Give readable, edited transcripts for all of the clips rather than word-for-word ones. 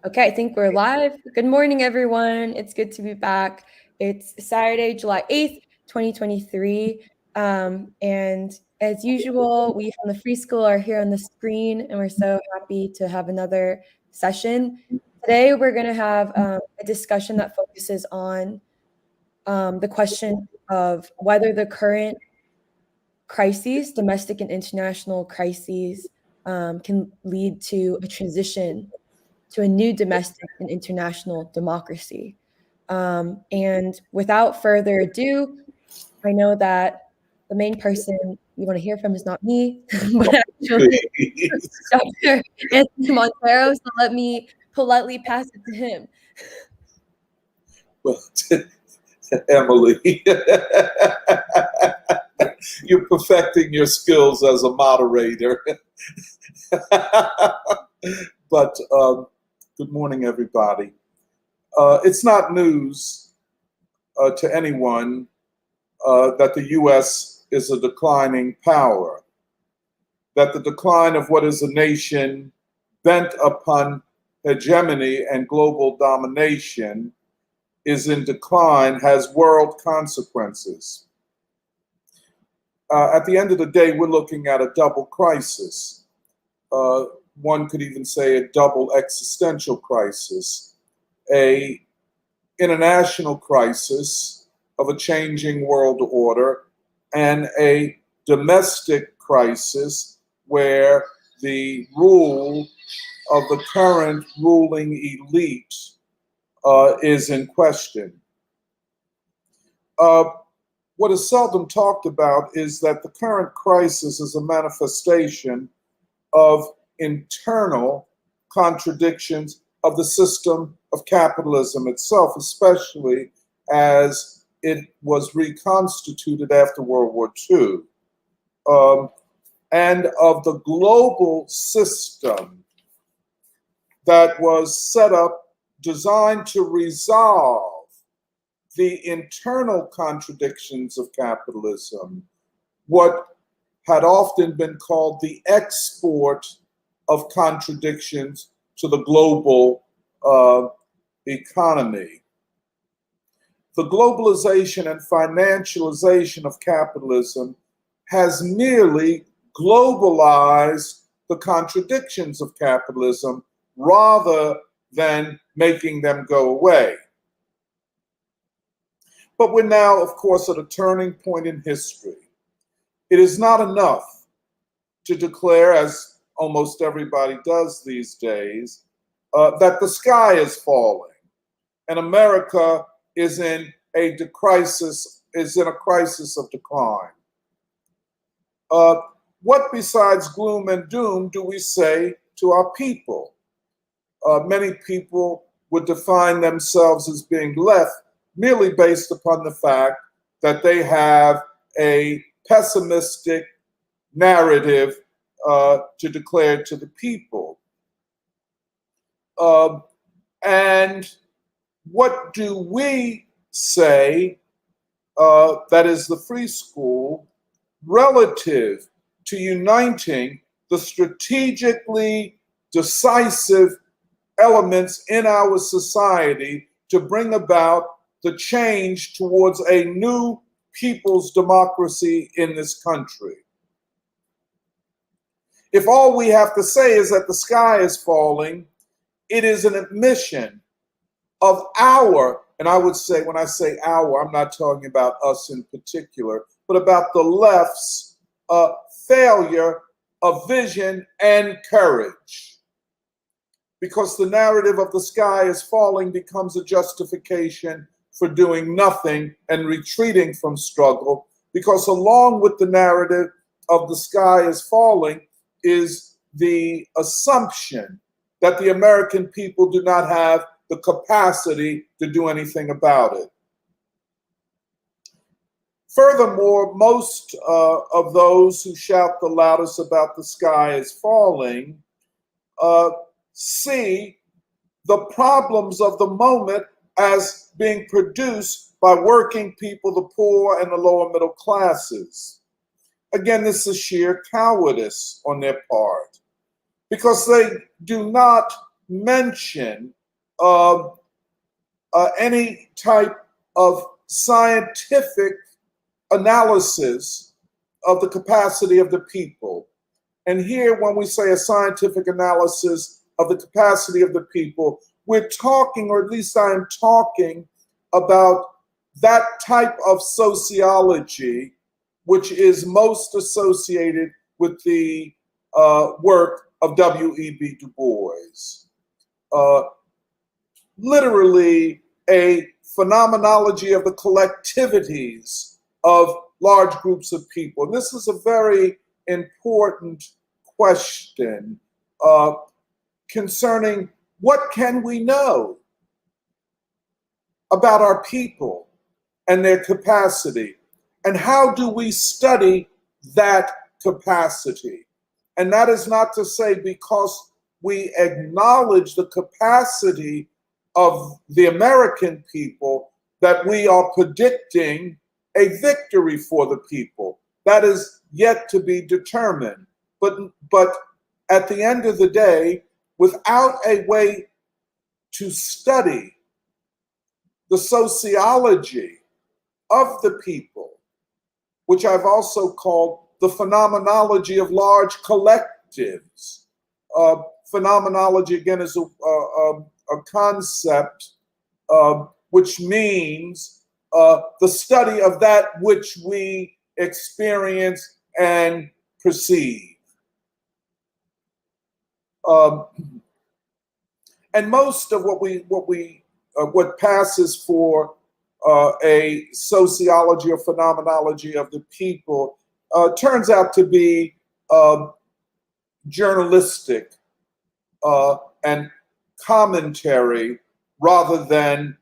Okay, I think we're live. Good morning, everyone. It's good to be back. It's Saturday, July 8th, 2023. And as usual, we from the Free School are here on the screen, and we're so happy to have another session. Today, we're going to have a discussion that focuses on the question of whether the current crises, domestic and international crises, can lead to a transition to a new domestic and international democracy. And without further ado, I know that the main person you want to hear from is not me, but actually Dr. Anthony Montero. So let me politely pass it to him. Well, Emily, you're perfecting your skills as a moderator. But good morning, everybody. It's not news to anyone that the U.S. is a declining power, that the decline of what is a nation bent upon hegemony and global domination is in decline, has world consequences. At the end of the day, we're looking at a double crisis. One could even say a double existential crisis, a international crisis of a changing world order, and a domestic crisis where the rule of the current ruling elite is in question. What is seldom talked about is that the current crisis is a manifestation of internal contradictions of the system of capitalism itself, especially as it was reconstituted after World War II, and of the global system that was set up, designed to resolve the internal contradictions of capitalism, what had often been called the export of contradictions to the global economy. The globalization and financialization of capitalism has merely globalized the contradictions of capitalism rather than making them go away. But we're now, of course, at a turning point in history. It is not enough to declare, as almost everybody does these days, that the sky is falling and America is in a crisis of decline. What besides gloom and doom do we say to our people? Many people would define themselves as being left merely based upon the fact that they have a pessimistic narrative to declare to the people. And what do we say, that is the Free School, relative to uniting the strategically decisive elements in our society to bring about the change towards a new people's democracy in this country? If all we have to say is that the sky is falling, it is an admission of our, and I would say, when I say our, I'm not talking about us in particular, but about the left's failure of vision and courage. Because the narrative of the sky is falling becomes a justification for doing nothing and retreating from struggle, because along with the narrative of the sky is falling is the assumption that the American people do not have the capacity to do anything about it. Furthermore, most of those who shout the loudest about the sky is falling see the problems of the moment as being produced by working people, the poor, and the lower middle classes. Again, this is sheer cowardice on their part, because they do not mention any type of scientific analysis of the capacity of the people. And here, when we say a scientific analysis of the capacity of the people, we're talking, or at least I'm talking, about that type of sociology which is most associated with the work of W.E.B. Du Bois. Literally a phenomenology of the collectivities of large groups of people. And this is a very important question concerning what can we know about our people and their capacity, and how do we study that capacity? And that is not to say because we acknowledge the capacity of the American people that we are predicting a victory for the people. That is yet to be determined. But at the end of the day, without a way to study the sociology of the people, which I've also called the phenomenology of large collectives. Phenomenology, again, is a concept which means the study of that which we experience and perceive. And most of what passes for a sociology or phenomenology of the people turns out to be journalistic and commentary rather than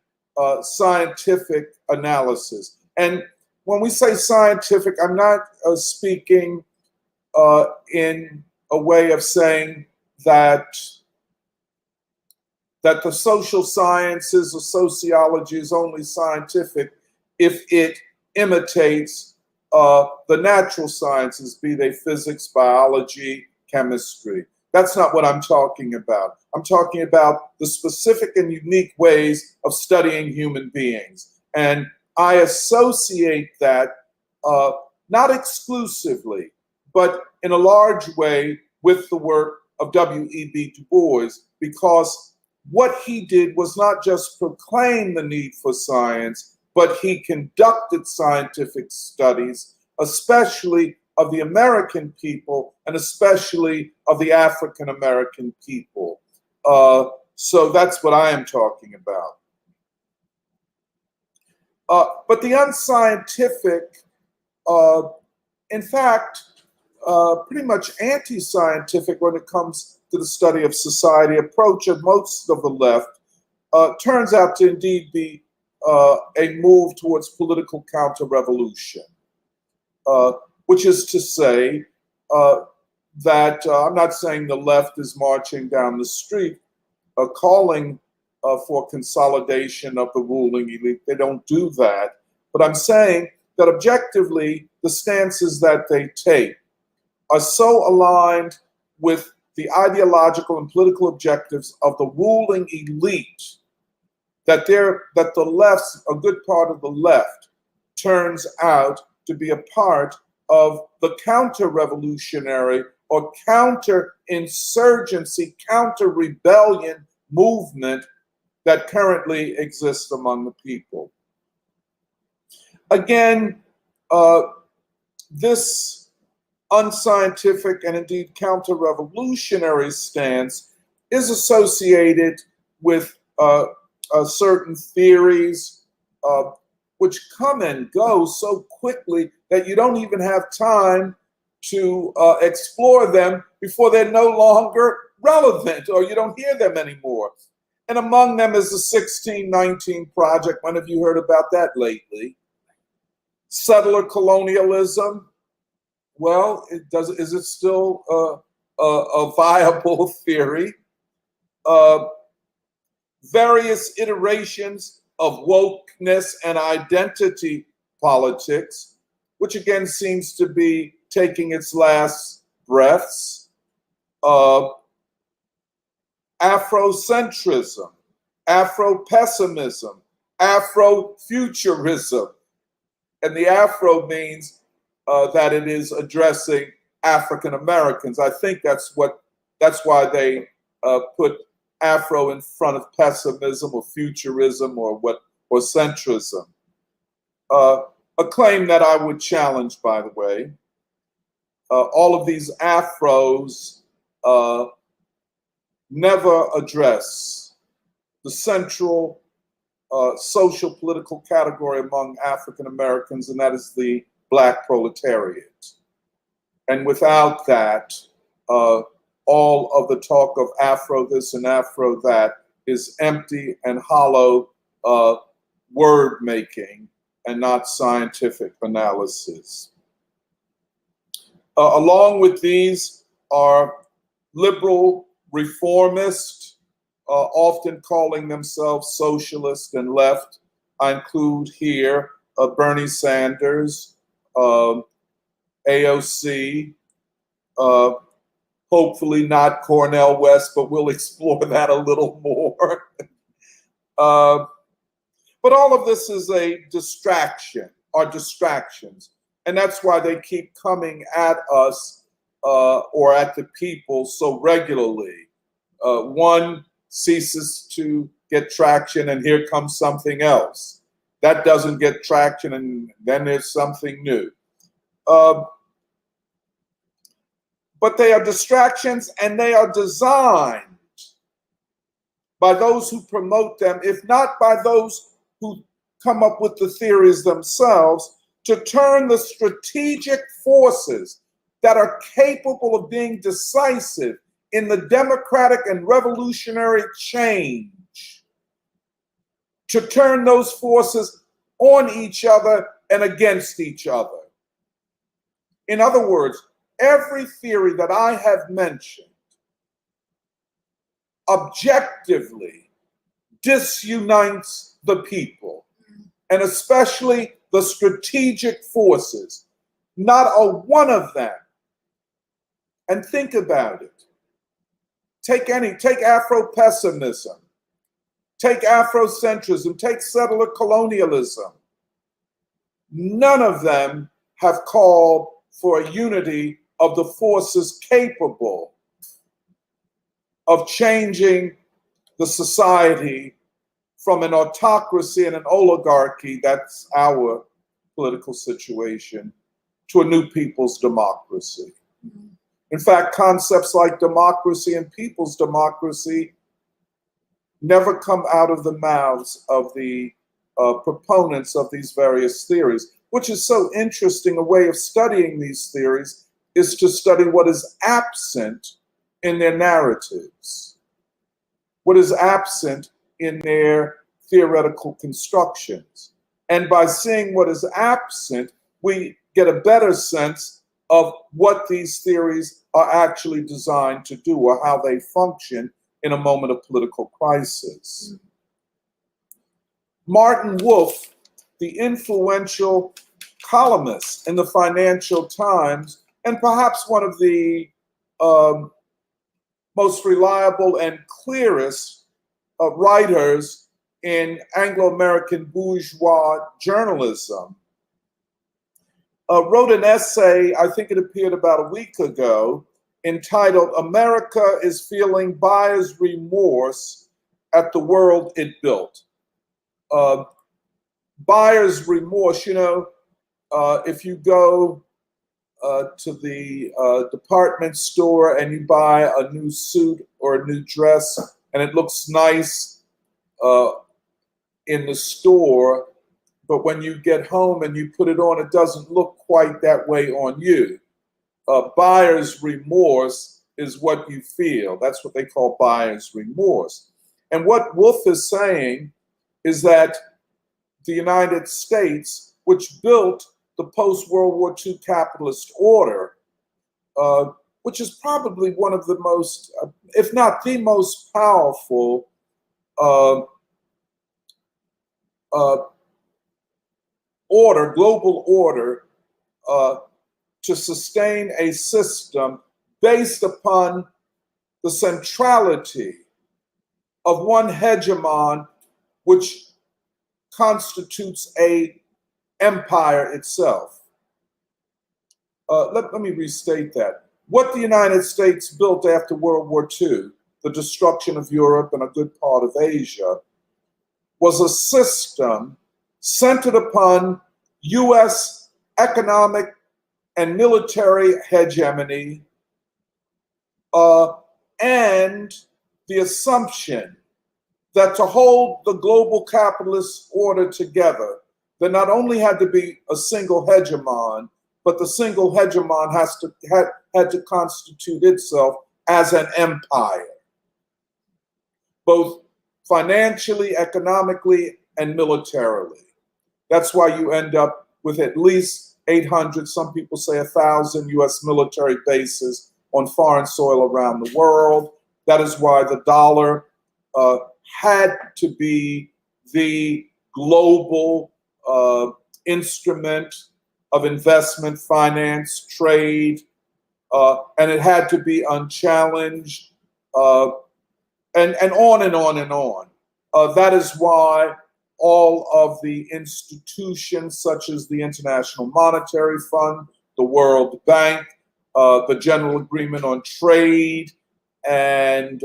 scientific analysis. And when we say scientific, I'm not speaking in a way of saying that the social sciences or sociology is only scientific if it imitates the natural sciences, be they physics, biology, chemistry. That's not what I'm talking about. I'm talking about the specific and unique ways of studying human beings. And I associate that not exclusively, but in a large way with the work of W.E.B. Du Bois, because what he did was not just proclaim the need for science, but he conducted scientific studies, especially of the American people and especially of the African American people. So that's what I am talking about. But the unscientific, in fact, pretty much anti-scientific when it comes to the study of society approach of most of the left turns out to indeed be a move towards political counter-revolution, which is to say that I'm not saying the left is marching down the street calling for consolidation of the ruling elite. They don't do that. But I'm saying that objectively, the stances that they take are so aligned with the ideological and political objectives of the ruling elite that the left, a good part of the left, turns out to be a part of the counter-revolutionary or counter-insurgency, counter-rebellion movement that currently exists among the people. Again, this unscientific and indeed counter-revolutionary stance is associated with certain theories which come and go so quickly that you don't even have time to explore them before they're no longer relevant or you don't hear them anymore. And among them is the 1619 Project. When have you heard about that lately? Settler colonialism. Well, is it still a viable theory? Various iterations of wokeness and identity politics, which again seems to be taking its last breaths. Afrocentrism, Afro-pessimism, Afrofuturism. And the Afro means that it is addressing African Americans. I think that's why they put Afro in front of pessimism or futurism or centrism. A claim that I would challenge, by the way. All of these Afros never address the central social political category among African Americans, and that is the Black proletariat. And without that, all of the talk of Afro this and Afro that is empty and hollow word making and not scientific analysis. Along with these are liberal reformists, often calling themselves socialist and left. I include here Bernie Sanders, AOC, hopefully not Cornel West, but we'll explore that a little more. But all of this is a distraction, or distractions. And that's why they keep coming at us or at the people so regularly. One ceases to get traction, and here comes something else. That doesn't get traction, and then there's something new. But they are distractions, and they are designed by those who promote them, if not by those who come up with the theories themselves, to turn the strategic forces that are capable of being decisive in the democratic and revolutionary change, to turn those forces on each other and against each other. In other words, every theory that I have mentioned objectively disunites the people, and especially the strategic forces. Not a one of them. And think about it. Take Afro-pessimism, take Afrocentrism, take settler colonialism. None of them have called for a unity of the forces capable of changing the society from an autocracy and an oligarchy, that's our political situation, to a new people's democracy. Mm-hmm. In fact, concepts like democracy and people's democracy never come out of the mouths of the proponents of these various theories, which is so interesting. A way of studying these theories is to study what is absent in their narratives, what is absent in their theoretical constructions. And by seeing what is absent, we get a better sense of what these theories are actually designed to do or how they function in a moment of political crisis. Mm-hmm. Martin Wolf, the influential columnist in the Financial Times, and perhaps one of the most reliable and clearest writers in Anglo-American bourgeois journalism, wrote an essay, I think it appeared about a week ago, entitled "America is Feeling Buyer's Remorse at the World It Built." Buyer's remorse, if you go to the department store and you buy a new suit or a new dress and it looks nice in the store, but when you get home and you put it on, it doesn't look quite that way on you. Buyer's remorse is what you feel. That's what they call buyer's remorse. And what Wolf is saying is that the United States, which built the post-World War II capitalist order, which is probably one of the most, if not the most powerful global order to sustain a system based upon the centrality of one hegemon, which constitutes a empire itself. Let me restate that. What the United States built after World War II, the destruction of Europe and a good part of Asia, was a system centered upon U.S. economic and military hegemony, and the assumption that to hold the global capitalist order together, there not only had to be a single hegemon, but the single hegemon had to constitute itself as an empire, both financially, economically, and militarily. That's why you end up with at least 800, some people say 1,000 US military bases on foreign soil around the world. That is why the dollar had to be the global instrument of investment, finance, trade, and it had to be unchallenged, and on and on and on. That is why all of the institutions such as the International Monetary Fund, the World Bank, the General Agreement on Trade, and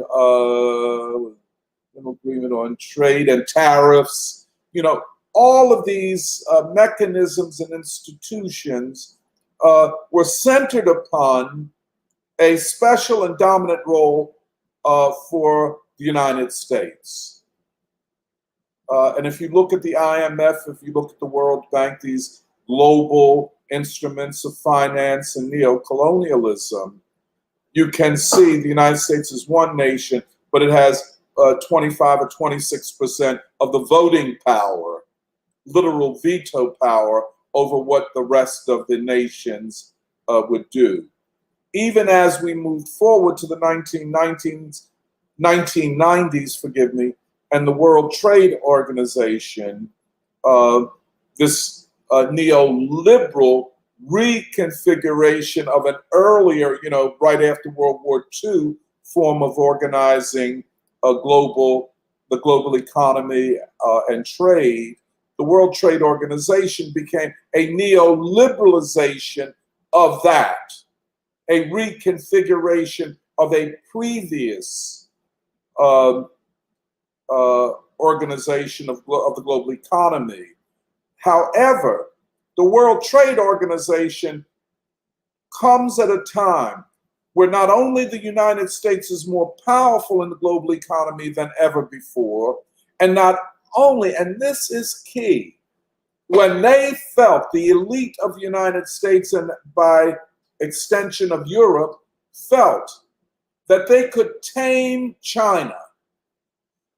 tariffs, all of these mechanisms and institutions were centered upon a special and dominant role for the United States. And if you look at the IMF, if you look at the World Bank, these global instruments of finance and neocolonialism, you can see the United States is one nation, but it has 25 or 26% of the voting power, literal veto power over what the rest of the nations would do. Even as we moved forward to the 1990s, and the World Trade Organization, this neoliberal reconfiguration of an earlier, right after World War II, form of organizing the global economy and trade, the World Trade Organization became a neoliberalization of that, a reconfiguration of a previous organization of the global economy. However, the World Trade Organization comes at a time where not only the United States is more powerful in the global economy than ever before, and not only, and this is key, when they felt, the elite of the United States and by extension of Europe, felt that they could tame China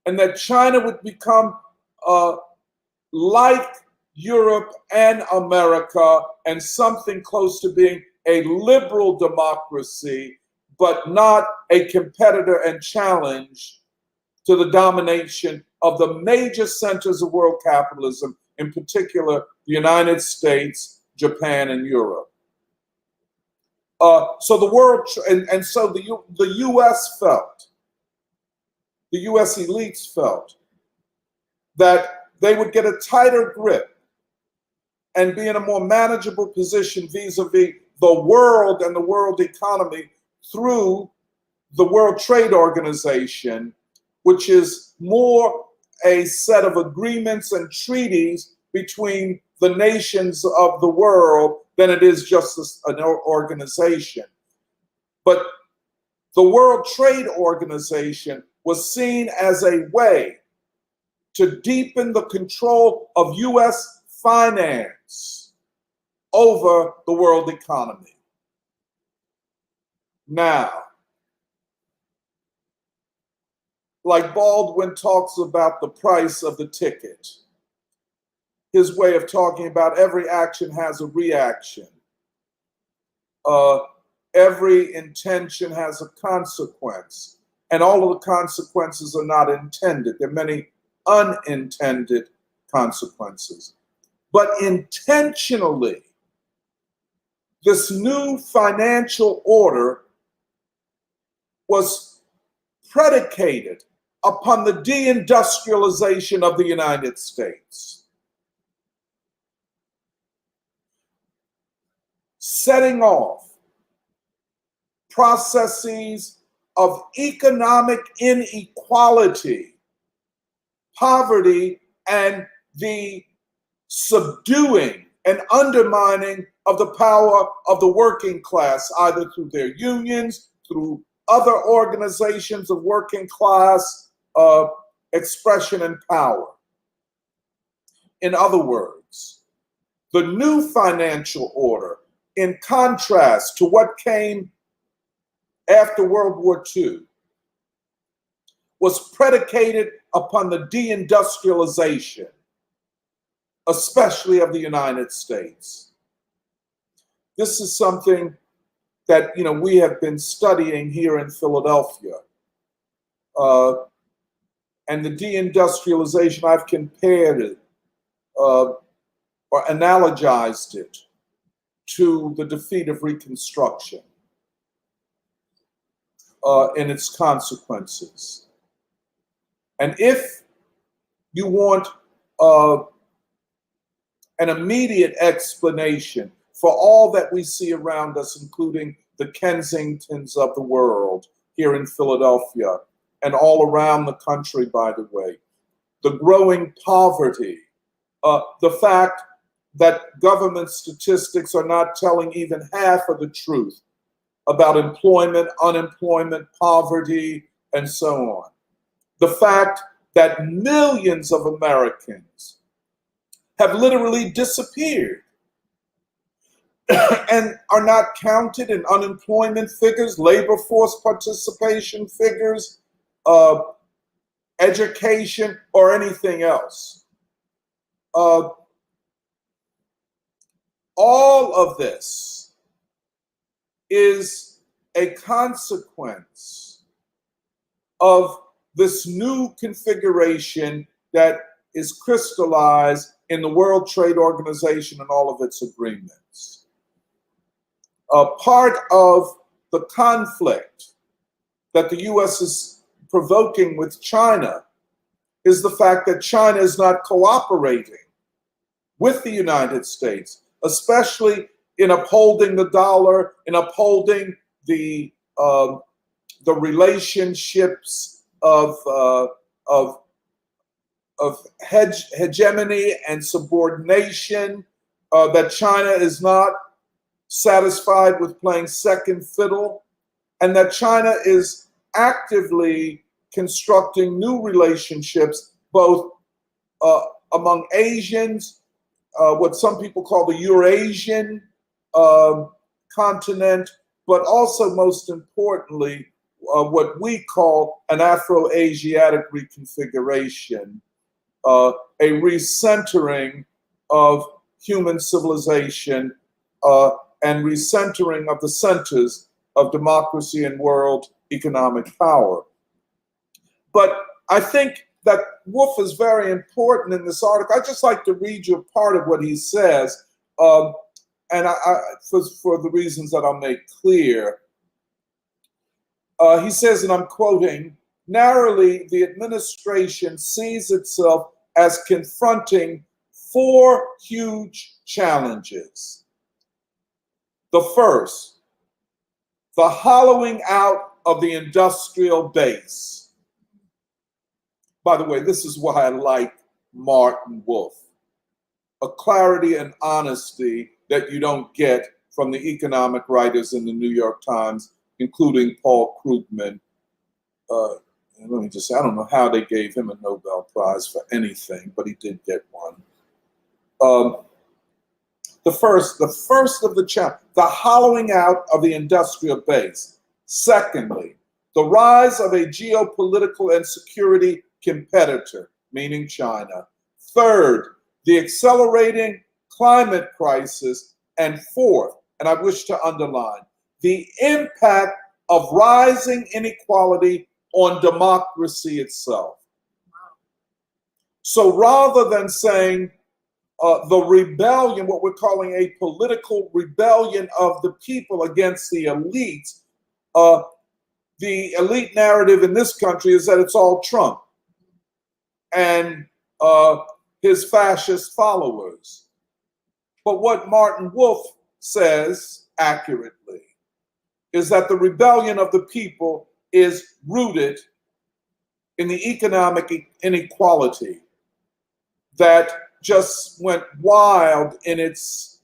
and that China would become like Europe and America and something close to being a liberal democracy, but not a competitor and challenge to the domination of the major centers of world capitalism, in particular the United States, Japan, and Europe. So the world, and so the U.S. felt, the U.S. elites felt that they would get a tighter grip and be in a more manageable position vis-a-vis the world and the world economy through the World Trade Organization, which is more a set of agreements and treaties between the nations of the world than it is just an organization. But the World Trade Organization was seen as a way to deepen the control of U.S. finance over the world economy. Now, like Baldwin talks about the price of the ticket, his way of talking about every action has a reaction. Every intention has a consequence, and all of the consequences are not intended. There are many unintended consequences. But intentionally, this new financial order was predicated upon the deindustrialization of the United States, setting off processes of economic inequality, poverty, and the subduing and undermining of the power of the working class, either through their unions, through other organizations of working class expression and power. In other words, the new financial order, in contrast to what came after World War II, was predicated upon the deindustrialization, especially of the United States. This is something that we have been studying here in Philadelphia. And the deindustrialization, I've compared it or analogized it to the defeat of Reconstruction and its consequences. And if you want an immediate explanation for all that we see around us, including the Kensingtons of the world here in Philadelphia and all around the country, by the way, the growing poverty, the fact that government statistics are not telling even half of the truth about employment, unemployment, poverty, and so on. The fact that millions of Americans have literally disappeared and are not counted in unemployment figures, labor force participation figures, education, or anything else. All of this is a consequence of this new configuration that is crystallized in the World Trade Organization and all of its agreements. Part of the conflict that the U.S. is provoking with China is the fact that China is not cooperating with the United States, especially in upholding the dollar, in upholding the relationships of hegemony and subordination, that China is not satisfied with playing second fiddle, and that China is actively constructing new relationships, both among Asians, what some people call the Eurasian continent, but also, most importantly, what we call an Afro-Asiatic reconfiguration, a recentering of human civilization and recentering of the centers of democracy and world economic power. But I think that Wolf is very important in this article. I'd just like to read you a part of what he says, and for the reasons that I'll make clear. He says, and I'm quoting, "Narrowly, the administration sees itself as confronting four huge challenges. The first, the hollowing out of the industrial base." By the way, this is why I like Martin Wolf. A clarity and honesty that you don't get from the economic writers in the New York Times, including Paul Krugman. Let me just say, I don't know how they gave him a Nobel Prize for anything, but he did get one. The first of the chapter, the hollowing out of the industrial base. Secondly, the rise of a geopolitical and security competitor, meaning China. Third, the accelerating climate crisis. And fourth, and I wish to underline, the impact of rising inequality on democracy itself. So rather than saying the rebellion, what we're calling a political rebellion of the people against the elites, the elite narrative in this country is that it's all Trump and his fascist followers. But what Martin Wolf says accurately is that the rebellion of the people is rooted in the economic inequality that just went wild in its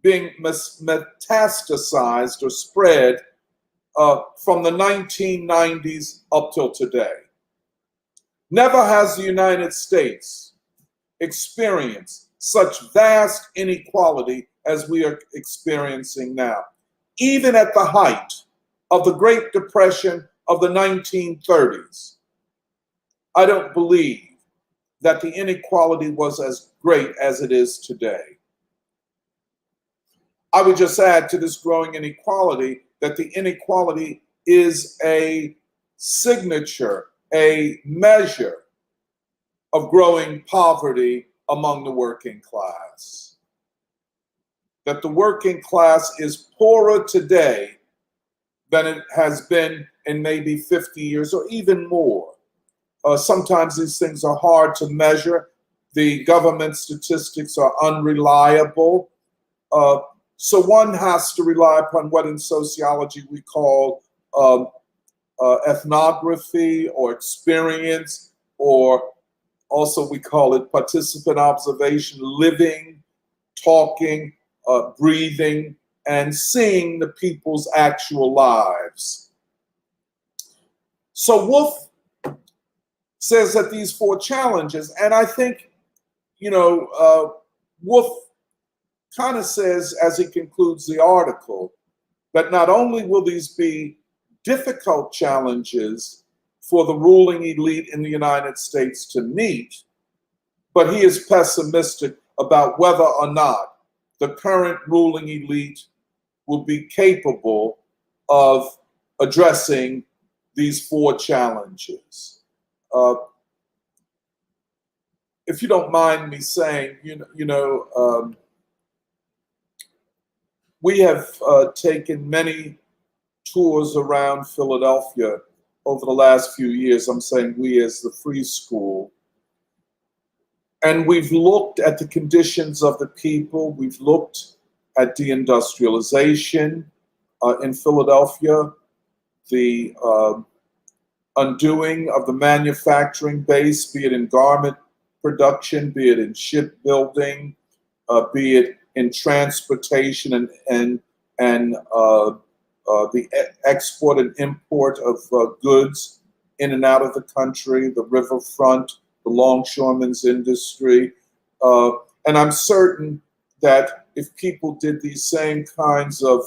being metastasized or spread from the 1990s up till today. Never has the United States experienced such vast inequality as we are experiencing now. Even at the height of the Great Depression of the 1930s, I don't believe that the inequality was as great as it is today. I would just add to this growing inequality that the inequality is a signature, a measure of growing poverty among the working class. That the working class is poorer today than it has been in maybe 50 years or even more. Sometimes these things are hard to measure. The government statistics are unreliable. So one has to rely upon what in sociology we call ethnography or experience, or also we call it participant observation, living, talking, breathing, and seeing the people's actual lives. So Wolf says that these four challenges, and I think, Wolf kind of says as he concludes the article that not only will these be difficult challenges for the ruling elite in the United States to meet, but he is pessimistic about whether or not the current ruling elite will be capable of addressing these four challenges. If you don't mind me saying, we have taken many tours around Philadelphia over the last few years. I'm saying we as the Free School. And we've looked at the conditions of the people. We've looked at deindustrialization in Philadelphia, the undoing of the manufacturing base, be it in garment production, be it in shipbuilding, be it in transportation and the export and import of goods in and out of the country, the riverfront, the longshoremen's industry. And I'm certain that if people did these same kinds of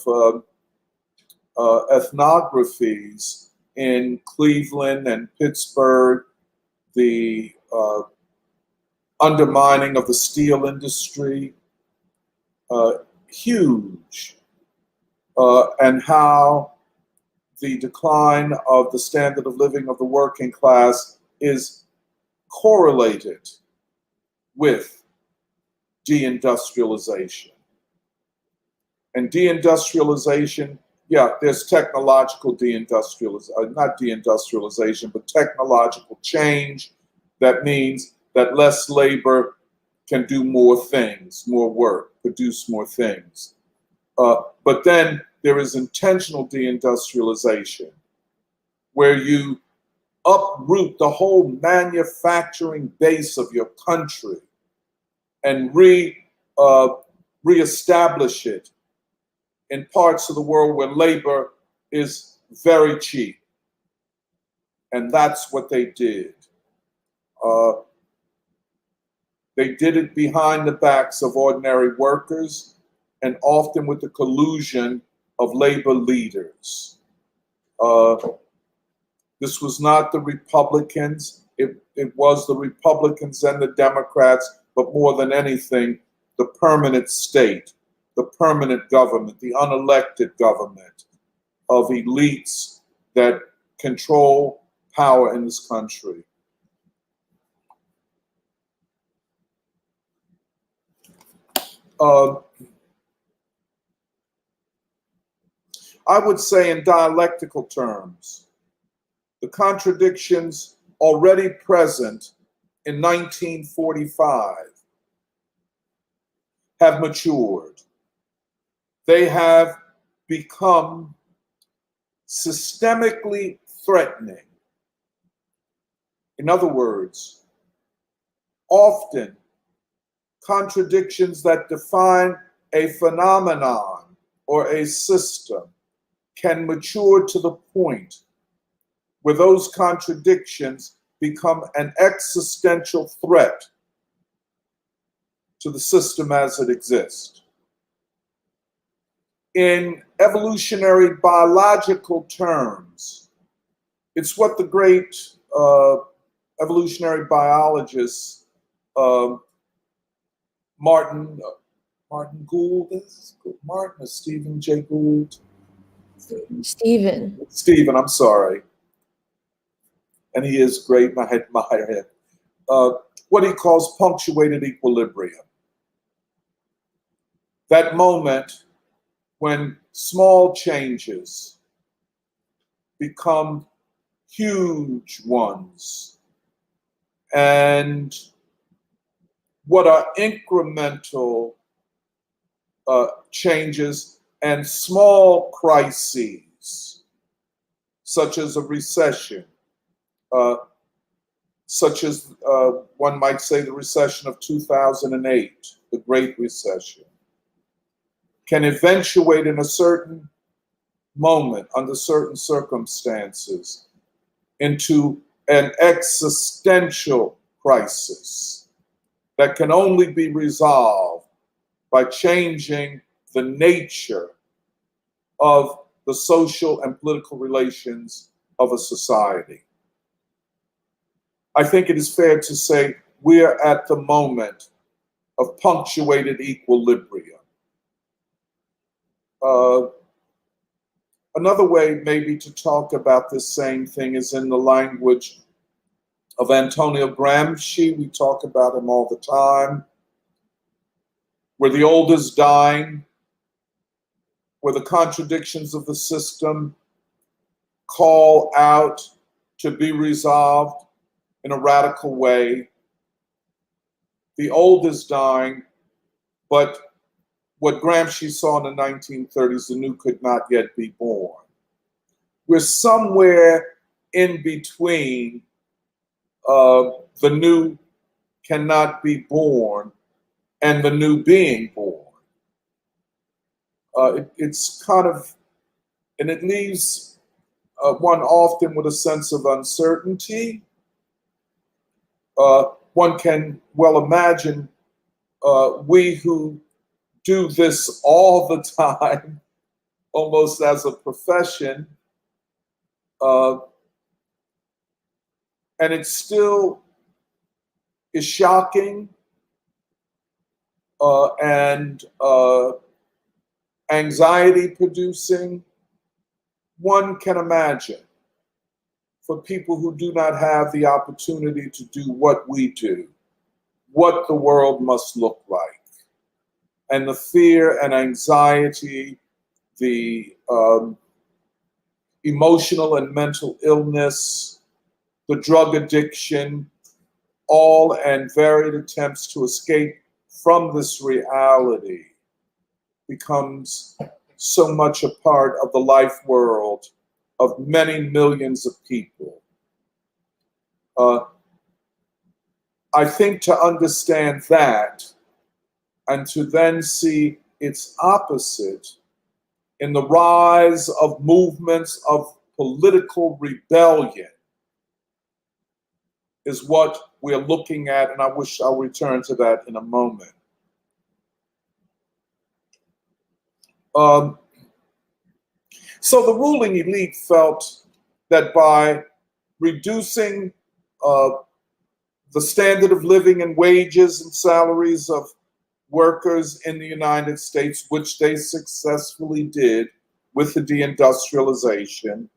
ethnographies in Cleveland and Pittsburgh, the undermining of the steel industry, huge, and how the decline of the standard of living of the working class is correlated with deindustrialization. And deindustrialization, yeah, there's technological deindustrialization, not deindustrialization, but technological change. That means that less labor can do more things, more work, produce more things. But then there is intentional deindustrialization, where you uproot the whole manufacturing base of your country and reestablish it in parts of the world where labor is very cheap. And that's what they did. They did it behind the backs of ordinary workers and often with the collusion of labor leaders. This was not the Republicans. It was the Republicans and the Democrats, but more than anything, the permanent state, the permanent government, the unelected government of elites that control power in this country. I would say in dialectical terms, the contradictions already present in 1945 have matured. They have become systemically threatening. In other words, often contradictions that define a phenomenon or a system can mature to the point where those contradictions become an existential threat to the system as it exists. In evolutionary biological terms, it's what the great evolutionary biologist Martin Gould Martin or Stephen J. Gould? Stephen, I'm sorry. And he is great, and I admire him. What he calls punctuated equilibrium. That moment when small changes become huge ones, and what are incremental changes and small crises, such as a recession, such as one might say the recession of 2008, the Great Recession, can eventuate in a certain moment, under certain circumstances, into an existential crisis that can only be resolved by changing the nature of the social and political relations of a society. I think it is fair to say we are at the moment of punctuated equilibrium. Another way maybe to talk about this same thing is in the language of Antonio Gramsci. We talk about him all the time. Where the old is dying, where the contradictions of the system call out to be resolved in a radical way. The old is dying, but what Gramsci saw in the 1930s, the new could not yet be born. We're somewhere in between the new cannot be born and the new being born. It's kind of, and it leaves one often with a sense of uncertainty. One can well imagine we who do this all the time, almost as a profession, and it still is shocking and anxiety producing. One can imagine for people who do not have the opportunity to do what we do, what the world must look like. And the fear and anxiety, the emotional and mental illness, the drug addiction, all and varied attempts to escape from this reality becomes so much a part of the life world of many millions of people. I think to understand that and to then see its opposite in the rise of movements of political rebellion is what we're looking at, and I wish I'll return to that in a moment. So the ruling elite felt that by reducing the standard of living and wages and salaries of workers in the United States, which they successfully did with the deindustrialization,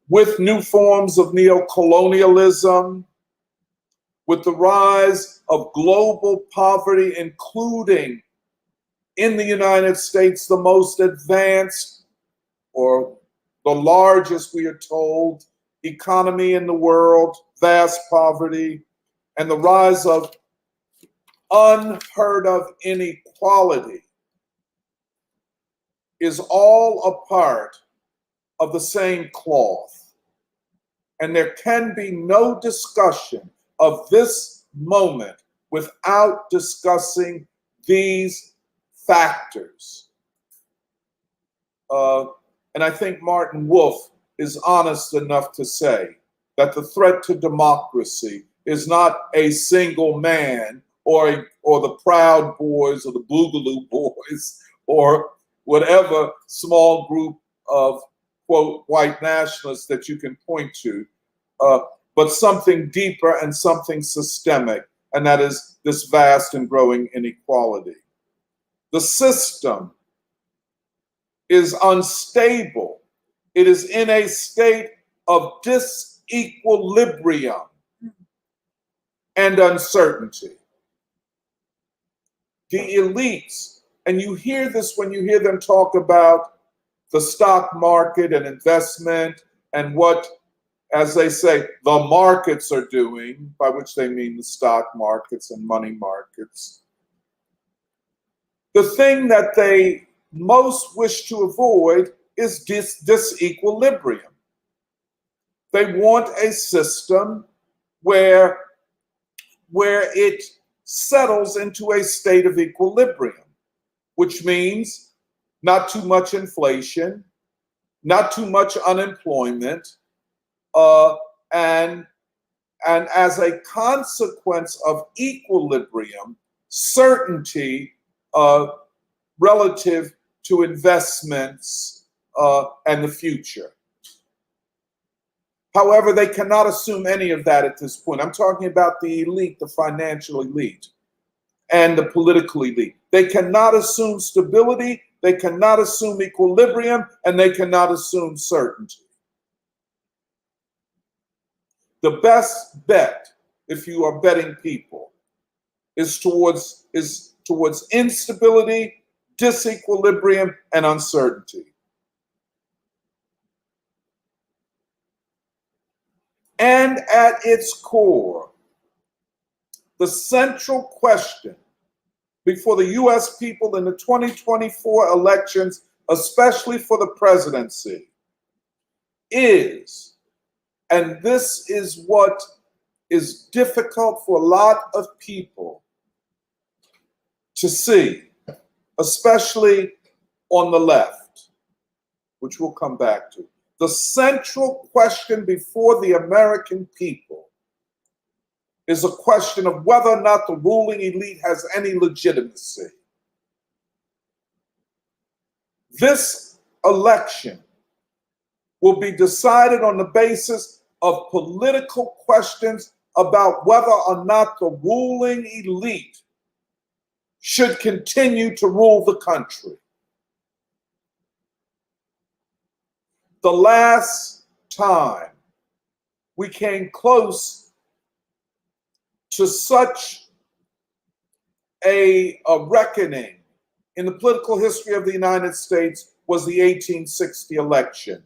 with new forms of neocolonialism, with the rise of global poverty, including in the United States, the most advanced or the largest, we are told, economy in the world, vast poverty, and the rise of unheard of inequality is all a part of the same cloth. And there can be no discussion of this moment without discussing these factors. And I think Martin Wolf is honest enough to say that the threat to democracy is not a single man or the Proud Boys or the Boogaloo Boys or whatever small group of, quote, white nationalists that you can point to, but something deeper and something systemic, and that is this vast and growing inequality. The system is unstable. It is in a state of disequilibrium and uncertainty. The elites, and you hear this when you hear them talk about the stock market and investment and what, as they say, the markets are doing, by which they mean the stock markets and money markets. The thing that they most wish to avoid is disequilibrium. They want a system where it settles into a state of equilibrium, which means not too much inflation, not too much unemployment, and as a consequence of equilibrium, certainty relative to investments and the future. However, they cannot assume any of that at this point. I'm talking about the elite, the financial elite, and the political elite. They cannot assume stability, they cannot assume equilibrium, and they cannot assume certainty. The best bet, if you are betting people, is towards instability, disequilibrium, and uncertainty. And at its core, the central question before the US people in the 2024 elections, especially for the presidency, is, and this is what is difficult for a lot of people to see, especially on the left, which we'll come back to. The central question before the American people is a question of whether or not the ruling elite has any legitimacy. This election will be decided on the basis of political questions about whether or not the ruling elite should continue to rule the country. The last time we came close to such a reckoning in the political history of the United States was the 1860 election,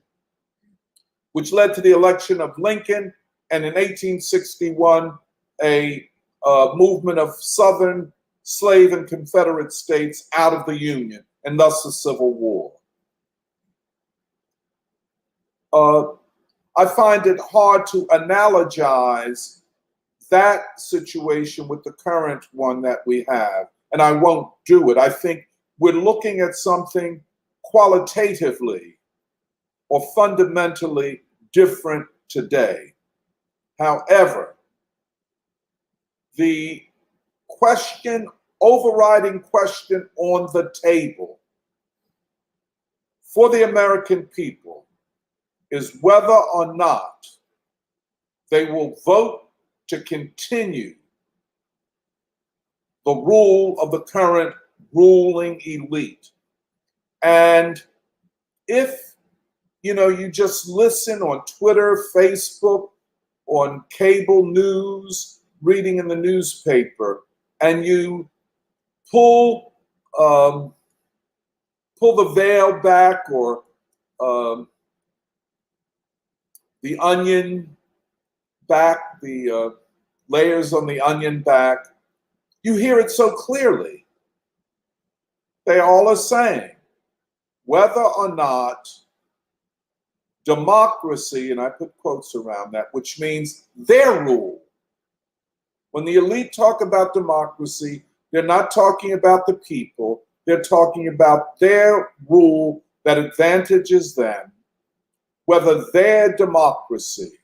which led to the election of Lincoln, and in 1861, a movement of Southern slave and Confederate states out of the Union, and thus the Civil War. I find it hard to analogize that situation with the current one that we have, and I won't do it. I think we're looking at something qualitatively or fundamentally different today. However, the overriding question on the table for the American people is whether or not they will vote to continue the rule of the current ruling elite. And if you just listen on Twitter, Facebook, on cable news, reading in the newspaper, and you pull the veil back or um, the onion back, the layers on the onion back, you hear it so clearly. They all are saying whether or not democracy, and I put quotes around that, which means their rule. When the elite talk about democracy, they're not talking about the people, they're talking about their rule that advantages them, whether their democracy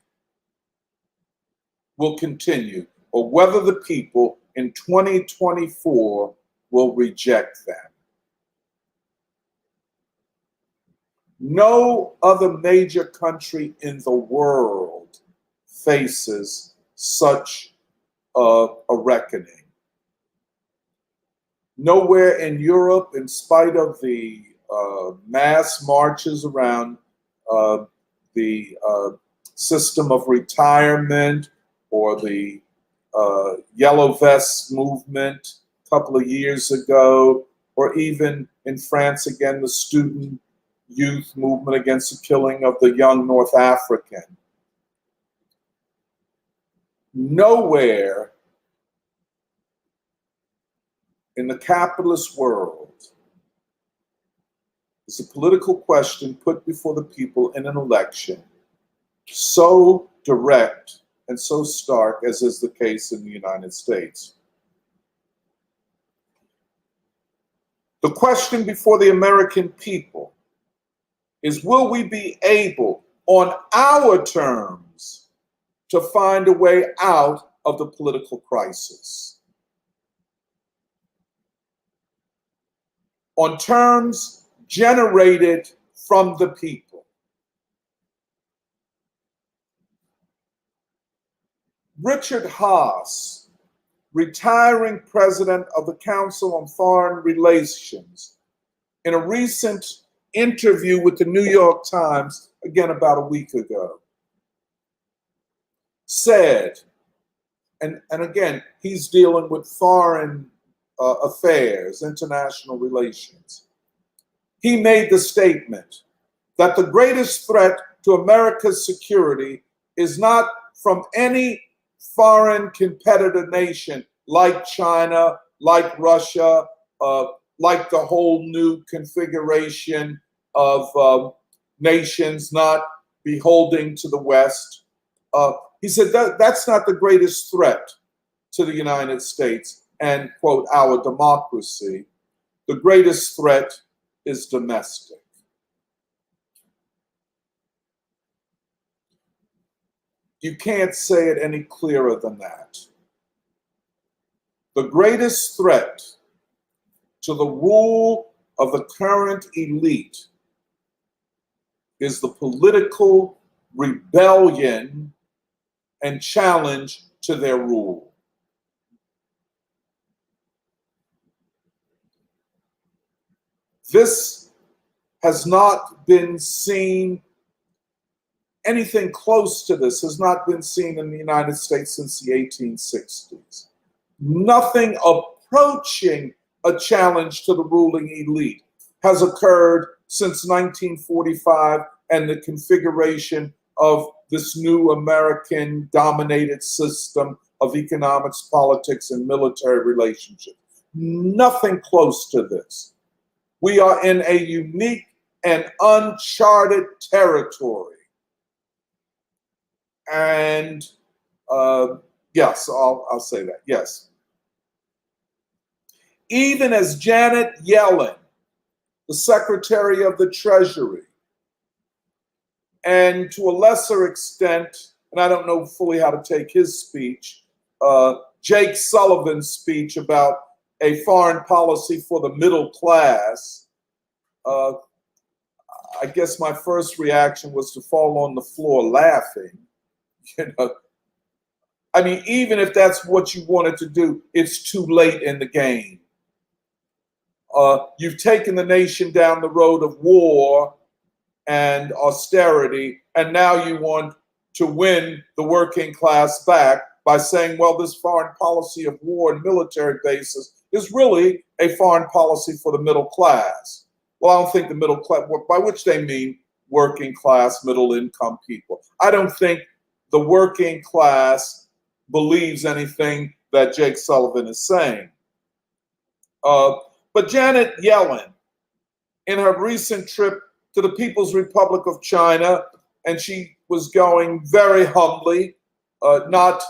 will continue or whether the people in 2024 will reject them. No other major country in the world faces such a reckoning. Nowhere in Europe, in spite of the mass marches around the system of retirement or the Yellow Vest movement a couple of years ago, or even in France, again, the student youth movement against the killing of the young North African. Nowhere in the capitalist world is a political question put before the people in an election so direct and so stark as is the case in the United States. The question before the American people is, will we be able, on our terms, to find a way out of the political crisis? On terms generated from the people. Richard Haas, retiring president of the Council on Foreign Relations, in a recent interview with the New York Times, again about a week ago, said, and again, he's dealing with foreign affairs, international relations. He made the statement that the greatest threat to America's security is not from any foreign competitor nation like China, like Russia, like the whole new configuration of nations not beholding to the West. He said that's not the greatest threat to the United States and, quote, our democracy. The greatest threat is domestic. You can't say it any clearer than that. The greatest threat to the rule of the current elite is the political rebellion and challenge to their rule. This has not been seen, anything close to this has not been seen in the United States since the 1860s. Nothing approaching a challenge to the ruling elite has occurred since 1945 and the configuration of this new American dominated system of economics, politics, and military relationships. Nothing close to this. We are in a unique and uncharted territory. And yes, I'll say that, yes. Even as Janet Yellen, the Secretary of the Treasury, and to a lesser extent, and I don't know fully how to take his speech, Jake Sullivan's speech about a foreign policy for the middle class, I guess my first reaction was to fall on the floor laughing. You know, I mean, even if that's what you wanted to do, it's too late in the game. You've taken the nation down the road of war and austerity, and now you want to win the working class back by saying, well, this foreign policy of war and military bases is really a foreign policy for the middle class. Well, I don't think the middle class, by which they mean working class, middle income people. I don't think the working class believes anything that Jake Sullivan is saying. But Janet Yellen, in her recent trip to the People's Republic of China, and she was going very humbly, not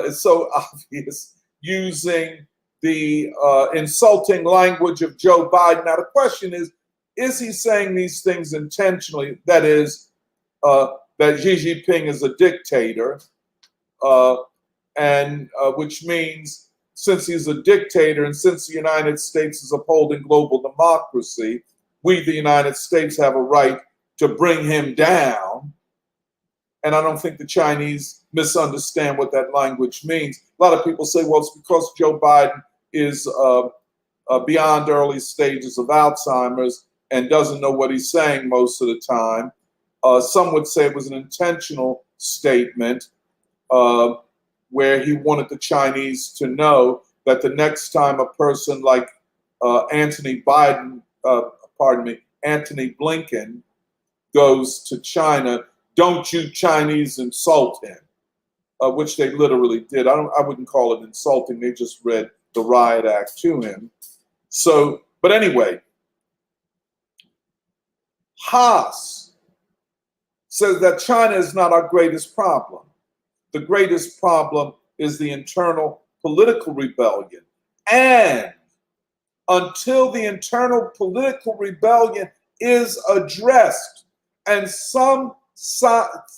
it's so obvious, using the insulting language of Joe Biden. Now, the question is he saying these things intentionally? That is, that Xi Jinping is a dictator, and which means since he's a dictator and since the United States is upholding global democracy, we, the United States, have a right to bring him down. And I don't think the Chinese misunderstand what that language means. A lot of people say, well, it's because Joe Biden is beyond early stages of Alzheimer's and doesn't know what he's saying most of the time. Some would say it was an intentional statement where he wanted the Chinese to know that the next time a person like Anthony Blinken goes to China, don't you Chinese insult him, which they literally did. I wouldn't call it insulting. They just read the riot act to him. So, but anyway, Haas says that China is not our greatest problem. The greatest problem is the internal political rebellion. And until the internal political rebellion is addressed and some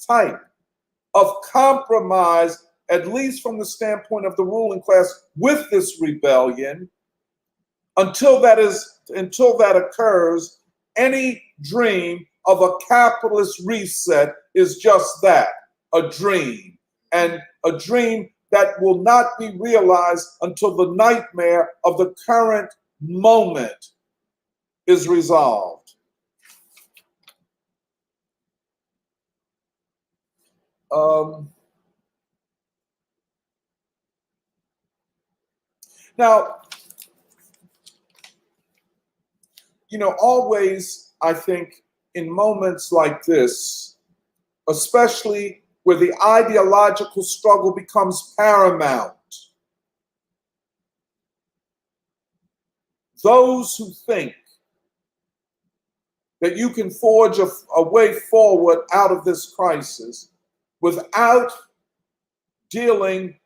type of compromise, at least from the standpoint of the ruling class, with this rebellion, until that occurs, any dream of a capitalist reset is just that, a dream, and a dream that will not be realized until the nightmare of the current moment is resolved. Now, always, I think, in moments like this, especially where the ideological struggle becomes paramount, those who think that you can forge a way forward out of this crisis without dealing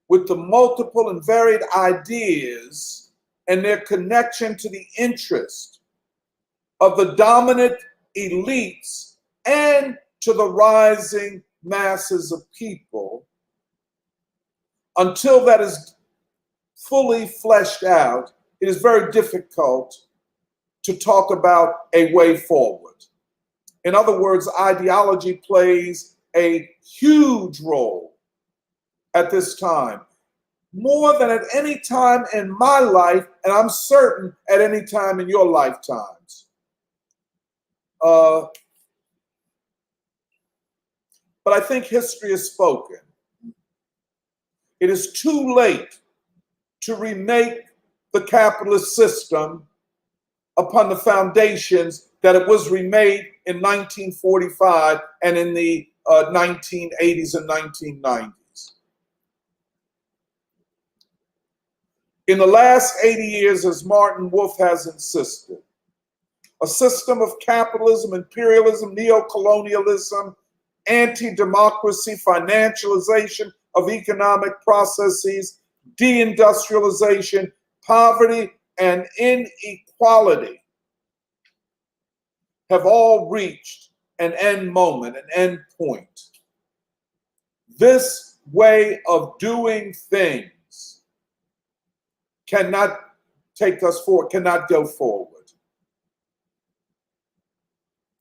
with the multiple and varied ideas and their connection to the interest of the dominant elites and to the rising masses of people, until that is fully fleshed out, it is very difficult to talk about a way forward. In other words, ideology plays a huge role at this time, more than at any time in my life, and I'm certain at any time in your lifetimes. But I think history is spoken. It is too late to remake the capitalist system upon the foundations that it was remade in 1945 and in the 1980s and 1990s. In the last 80 years, as Martin Wolf has insisted, a system of capitalism, imperialism, neocolonialism, anti-democracy, financialization of economic processes, deindustrialization, poverty, and inequality have all reached an end moment, an end point. This way of doing things cannot take us forward, cannot go forward.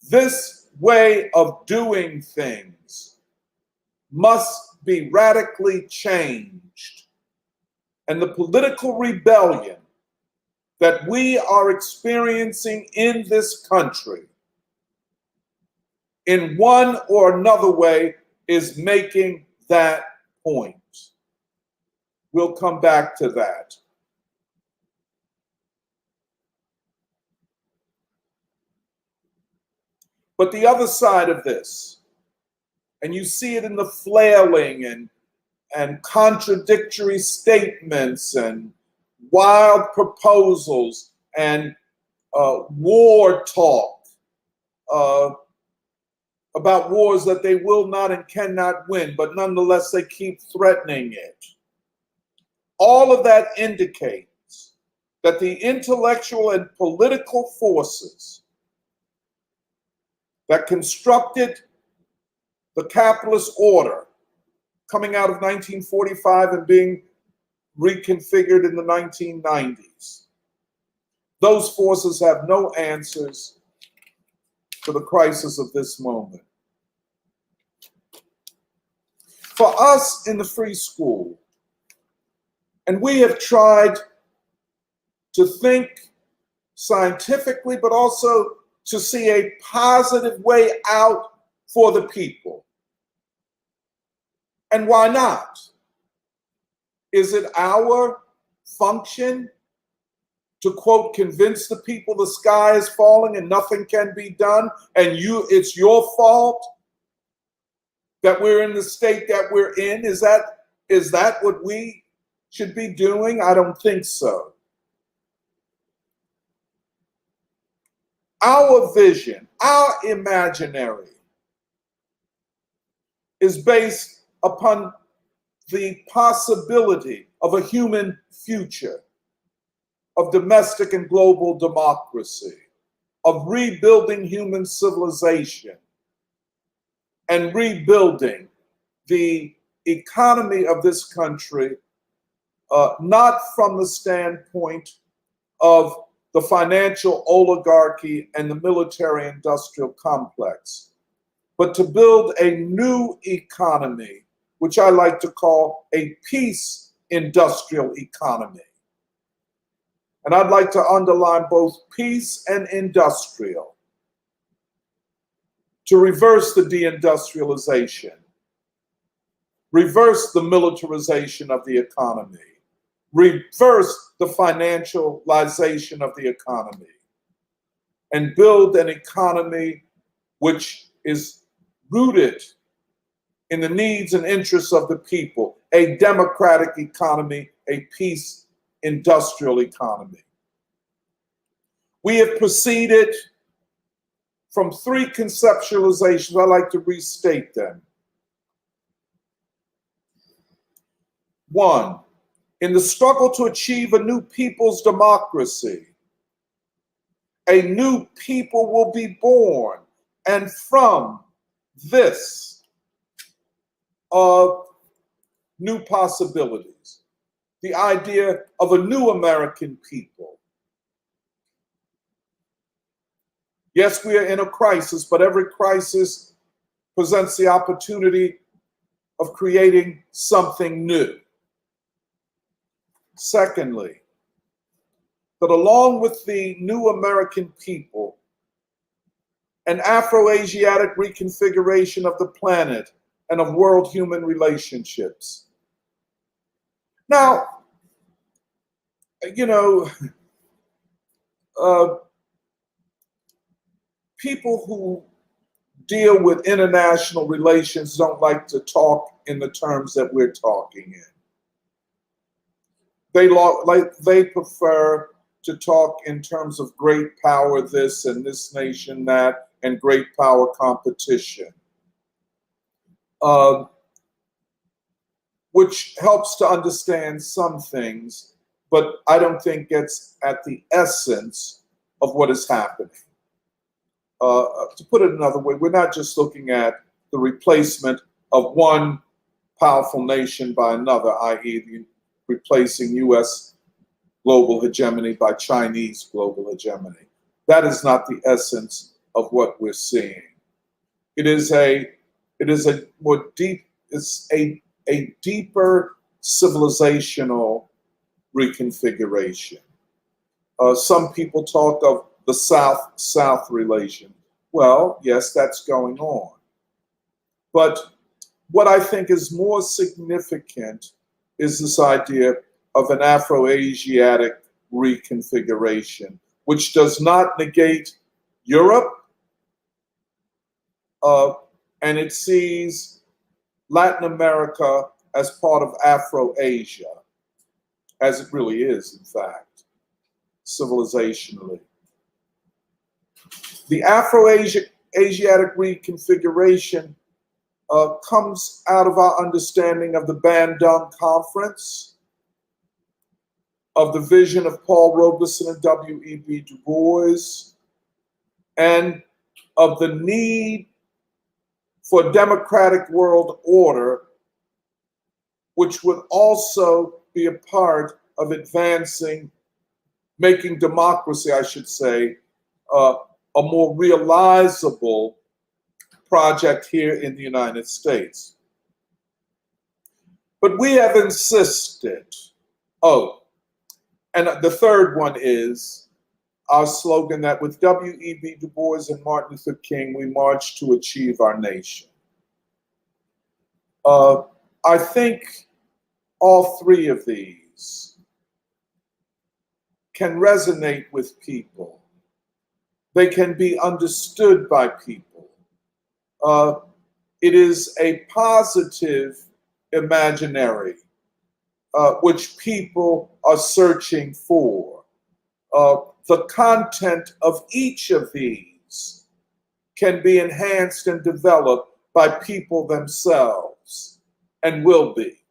This way of doing things must be radically changed. And the political rebellion that we are experiencing in this country, in one or another way, is making that point. We'll come back to that. But the other side of this, and you see it in the flailing and contradictory statements and wild proposals and war talk about wars that they will not and cannot win, but nonetheless they keep threatening it. All of that indicates that the intellectual and political forces that constructed the capitalist order coming out of 1945 and being reconfigured in the 1990s, those forces have no answers to the crisis of this moment. For us in the free school, and we have tried to think scientifically, but also to see a positive way out for the people. And why not? Is it our function to, quote, convince the people the sky is falling and nothing can be done, and it's your fault that we're in the state that we're in? Is that what we should be doing? I don't think so. Our vision, our imaginary, is based upon the possibility of a human future, of domestic and global democracy, of rebuilding human civilization, and rebuilding the economy of this country, not from the standpoint of the financial oligarchy and the military-industrial complex, but to build a new economy, which I like to call a peace industrial economy. And I'd like to underline both peace and industrial, to reverse the deindustrialization, reverse the militarization of the economy, reverse the financialization of the economy, and build an economy which is rooted in the needs and interests of the people, a democratic economy, a peace industrial economy. We have proceeded from three conceptualizations. I like to restate them. One, in the struggle to achieve a new people's democracy, a new people will be born, and from this of new possibilities, the idea of a new American people. Yes, we are in a crisis, but every crisis presents the opportunity of creating something new. Secondly, that along with the new American people, an Afro-Asiatic reconfiguration of the planet and of world human relationships. Now, people who deal with international relations don't like to talk in the terms that we're talking in. They prefer to talk in terms of great power this and this nation that, and great power competition, which helps to understand some things, but I don't think gets at the essence of what is happening. To put it another way, we're not just looking at the replacement of one powerful nation by another, i.e. replacing U.S. global hegemony by Chinese global hegemony. That is not the essence of what we're seeing. It's a deeper civilizational reconfiguration. Some people talk of the South-South relation. Well, yes, that's going on. But what I think is more significant is this idea of an Afro-Asiatic reconfiguration, which does not negate Europe, and it sees Latin America as part of Afro-Asia, as it really is, in fact, civilizationally. The Afro-Asiatic reconfiguration comes out of our understanding of the Bandung Conference, of the vision of Paul Robeson and W.E.B. Du Bois, and of the need for a democratic world order, which would also be a part of advancing, making democracy, I should say, a more realizable project here in the United States. But we have insisted, and the third one is our slogan that with W.E.B. Du Bois and Martin Luther King, we march to achieve our nation. I think all three of these can resonate with people. They can be understood by people. It is a positive imaginary which people are searching for. The content of each of these can be enhanced and developed by people themselves, and will be.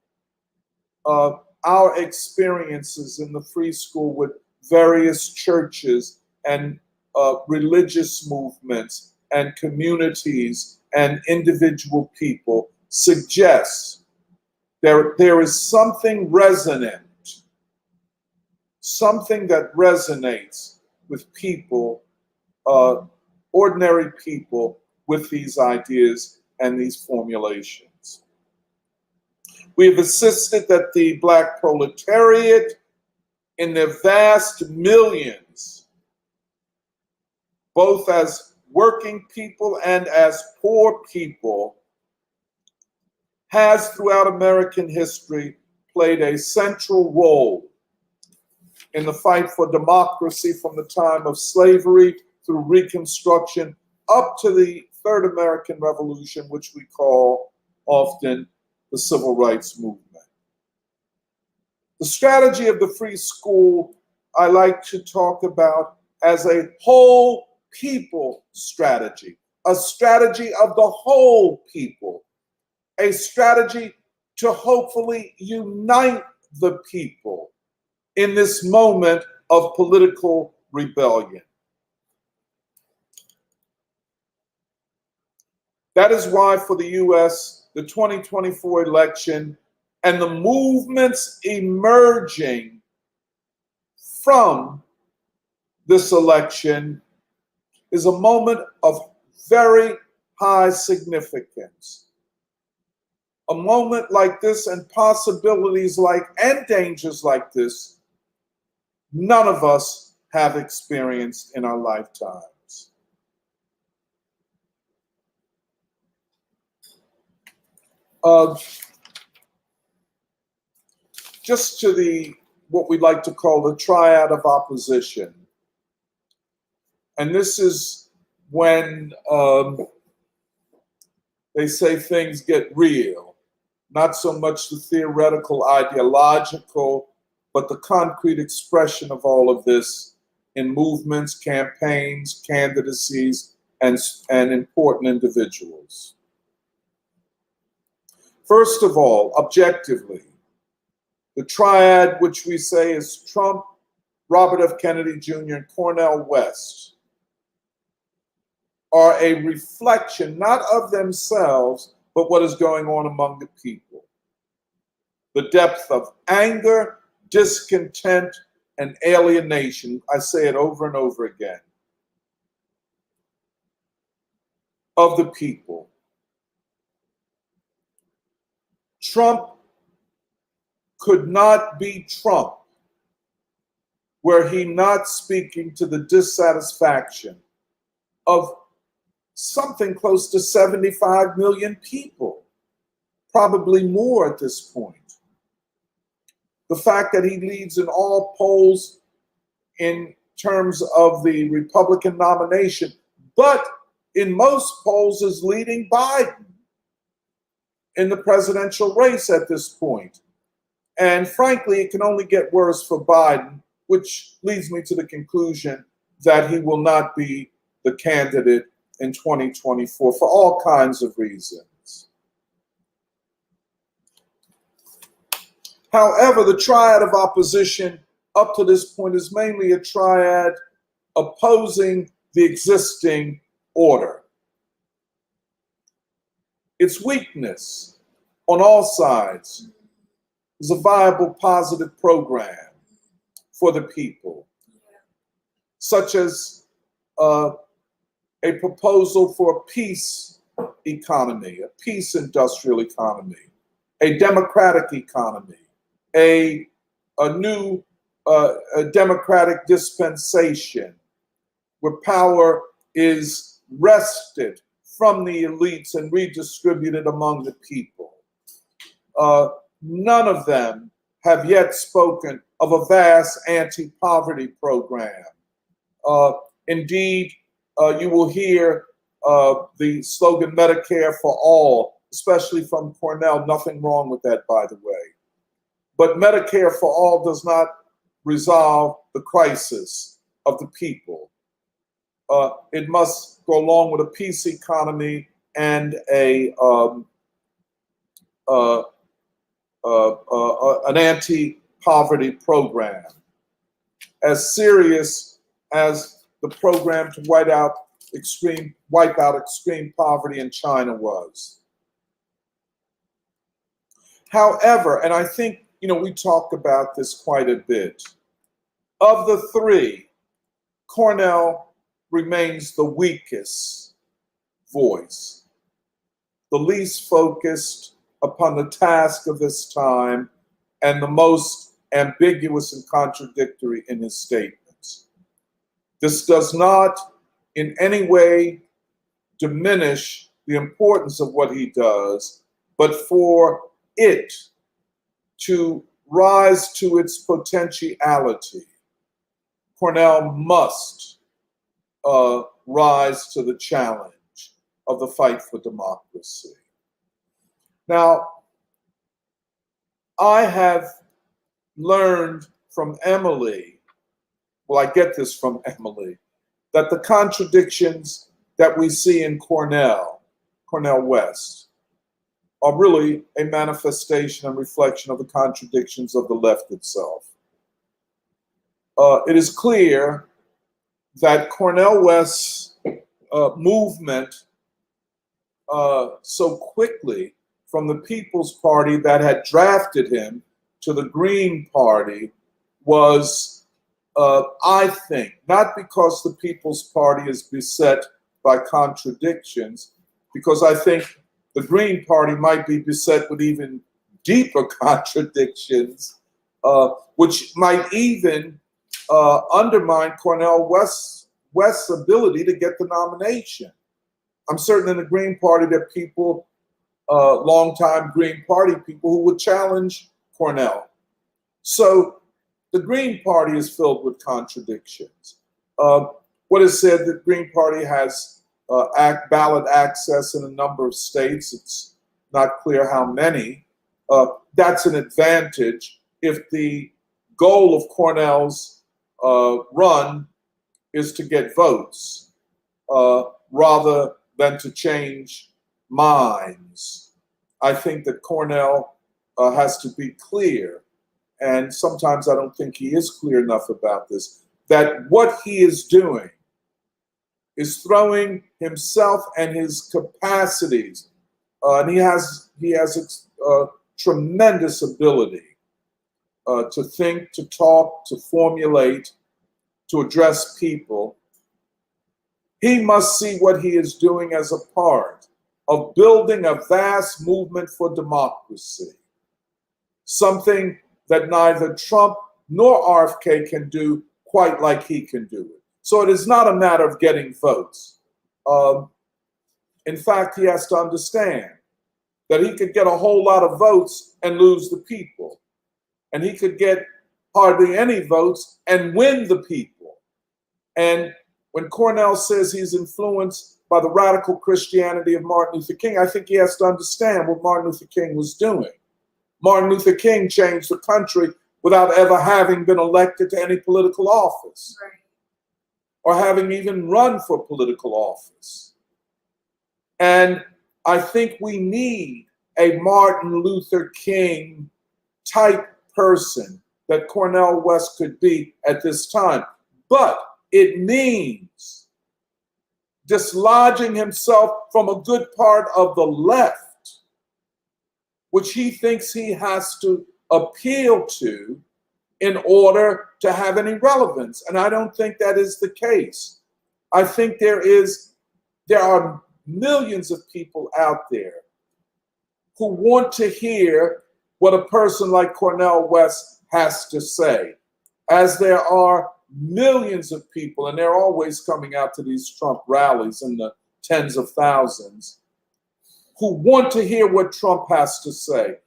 Our experiences in the free school with various churches and religious movements and communities and individual people suggests there is something resonant, something that resonates with people, ordinary people, with these ideas and these formulations. We have insisted that the Black proletariat, in their vast millions, both as working people and as poor people, has throughout American history played a central role in the fight for democracy from the time of slavery through Reconstruction up to the Third American Revolution, which we call often the Civil Rights Movement. The strategy of the free school I like to talk about as a whole people strategy, a strategy of the whole people, a strategy to hopefully unite the people in this moment of political rebellion. That is why for the US, the 2024 election and the movements emerging from this election is a moment of very high significance. A moment like this and possibilities like and dangers like this, none of us have experienced in our lifetimes. Just to the what we like to call the triad of opposition. And this is when they say things get real, not so much the theoretical, ideological, but the concrete expression of all of this in movements, campaigns, candidacies, and important individuals. First of all, objectively, the triad, which we say is Trump, Robert F. Kennedy Jr., and Cornel West, are a reflection not of themselves, but what is going on among the people. The depth of anger, discontent, and alienation, I say it over and over again, of the people. Trump could not be Trump were he not speaking to the dissatisfaction of something close to 75 million people, probably more at this point. The fact that he leads in all polls in terms of the Republican nomination, but in most polls is leading Biden in the presidential race at this point. And frankly, it can only get worse for Biden, which leads me to the conclusion that he will not be the candidate in 2024 for all kinds of reasons. However, the triad of opposition up to this point is mainly a triad opposing the existing order. Its weakness on all sides is a viable positive program for the people, such as a proposal for a peace economy, a peace industrial economy, a democratic economy, a new a democratic dispensation where power is wrested from the elites and redistributed among the people. None of them have yet spoken of a vast anti-poverty program. Indeed, you will hear the slogan Medicare for all, especially from Cornell. Nothing wrong with that, by the way. But Medicare for all does not resolve the crisis of the people. It must go along with a peace economy and an anti-poverty program, as serious as the program to wipe out extreme poverty in China was. However, and I think we talk about this quite a bit, of the three, Cornell remains the weakest voice, the least focused upon the task of this time, and the most ambiguous and contradictory in his statements. This does not in any way diminish the importance of what he does, but for it to rise to its potentiality, Cornell must rise to the challenge of the fight for democracy. Now, I have learned from Emily, well, I get this from Emily, that the contradictions that we see in Cornell West, are really a manifestation and reflection of the contradictions of the left itself. It is clear that Cornel West's movement so quickly from the People's Party that had drafted him to the Green Party was, I think, not because the People's Party is beset by contradictions, because I think the Green Party might be beset with even deeper contradictions, which might even undermine Cornel West's ability to get the nomination. I'm certain in the Green Party there are people, longtime Green Party people, who would challenge Cornell. So the Green Party is filled with contradictions. What is said, the Green Party has ballot access in a number of states. It's not clear how many. That's an advantage if the goal of Cornell's run is to get votes rather than to change minds. I think that Cornell has to be clear, and sometimes I don't think he is clear enough about this, that what he is doing is throwing himself and his capacities, and he has a tremendous ability to think, to talk, to formulate, to address people. He must see what he is doing as a part of building a vast movement for democracy, something that neither Trump nor RFK can do quite like he can do it. So it is not a matter of getting votes. In fact, he has to understand that he could get a whole lot of votes and lose the people. And he could get hardly any votes and win the people. And when Cornell says he's influenced by the radical Christianity of Martin Luther King, I think he has to understand what Martin Luther King was doing. Martin Luther King changed the country without ever having been elected to any political office, right, or having even run for political office. And I think we need a Martin Luther King type person that Cornel West could be at this time. But it means dislodging himself from a good part of the left, which he thinks he has to appeal to in order to have any relevance. And I don't think that is the case. I think there are millions of people out there who want to hear what a person like Cornel West has to say, as there are millions of people, and they're always coming out to these Trump rallies in the tens of thousands, who want to hear what Trump has to say.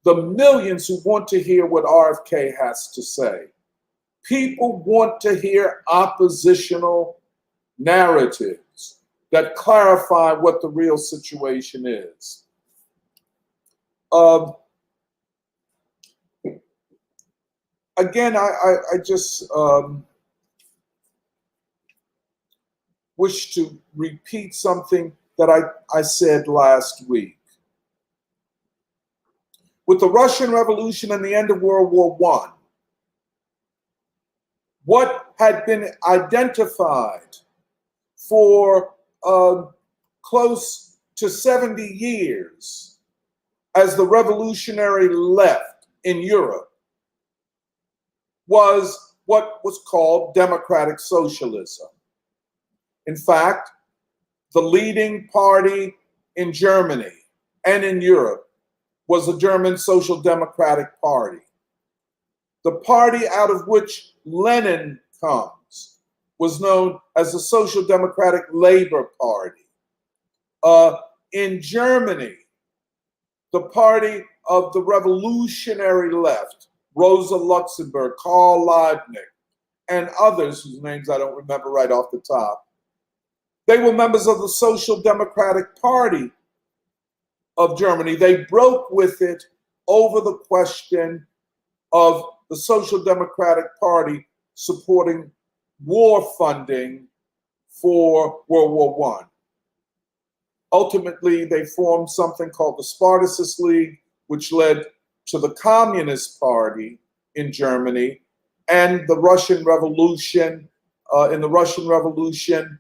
The millions who want to hear what RFK has to say. People want to hear oppositional narratives that clarify what the real situation is. Again, I just wish to repeat something that I said last week. With the Russian Revolution and the end of World War I, what had been identified for close to 70 years as the revolutionary left in Europe was what was called democratic socialism. In fact, the leading party in Germany and in Europe was the German Social Democratic Party. The party out of which Lenin comes was known as the Social Democratic Labor Party. In Germany, the party of the revolutionary left, Rosa Luxemburg, Karl Liebknecht, and others whose names I don't remember right off the top, they were members of the Social Democratic Party of Germany. They broke with it over the question of the Social Democratic Party supporting war funding for World War I. Ultimately, they formed something called the Spartacus League, which led to the Communist Party in Germany and the Russian Revolution. In the Russian Revolution,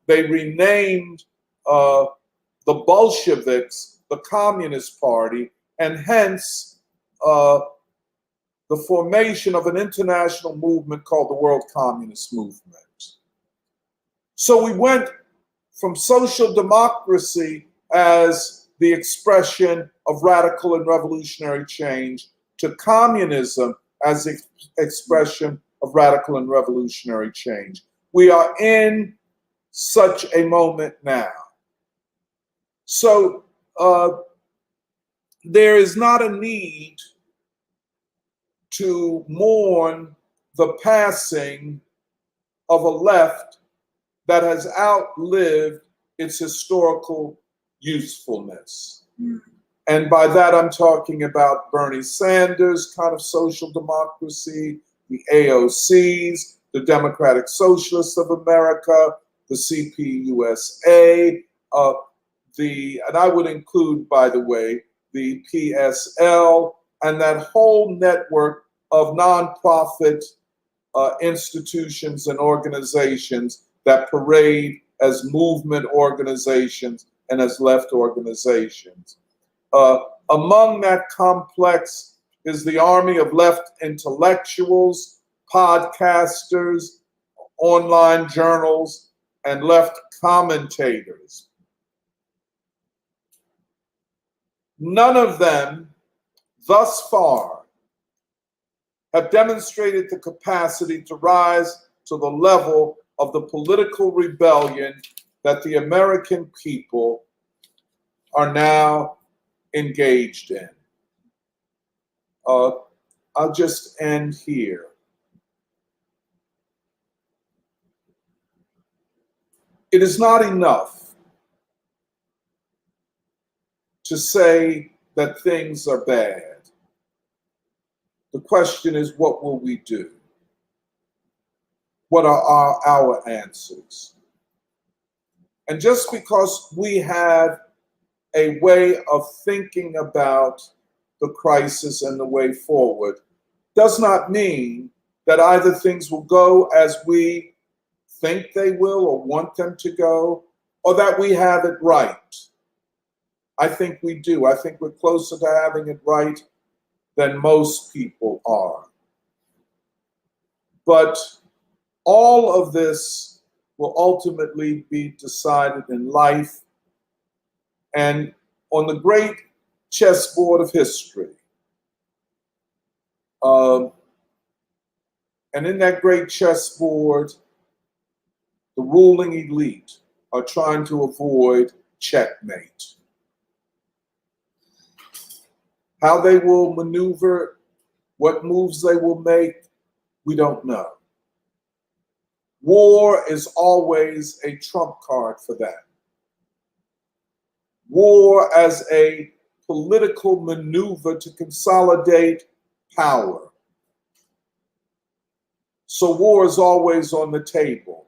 they renamed the Bolsheviks the Communist Party, and hence the formation of an international movement called the World Communist Movement. So we went from social democracy as the expression of radical and revolutionary change to communism as the expression of radical and revolutionary change. We are in such a moment now. So there is not a need to mourn the passing of a left that has outlived its historical usefulness. Mm. And by that, I'm talking about Bernie Sanders' kind of social democracy, the AOCs, the Democratic Socialists of America, the CPUSA, and I would include, by the way, the PSL, and that whole network of nonprofit institutions and organizations that parade as movement organizations and as left organizations. Among that complex is the army of left intellectuals, podcasters, online journals, and left commentators. None of them, thus far, have demonstrated the capacity to rise to the level of the political rebellion that the American people are now engaged in. I'll just end here. It is not enough to say that things are bad. The question is, what will we do? What are our answers? And just because we have a way of thinking about the crisis and the way forward does not mean that either things will go as we think they will or want them to go, or that we have it right. I think we do. I think we're closer to having it right than most people are. But all of this will ultimately be decided in life and on the great chessboard of history. And in that great chessboard, the ruling elite are trying to avoid checkmate. How they will maneuver, what moves they will make, we don't know. War is always a trump card for that. War as a political maneuver to consolidate power. So war is always on the table.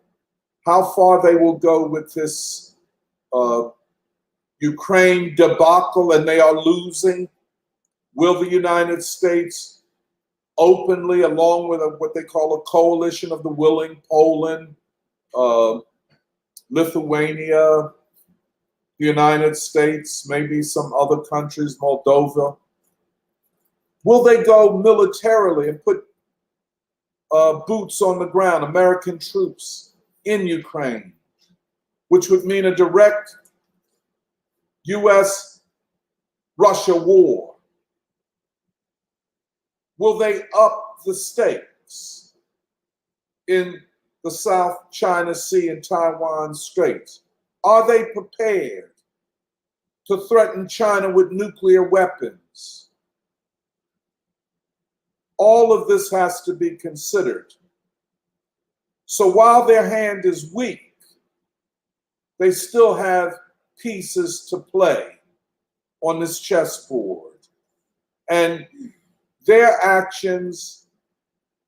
How far they will go with this Ukraine debacle, and they are losing. Will the United States openly, along with what they call a coalition of the willing, Poland, Lithuania, the United States, maybe some other countries, Moldova, will they go militarily and put boots on the ground, American troops in Ukraine, which would mean a direct U.S.-Russia war? Will they up the stakes in the South China Sea and Taiwan Straits? Are they prepared to threaten China with nuclear weapons? All of this has to be considered. So while their hand is weak, they still have pieces to play on this chessboard. And their actions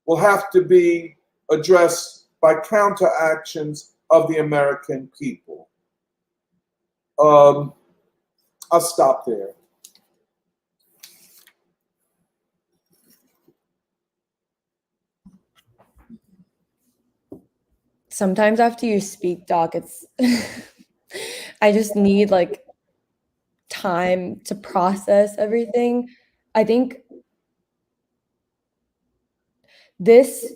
will have to be addressed by counteractions of the American people. I'll stop there. Sometimes after you speak, Doc, it's I just need like time to process everything. I think this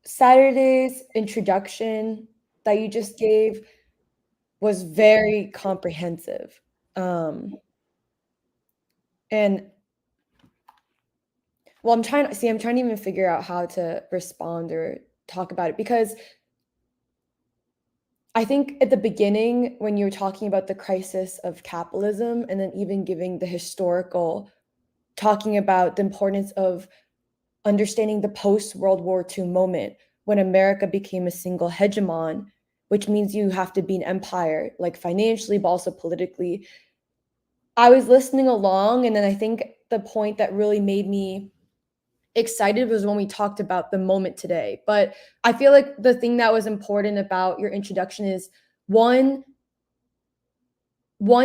Saturday's introduction that you just gave was very comprehensive. And well, I'm trying to even figure out how to respond or talk about it, because I think at the beginning, when you were talking about the crisis of capitalism, and then even giving the historical, talking about the importance of understanding the post-World War II moment when America became a single hegemon, which means you have to be an empire, like financially, but also politically. I was listening along, and then I think the point that really made me excited was when we talked about the moment today. But I feel like the thing that was important about your introduction is one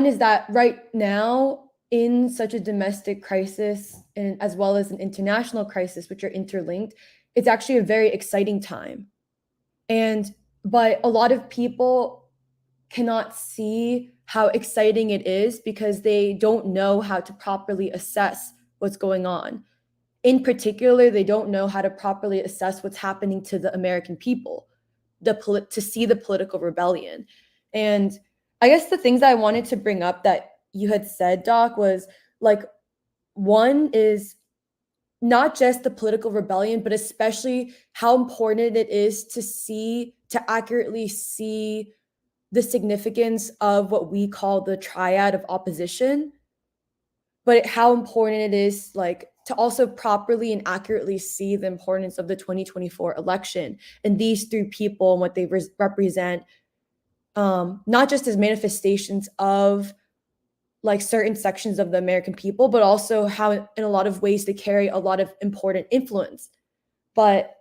is that right now, in such a domestic crisis and as well as an international crisis, which are interlinked, it's actually a very exciting time. But a lot of people cannot see how exciting it is because they don't know how to properly assess what's going on. In particular, they don't know how to properly assess what's happening to the American people, to see the political rebellion. And I guess the things that I wanted to bring up that you had said, Doc, was like, one is not just the political rebellion, but especially how important it is to accurately see the significance of what we call the triad of opposition, but how important it is like to also properly and accurately see the importance of the 2024 election and these three people and what they represent not just as manifestations of like certain sections of the American people, but also how in a lot of ways they carry a lot of important influence. But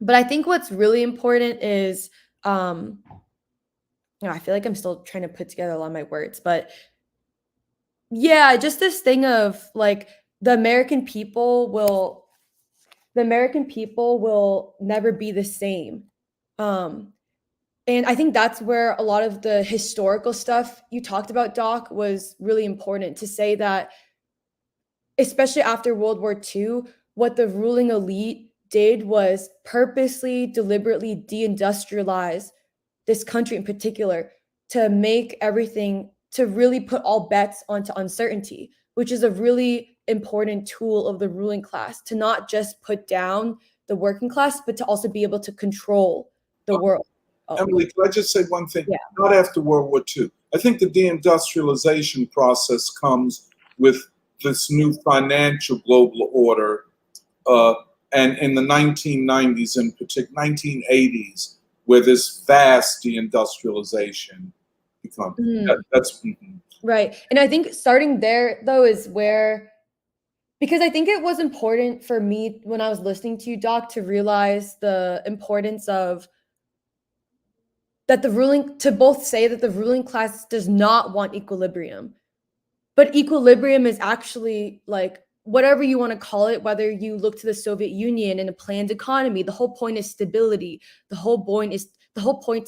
I think what's really important is I feel like I'm still trying to put together a lot of my words, but yeah, just this thing of like the American people will never be the same. Um, and I think that's where a lot of the historical stuff you talked about, Doc, was really important to say that, especially after World War II, what the ruling elite did was purposely, deliberately deindustrialize this country in particular to make everything, to really put all bets onto uncertainty, which is a really important tool of the ruling class to not just put down the working class, but to also be able to control the world. Oh, Emily, can I just say one thing? yeah. Not after World War II. I think the deindustrialization process comes with this new financial global order, and in the 1990s, in particular, 1980s, where this vast deindustrialization becomes. That's Right. And I think starting there, though, is where, because I think it was important for me when I was listening to you, Doc, to realize the importance of that to both say that the ruling class does not want equilibrium, but equilibrium is actually like whatever you want to call it, whether you look to the Soviet Union and a planned economy, the whole point is stability. The whole point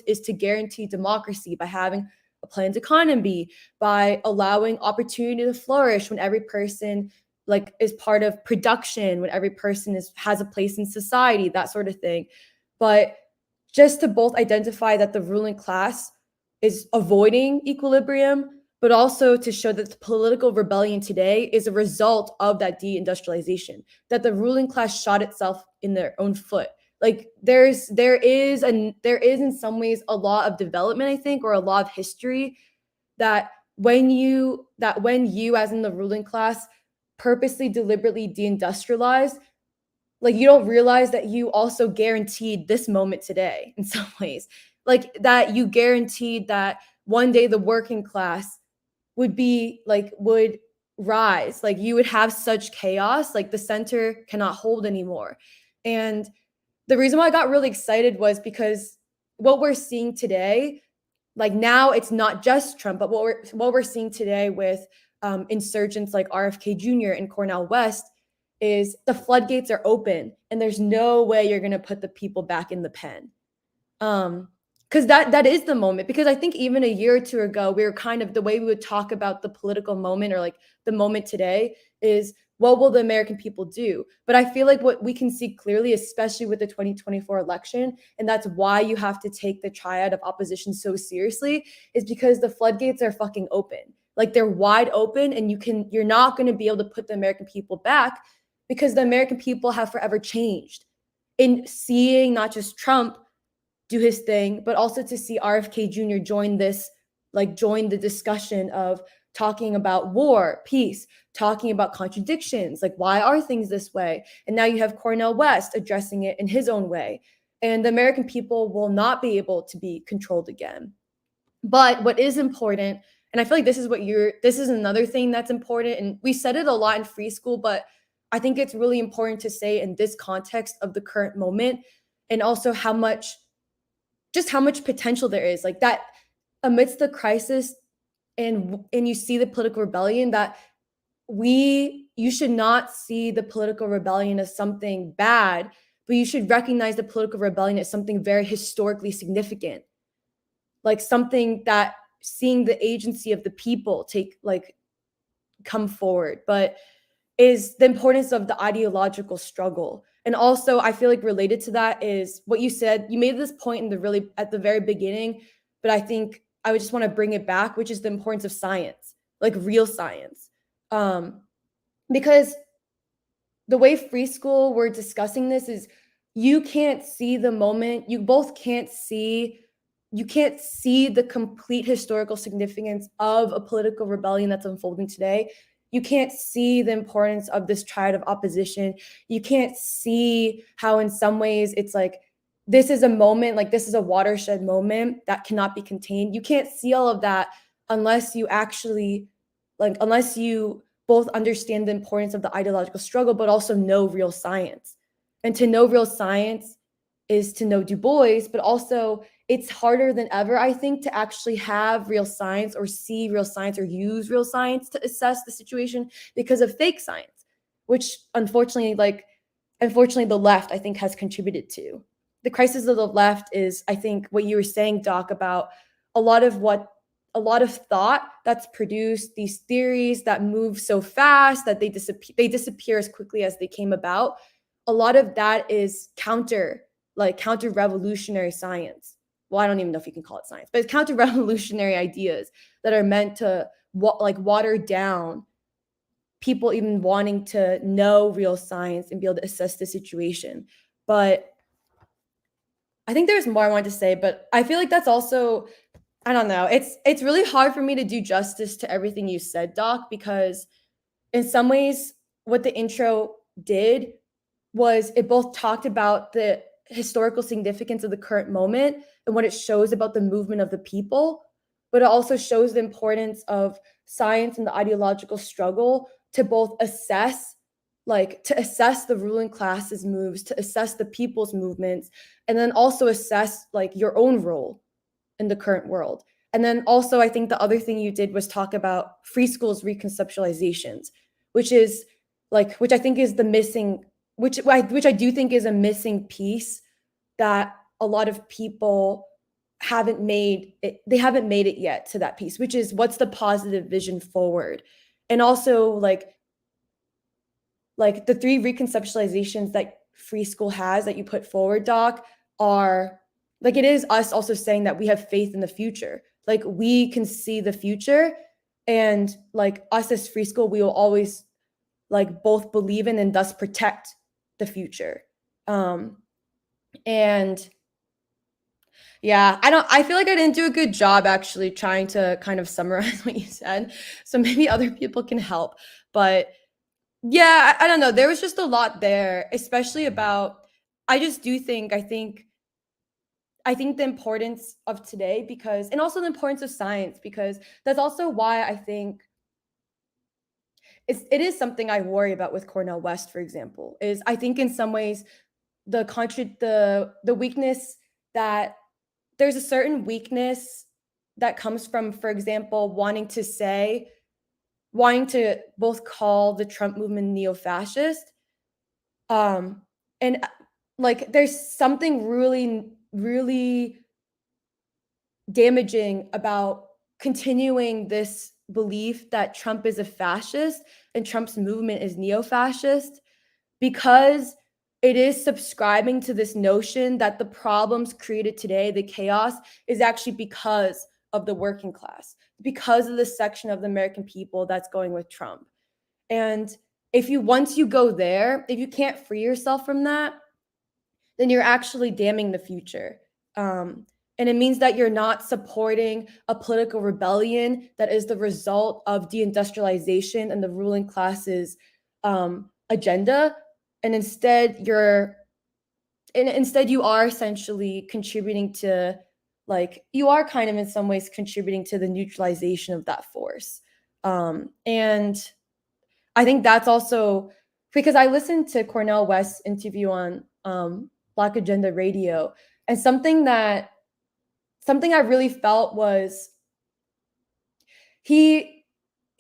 is to guarantee democracy by having a planned economy, by allowing opportunity to flourish when every person like is part of production, when every person has a place in society, that sort of thing. But just to both identify that the ruling class is avoiding equilibrium, but also to show that the political rebellion today is a result of that deindustrialization, that the ruling class shot itself in their own foot. Like there is in some ways a law of development, I think, or a law of history that when you as in the ruling class purposely deliberately deindustrialize, like you don't realize that you also guaranteed this moment today in some ways, like that you guaranteed that one day the working class would rise, like you would have such chaos, like the center cannot hold anymore. And the reason why I got really excited was because what we're seeing today, like now it's not just Trump, but what we're seeing today with insurgents like RFK Jr. and Cornel West is the floodgates are open and there's no way you're going to put the people back in the pen. Because that is the moment. Because I think even a year or two ago, we were kind of, the way we would talk about the political moment or like the moment today is, what will the American people do? But I feel like what we can see clearly, especially with the 2024 election, and that's why you have to take the triad of opposition so seriously, is because the floodgates are fucking open. Like they're wide open, and you're not going to be able to put the American people back because the American people have forever changed. In seeing not just Trump do his thing, but also to see RFK Jr. join the discussion of talking about war, peace, talking about contradictions, like why are things this way? And now you have Cornel West addressing it in his own way. And the American people will not be able to be controlled again. But what is important, and I feel like this is another thing that's important, and we said it a lot in free school, but I think it's really important to say in this context of the current moment, and also how much potential there is, like that amidst the crisis, and you see the political rebellion, that you should not see the political rebellion as something bad, but you should recognize the political rebellion as something very historically significant, like something that seeing the agency of the people come forward, but is the importance of the ideological struggle. And also, I feel like related to that is what you said. You made this point at the very beginning, but I think I would just want to bring it back, which is the importance of science, like real science. Because the way free school we're discussing this is, you can't see the moment. You can't see the complete historical significance of a political rebellion that's unfolding today. You can't see the importance of this triad of opposition. You can't see how in some ways it's like this is a moment, like this is a watershed moment that cannot be contained. You can't see all of that unless you actually, like, unless you both understand the importance of the ideological struggle, but also know real science. And to know real science is to know Du Bois, but also it's harder than ever, I think, to actually have real science or see real science or use real science to assess the situation because of fake science, which unfortunately, the left, I think, has contributed to. The crisis of the left is, I think, what you were saying, Doc, about a lot of thought that's produced, these theories that move so fast that they disappear as quickly as they came about. A lot of that is counter revolutionary science. Well, I don't even know if you can call it science, but it's counter revolutionary ideas that are meant to water down people even wanting to know real science and be able to assess the situation. But I think there's more I wanted to say, but I feel like that's also, I don't know. It's really hard for me to do justice to everything you said, Doc, because in some ways what the intro did was it both talked about the historical significance of the current moment and what it shows about the movement of the people, but it also shows the importance of science and the ideological struggle to both assess, to assess the ruling class's moves, to assess the people's movements, and then also assess your own role in the current world. And then also, I think the other thing you did was talk about free schools reconceptualizations, which is which I think is the missing, which I do think is a missing piece that a lot of people haven't made it. They haven't made it yet to that piece, which is what's the positive vision forward, and also the three reconceptualizations that free school has that you put forward, Doc, are it is us also saying that we have faith in the future. We can see the future, and us as free school, we will always both believe in and thus protect the future. And yeah, I feel like I didn't do a good job actually trying to kind of summarize what you said. So maybe other people can help. But yeah, I don't know. There was just a lot there, especially about, I think the importance of today, because, and also the importance of science, because that's also why I think it is something I worry about with Cornell West, for example, is I think in some ways the weakness that there's a certain weakness that comes from, for example, wanting to both call the Trump movement neo-fascist, and there's something really, really damaging about continuing this belief that Trump is a fascist and Trump's movement is neo-fascist, because it is subscribing to this notion that the problems created today, the chaos, is actually because of the working class, because of the section of the American people that's going with Trump. And once you go there, if you can't free yourself from that, then you're actually damning the future. And it means that you're not supporting a political rebellion that is the result of deindustrialization and the ruling class's agenda. And instead, you are essentially contributing to, you are kind of in some ways contributing to the neutralization of that force. And I think that's also because I listened to Cornell West's interview on Black Agenda Radio, and something I really felt was he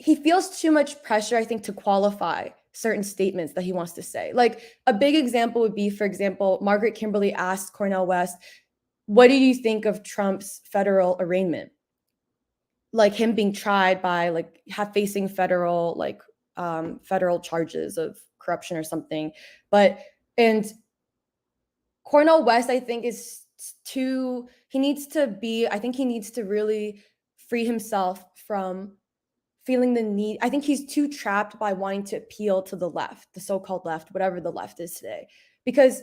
feels too much pressure, I think, to qualify certain statements that he wants to say. A big example would be, for example, Margaret Kimberly asked Cornell West, what do you think of Trump's federal arraignment? Him being tried by facing federal charges of corruption or something. And Cornell West, I think, he needs to really free himself from feeling the need. I think he's too trapped by wanting to appeal to the left, the so-called left, whatever the left is today. Because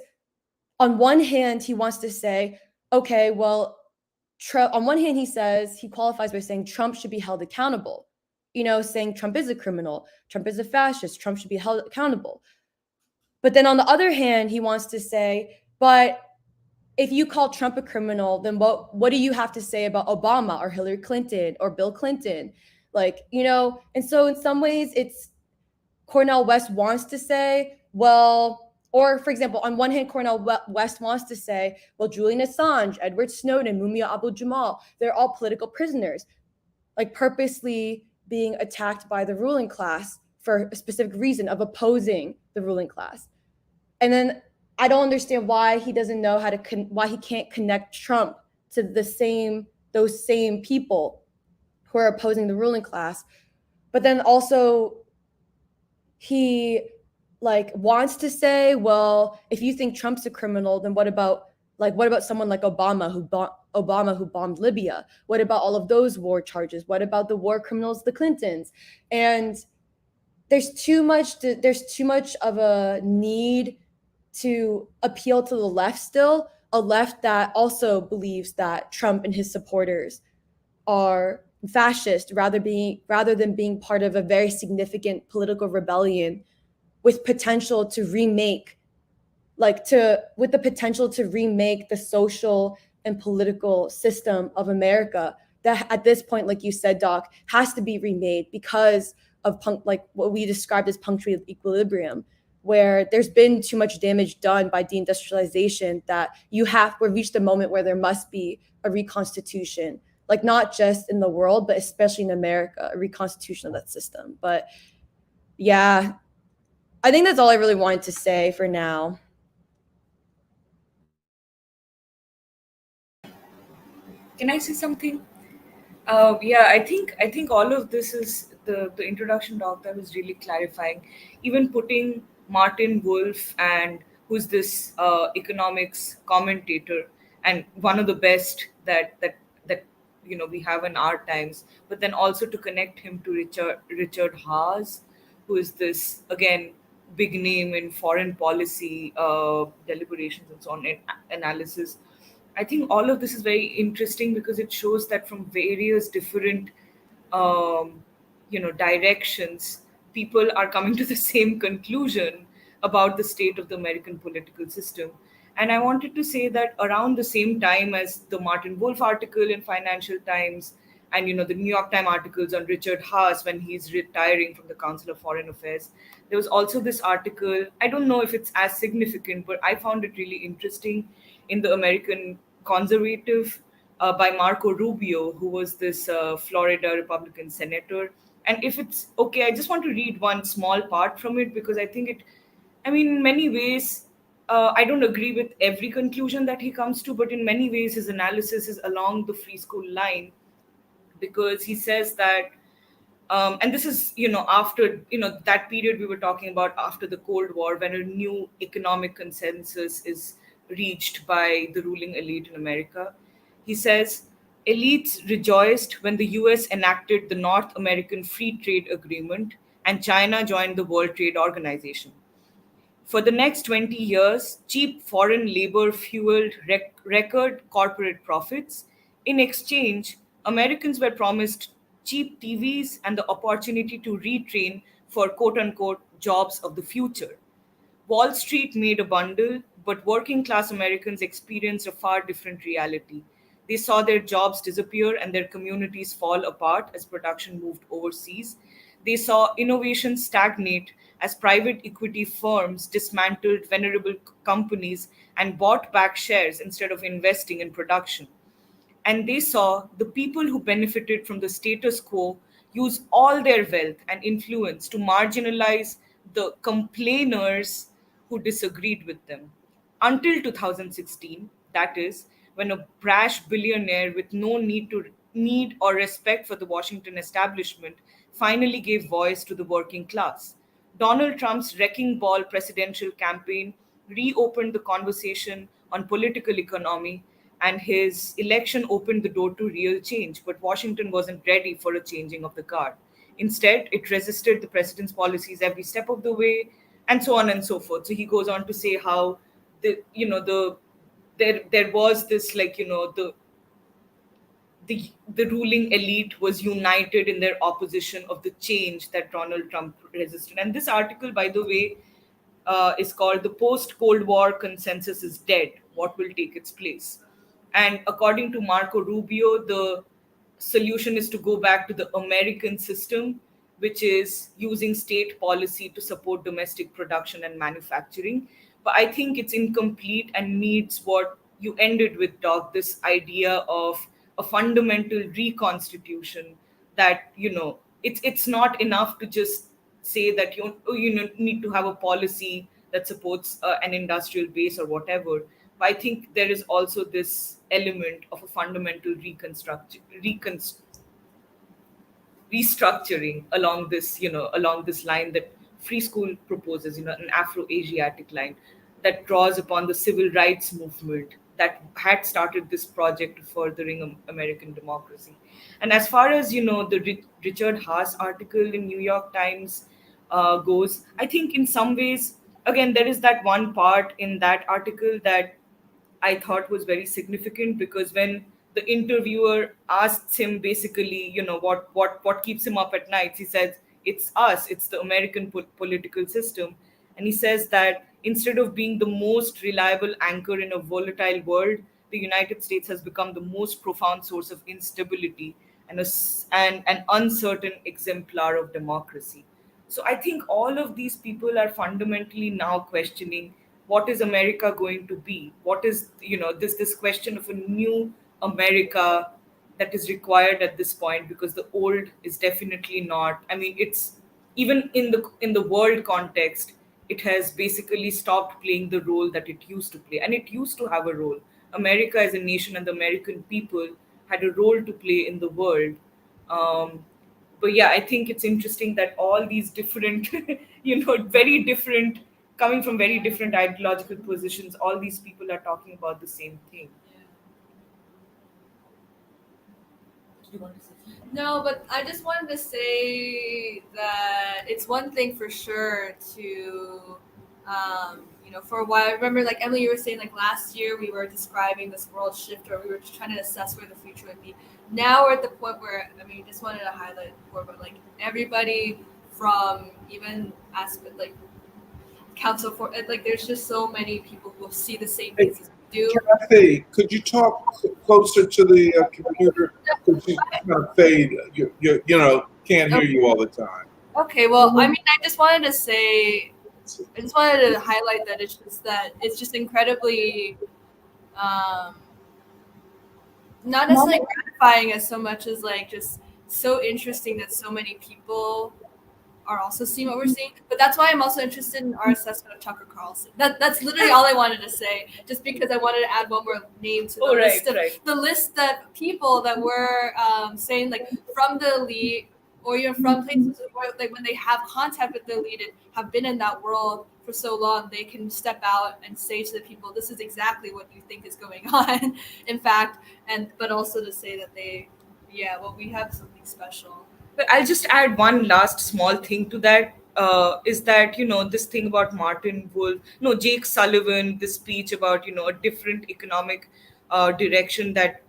on one hand, he wants to say, okay, well, on one hand, he qualifies by saying Trump should be held accountable, saying Trump is a criminal, Trump is a fascist, Trump should be held accountable. But then on the other hand, he wants to say, but if you call Trump a criminal, then what do you have to say about Obama or Hillary Clinton or Bill Clinton? Like, and so in some ways it's Cornel West wants to say, well, or for example, on one hand, Cornel West wants to say, well, Julian Assange, Edward Snowden, Mumia Abu Jamal, they're all political prisoners, like purposely being attacked by the ruling class for a specific reason of opposing the ruling class. And then I don't understand why he doesn't know why he can't connect Trump to those same people who are opposing the ruling class. But then also he like wants to say, well, if you think Trump's a criminal, then what about someone like Obama who bombed Libya? What about all of those war charges? What about the war criminals, the Clintons? And there's too much of a need to appeal to the left still, a left that also believes that Trump and his supporters are fascist rather than being part of a very significant political rebellion with potential to remake with the potential to remake the social and political system of America that at this point, like you said, Doc, has to be remade because of what we described as punctual equilibrium, where there's been too much damage done by deindustrialization that we've reached a moment where there must be a reconstitution, like not just in the world, but especially in America, a reconstitution of that system. But yeah, I think that's all I really wanted to say for now. Can I say something? Yeah, I think all of this is the introduction doc that was really clarifying. Even putting Martin Wolf, and who's this economics commentator and one of the best that we have in our times, but then also to connect him to Richard Haas, who is this again big name in foreign policy deliberations and so on, and analysis. I think all of this is very interesting because it shows that from various different, directions, people are coming to the same conclusion about the state of the American political system. And I wanted to say that around the same time as the Martin Wolf article in Financial Times, and the New York Times articles on Richard Haas when he's retiring from the Council of Foreign Affairs, there was also this article. I don't know if it's as significant, but I found it really interesting in the American Conservative, by Marco Rubio, who was this Florida Republican senator. And if it's okay, I just want to read one small part from it because I think in many ways, I don't agree with every conclusion that he comes to, but in many ways, his analysis is along the free school line, because he says that, and this is, after, that period we were talking about after the Cold War, when a new economic consensus is reached by the ruling elite in America. He says, elites rejoiced when the US enacted the North American Free Trade Agreement and China joined the World Trade Organization. For the next 20 years, cheap foreign labor fueled record corporate profits. In exchange, Americans were promised cheap TVs and the opportunity to retrain for quote unquote jobs of the future. Wall Street made a bundle, but working class Americans experienced a far different reality. They saw their jobs disappear and their communities fall apart as production moved overseas. They saw innovation stagnate as private equity firms dismantled venerable companies and bought back shares instead of investing in production. And they saw the people who benefited from the status quo use all their wealth and influence to marginalize the complainers who disagreed with them. Until 2016, that is, when a brash billionaire with no need or respect for the Washington establishment finally gave voice to the working class. Donald Trump's wrecking ball presidential campaign reopened the conversation on political economy, and his election opened the door to real change. But Washington wasn't ready for a changing of the guard. Instead, it resisted the president's policies every step of the way, and so on and so forth. So he goes on to say how there was this, the ruling elite was united in their opposition of the change that Donald Trump resisted. And this article, by the way, is called "The Post Cold War Consensus is Dead." what will take its place. And according to Marco Rubio, the solution is to go back to the American system, which is using state policy to support domestic production and manufacturing. But I think it's incomplete and needs what you ended with, Doc, this idea of a fundamental reconstitution, that, it's not enough to just say that need to have a policy that supports an industrial base or whatever. But I think there is also this element of a fundamental restructuring along this line that free school proposes, an Afro-Asiatic line that draws upon the civil rights movement that had started this project of furthering American democracy. And as far as the Richard Haas article in New York Times goes, I think in some ways, again, there is that one part in that article that I thought was very significant, because when the interviewer asks him basically, what keeps him up at night, he says, "It's us, it's the American political system," and he says that instead of being the most reliable anchor in a volatile world, the United States has become the most profound source of instability and an uncertain exemplar of democracy. So I think all of these people are fundamentally now questioning, what is America going to be? What is, this question of a new America that is required at this point, because the old is definitely not. I mean, it's even in the world context, it has basically stopped playing the role that it used to play, and it used to have a role. America as a nation and the American people had a role to play in the world. Um, but yeah, I think it's interesting that all these different, very different, coming from very different ideological positions, all these people are talking about the same thing. You want to say something? No, but I just wanted to say that it's one thing for sure to, for a while. I remember, like Emily, you were saying, like last year we were describing this world shift, or we were just trying to assess where the future would be. Now we're at the point where, just wanted to highlight before, but like everybody from even aspect, like council for, like there's just so many people who see the same things as we do. Can I fade? Could you talk closer to the computer? Could you kind of fade? Can't hear you all the time. Okay, well, I just wanted to say, I just wanted to highlight that it's just incredibly, not necessarily gratifying as so much as like just so interesting that so many people are also seeing what we're seeing. But that's why I'm also interested in our assessment of Tucker Carlson. That's literally all I wanted to say, just because I wanted to add one more name to the list that people that were saying, like, from the elite, or from places where, like, when they have contact with the elite and have been in that world for so long, they can step out and say to the people, this is exactly what you think is going on, in fact, but also to say that we have something special. But I'll just add one last small thing to that. Is that, this thing about Martin Wolf, no, Jake Sullivan, this speech about, a different economic direction that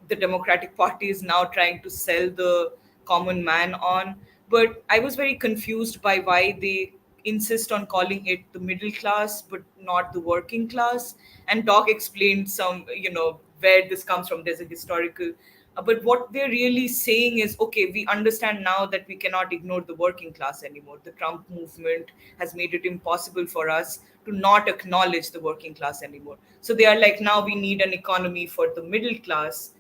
the Democratic Party is now trying to sell the common man on. But I was very confused by why they insist on calling it the middle class but not the working class. And Doc explained some, where this comes from. There's a historical, but what they're really saying is, okay, we understand now that we cannot ignore the working class anymore. The Trump movement has made it impossible for us to not acknowledge the working class anymore. So they are like, now we need an economy for the middle class.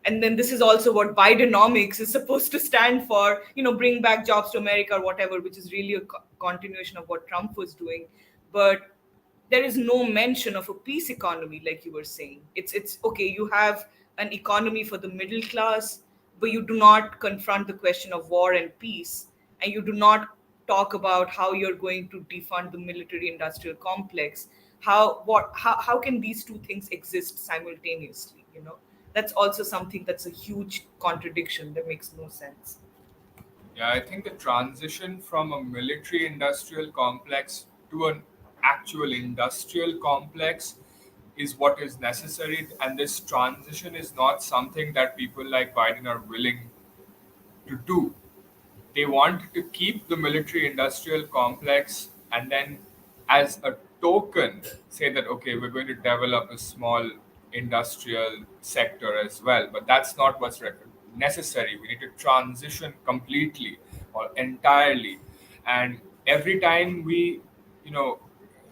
And then this is also what Bidenomics is supposed to stand for, bring back jobs to America or whatever, which is really a continuation of what Trump was doing. But there is no mention of a peace economy, like you were saying. It's okay, you have an economy for the middle class, but you do not confront the question of war and peace, and you do not talk about how you're going to defund the military industrial complex. How can these two things exist simultaneously? That's also something that's a huge contradiction that makes no sense. Yeah, I think the transition from a military industrial complex to an actual industrial complex is what is necessary. And this transition is not something that people like Biden are willing to do. They want to keep the military industrial complex, and then as a token say that okay, we're going to develop a small industrial sector as well, but that's not what's necessary. We need to transition completely or entirely. And every time we, you know,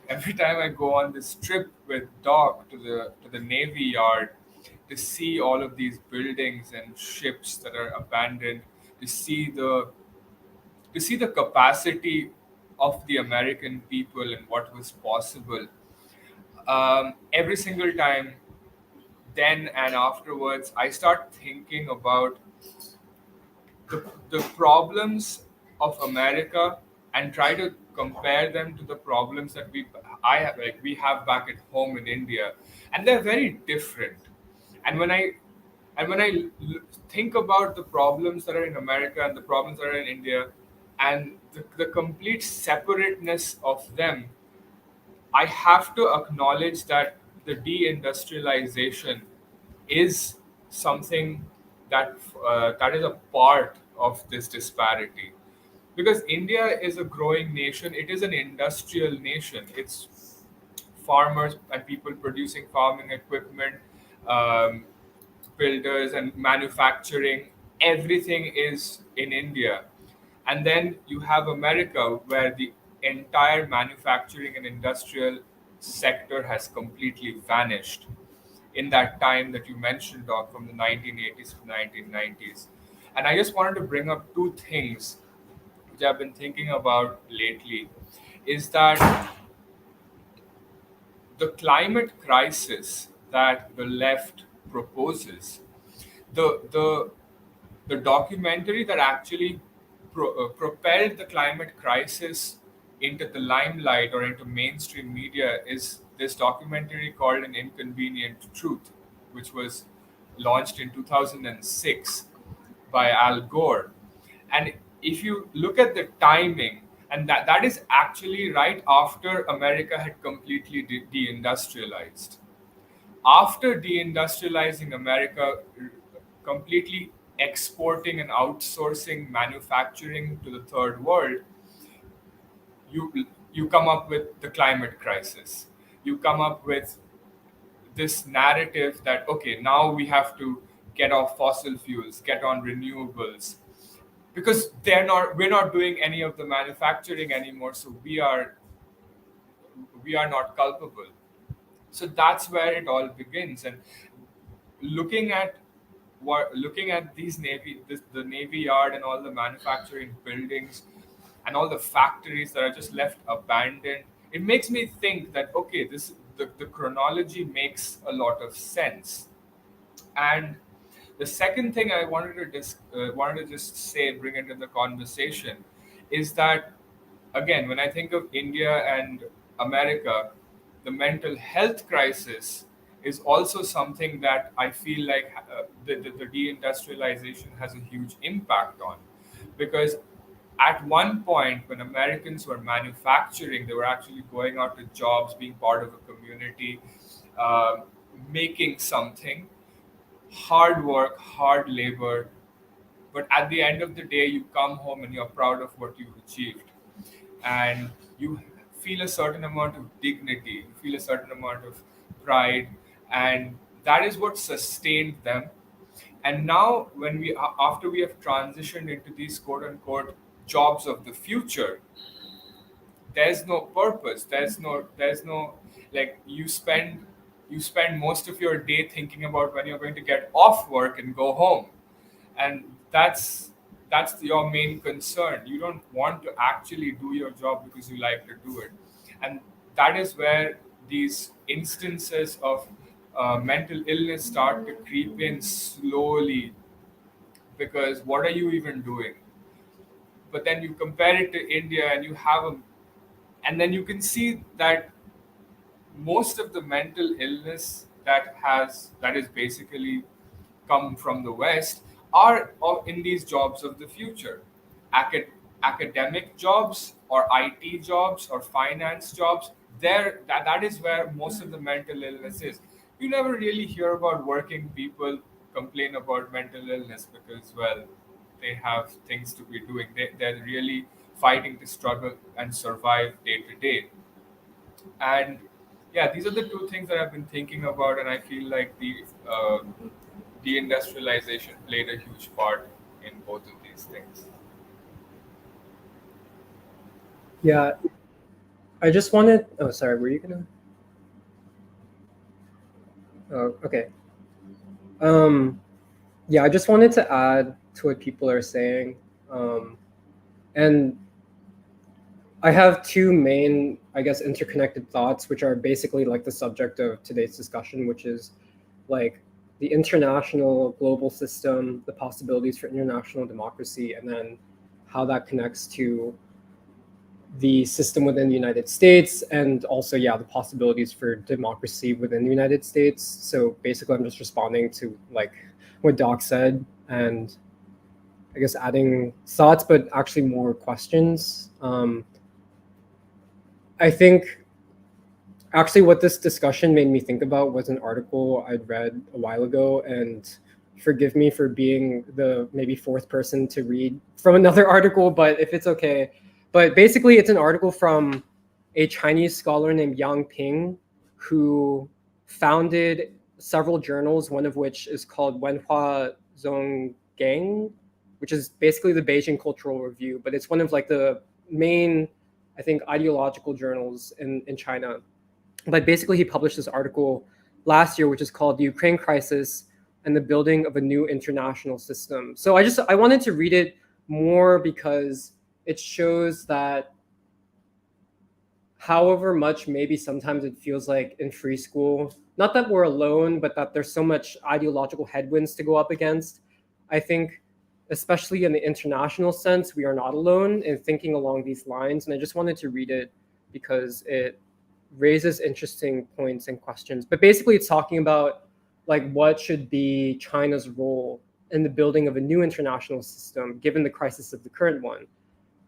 every time I go on this trip with Doc to the Navy Yard to see all of these buildings and ships that are abandoned, to see the capacity of the American people and what was possible. Every single time, then and afterwards, I start thinking about the problems of America and try to compare them to the problems that we have back at home in India, and they're very different. And when I think about the problems that are in America and the problems that are in India, and the complete separateness of them, I have to acknowledge that the deindustrialization is something that is a part of this disparity. Because India is a growing nation, it is an industrial nation. It's farmers and people producing farming equipment, um, builders and manufacturing. Everything is in India. And then you have America, where the entire manufacturing and industrial sector has completely vanished in that time that you mentioned, Doc, from the 1980s to 1990s. And I just wanted to bring up two things which I've been thinking about lately is that the climate crisis that the left proposes, the the documentary that actually propelled the climate crisis into the limelight or into mainstream media is this documentary called An Inconvenient Truth, which was launched in 2006 by Al Gore. And if you look at the timing, and that is actually right after America had completely deindustrialized. After deindustrializing America, completely exporting and outsourcing manufacturing to the third world, you come up with the climate crisis. You come up with this narrative that okay, now we have to get off fossil fuels, get on renewables, because we're not doing any of the manufacturing anymore, so we are not culpable. So that's where it all begins. And looking at looking at the Navy Yard and all the manufacturing buildings and all the factories that are just left abandoned, it makes me think that okay, the chronology makes a lot of sense. And the second thing I wanted to just say, bring into the conversation, is that again, when I think of India and America, the mental health crisis is also something that I feel like the deindustrialization has a huge impact on. Because at one point, when Americans were manufacturing, they were actually going out to jobs, being part of a community, um making something, hard work, hard labor, but at the end of the day, you come home and you're proud of what you've achieved. And you feel a certain amount of dignity, you feel a certain amount of pride, and that is what sustained them. And now, after we have transitioned into these quote unquote jobs of the future, there's no purpose. There's no like you spend most of your day thinking about when you're going to get off work and go home, and that's your main concern. You don't want to actually do your job because you like to do it. And that is where these instances of mental illness start to creep in slowly, because what are you even doing? But then you compare it to India and and then you can see that most of the mental illness that is basically come from the West are in these jobs of the future. Academic jobs or IT jobs or finance jobs, that is where most of the mental illness is. You never really hear about working people complain about mental illness because, well, they have things to be doing. They're really fighting to struggle and survive day to day. And yeah, these are the two things that I've been thinking about, and I feel like the deindustrialization played a huge part in both of these things. Yeah, I just wanted. Oh, sorry. Were you gonna? Oh, okay. Um, yeah, I just wanted to add to what people are saying, and I have two main, I guess, interconnected thoughts, which are basically like the subject of today's discussion, which is like the international global system, the possibilities for international democracy, and then how that connects to the system within the United States, and also, yeah, the possibilities for democracy within the United States. So basically, I'm just responding to like what Doc said, and I guess adding thoughts, but actually more questions. I think actually what this discussion made me think about was an article I'd read a while ago, and forgive me for being the maybe fourth person to read from another article, but if it's okay. But basically, it's an article from a Chinese scholar named Yang Ping, who founded several journals, one of which is called Wenhua Zhonggang, which is basically the Beijing Cultural Review, but it's one of like the main, I think, ideological journals in China. But basically, he published this article last year, which is called "The Ukraine Crisis and the Building of a New International System." So I wanted to read it more because it shows that however much maybe sometimes it feels like in free school, not that we're alone, but that there's so much ideological headwinds to go up against. I think, especially in the international sense, we are not alone in thinking along these lines. And I just wanted to read it because it raises interesting points and questions. But basically, it's talking about like what should be China's role in the building of a new international system, given the crisis of the current one.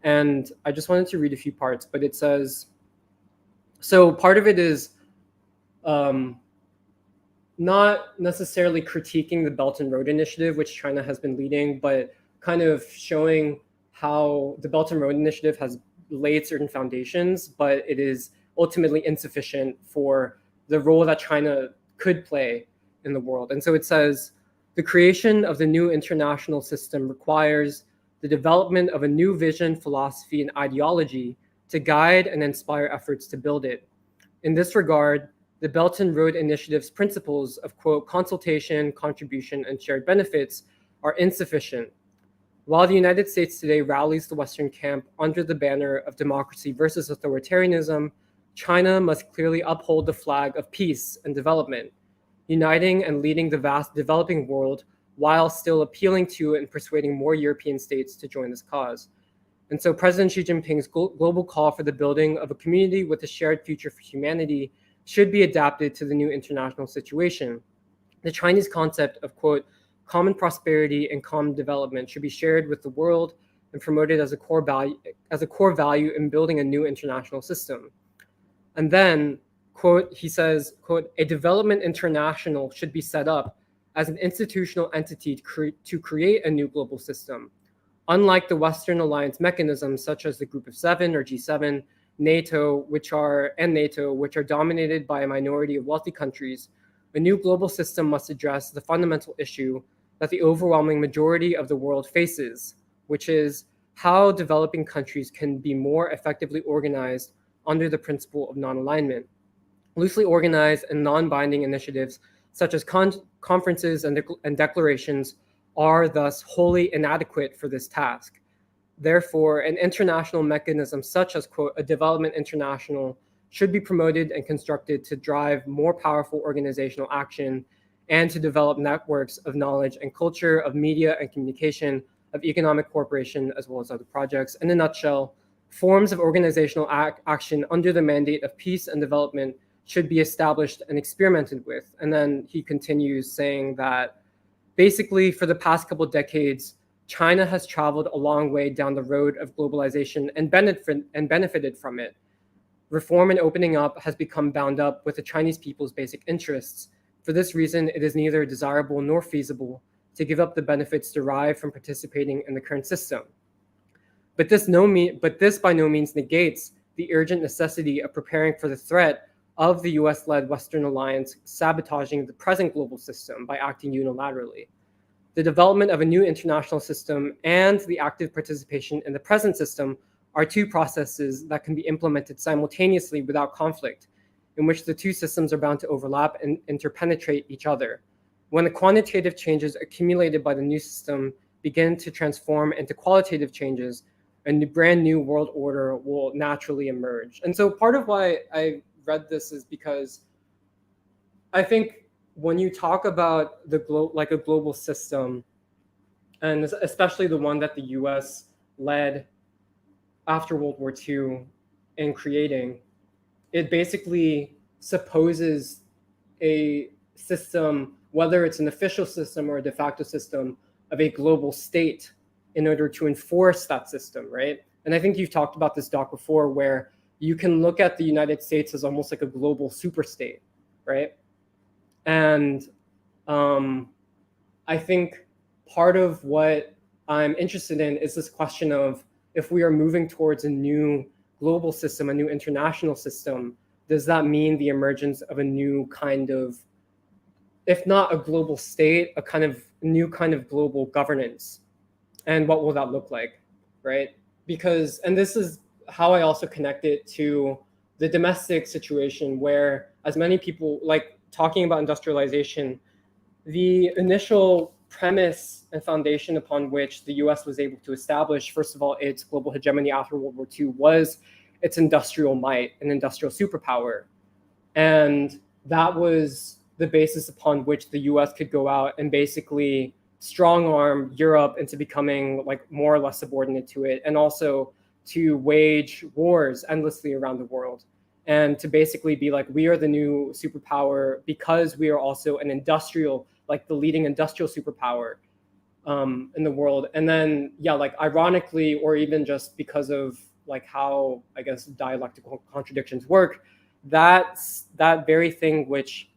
And I just wanted to read a few parts, but it says, so part of it is not necessarily critiquing the Belt and Road Initiative, which China has been leading, but kind of showing how the Belt and Road Initiative has laid certain foundations, but it is ultimately insufficient for the role that China could play in the world. And so it says, the creation of the new international system requires the development of a new vision, philosophy, and ideology to guide and inspire efforts to build it. In this regard, the Belt and Road Initiative's principles of, quote, consultation, contribution, and shared benefits are insufficient. While the United States today rallies the Western camp under the banner of democracy versus authoritarianism, China must clearly uphold the flag of peace and development, uniting and leading the vast developing world while still appealing to and persuading more European states to join this cause. And so President Xi Jinping's global call for the building of a community with a shared future for humanity should be adapted to the new international situation. The Chinese concept of, quote, common prosperity and common development should be shared with the world and promoted as a core value in building a new international system. And then, quote, he says, quote, a development international should be set up as an institutional entity to create a new global system. Unlike the Western alliance mechanisms such as the Group of Seven or G7, NATO, which are dominated by a minority of wealthy countries, a new global system must address the fundamental issue that the overwhelming majority of the world faces, which is how developing countries can be more effectively organized under the principle of non-alignment. Loosely organized and non-binding initiatives such as conferences and declarations are thus wholly inadequate for this task. Therefore, an international mechanism such as, quote, a development international should be promoted and constructed to drive more powerful organizational action and to develop networks of knowledge and culture, of media and communication, of economic cooperation, as well as other projects. In a nutshell, forms of organizational action under the mandate of peace and development should be established and experimented with. And then he continues saying that basically for the past couple of decades, China has traveled a long way down the road of globalization and benefited from it. Reform and opening up has become bound up with the Chinese people's basic interests. For this reason, it is neither desirable nor feasible to give up the benefits derived from participating in the current system. But this by no means negates the urgent necessity of preparing for the threat of the US-led Western alliance sabotaging the present global system by acting unilaterally. The development of a new international system and the active participation in the present system are two processes that can be implemented simultaneously without conflict, in which the two systems are bound to overlap and interpenetrate each other. When the quantitative changes accumulated by the new system begin to transform into qualitative changes, a brand new world order will naturally emerge. And so part of why I read this is because I think when you talk about the like a global system, and especially the one that the US led after World War II in creating, it basically supposes a system, whether it's an official system or a de facto system, of a global state in order to enforce that system, right? And I think you've talked about this, Doc, before, where you can look at the United States as almost like a global superstate, right? And I think part of what I'm interested in is this question of, if we are moving towards a new global system, a new international system, does that mean the emergence of a new kind of, if not a global state, a kind of new kind of global governance? And what will that look like, right? Because, and this is how I also connect it to the domestic situation, where, as many people, like talking about industrialization, the initial premise and foundation upon which the US was able to establish, first of all, its global hegemony after World War II was its industrial might, an industrial superpower. And that was the basis upon which the US could go out and basically strong arm Europe into becoming like more or less subordinate to it, and also to wage wars endlessly around the world, and to basically be like, we are the new superpower because we are also an industrial, like the leading industrial superpower in the world. And then, yeah, like ironically, or even just because of like how, I guess, dialectical contradictions work, that's that very thing which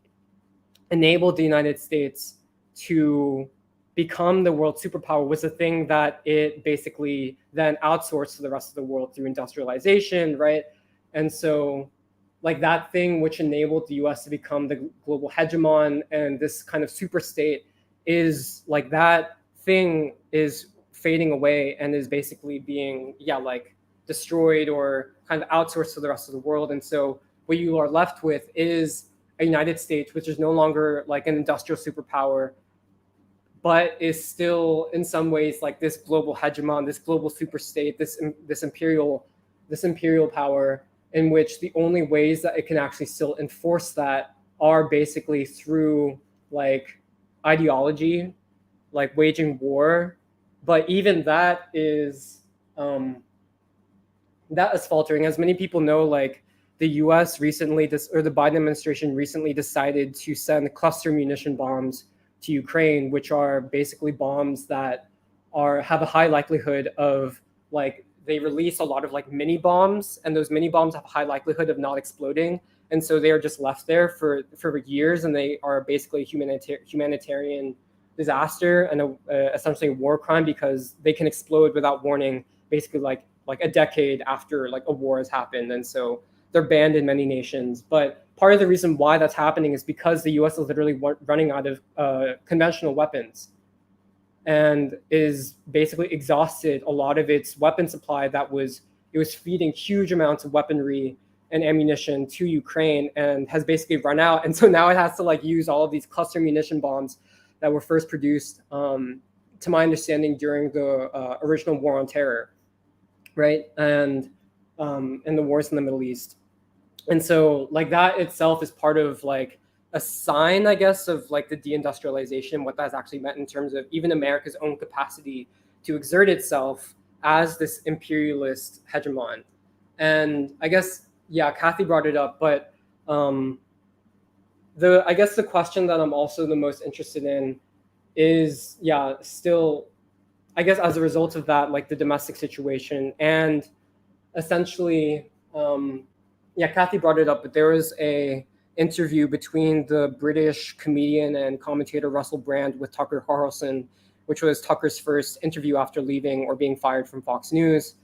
enabled the United States to become the world superpower was a thing that it basically then outsourced to the rest of the world through industrialization, right? And so like that thing which enabled the US to become the global hegemon and this kind of super state, is like that thing is fading away and is basically being, yeah, like destroyed or kind of outsourced to the rest of the world. And so what you are left with is a United States which is no longer like an industrial superpower, but is still in some ways like this global hegemon, this global superstate, this imperial power, in which the only ways that it can actually still enforce that are basically through like ideology, like waging war. But even that is faltering. As many people know, like the US recently, or the Biden administration recently decided to send cluster munition bombs to Ukraine, which are basically bombs that have a high likelihood of, like, they release a lot of like mini bombs, and those mini bombs have a high likelihood of not exploding. And so they are just left there for years, and they are basically a humanitarian disaster and essentially a war crime, because they can explode without warning, basically like a decade after like a war has happened. And so they're banned in many nations. But part of the reason why that's happening is because the US is literally running out of conventional weapons, and is basically exhausted a lot of its weapon supply it was feeding huge amounts of weaponry and ammunition to Ukraine, and has basically run out. And so now it has to like use all of these cluster munition bombs that were first produced, to my understanding, during the original War on Terror, right? And the wars in the Middle East. And so like that itself is part of like a sign, I guess, of like the deindustrialization, what that's actually meant in terms of even America's own capacity to exert itself as this imperialist hegemon. And I guess, yeah, Kathy brought it up, but I guess the question that I'm also the most interested in is, yeah, still, I guess as a result of that, like the domestic situation, and essentially, yeah, Kathy brought it up, but there was a interview between the British comedian and commentator Russell Brand with Tucker Carlson, which was Tucker's first interview after leaving or being fired from Fox News.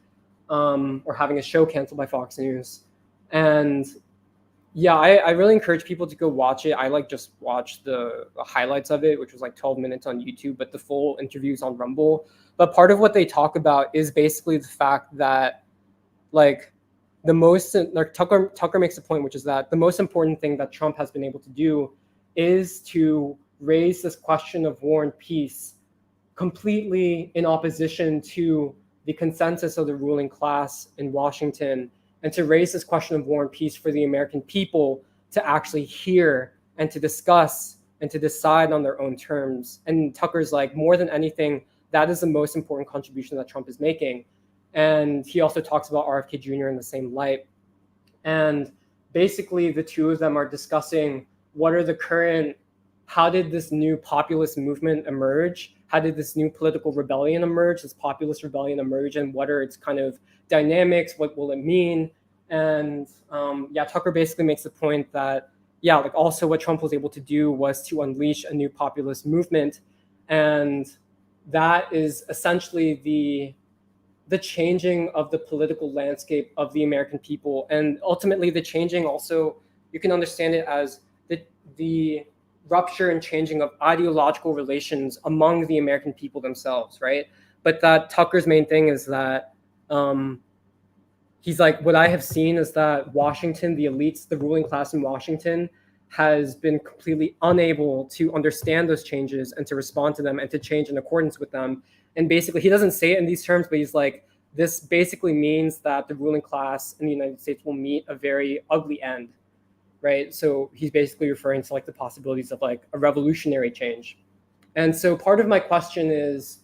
or having a show canceled by Fox News. And yeah, I really encourage people to go watch it. I like just watched the highlights of it, which was like 12 minutes on YouTube, but the full interview's on Rumble. But part of what they talk about is basically the fact that like Tucker makes a point, which is that the most important thing that Trump has been able to do is to raise this question of war and peace completely in opposition to the consensus of the ruling class in Washington, and to raise this question of war and peace for the American people to actually hear and to discuss and to decide on their own terms. And Tucker's like, more than anything, that is the most important contribution that Trump is making. And he also talks about RFK Jr. in the same light. And basically the two of them are discussing how did this new populist movement emerge? How did this new political rebellion emerge, this populist rebellion emerge, and what are its kind of dynamics? What will it mean? And Tucker basically makes the point that, like also what Trump was able to do was to unleash a new populist movement. And that is essentially the changing of the political landscape of the American people. And ultimately the changing also, you can understand it as the rupture and changing of ideological relations among the American people themselves, right? But that Tucker's main thing is that he's like, what I have seen is that Washington, the elites, the ruling class in Washington has been completely unable to understand those changes and to respond to them and to change in accordance with them. And basically, he doesn't say it in these terms, but he's like, this basically means that the ruling class in the United States will meet a very ugly end, right? So he's basically referring to like the possibilities of like a revolutionary change. And so part of my question is,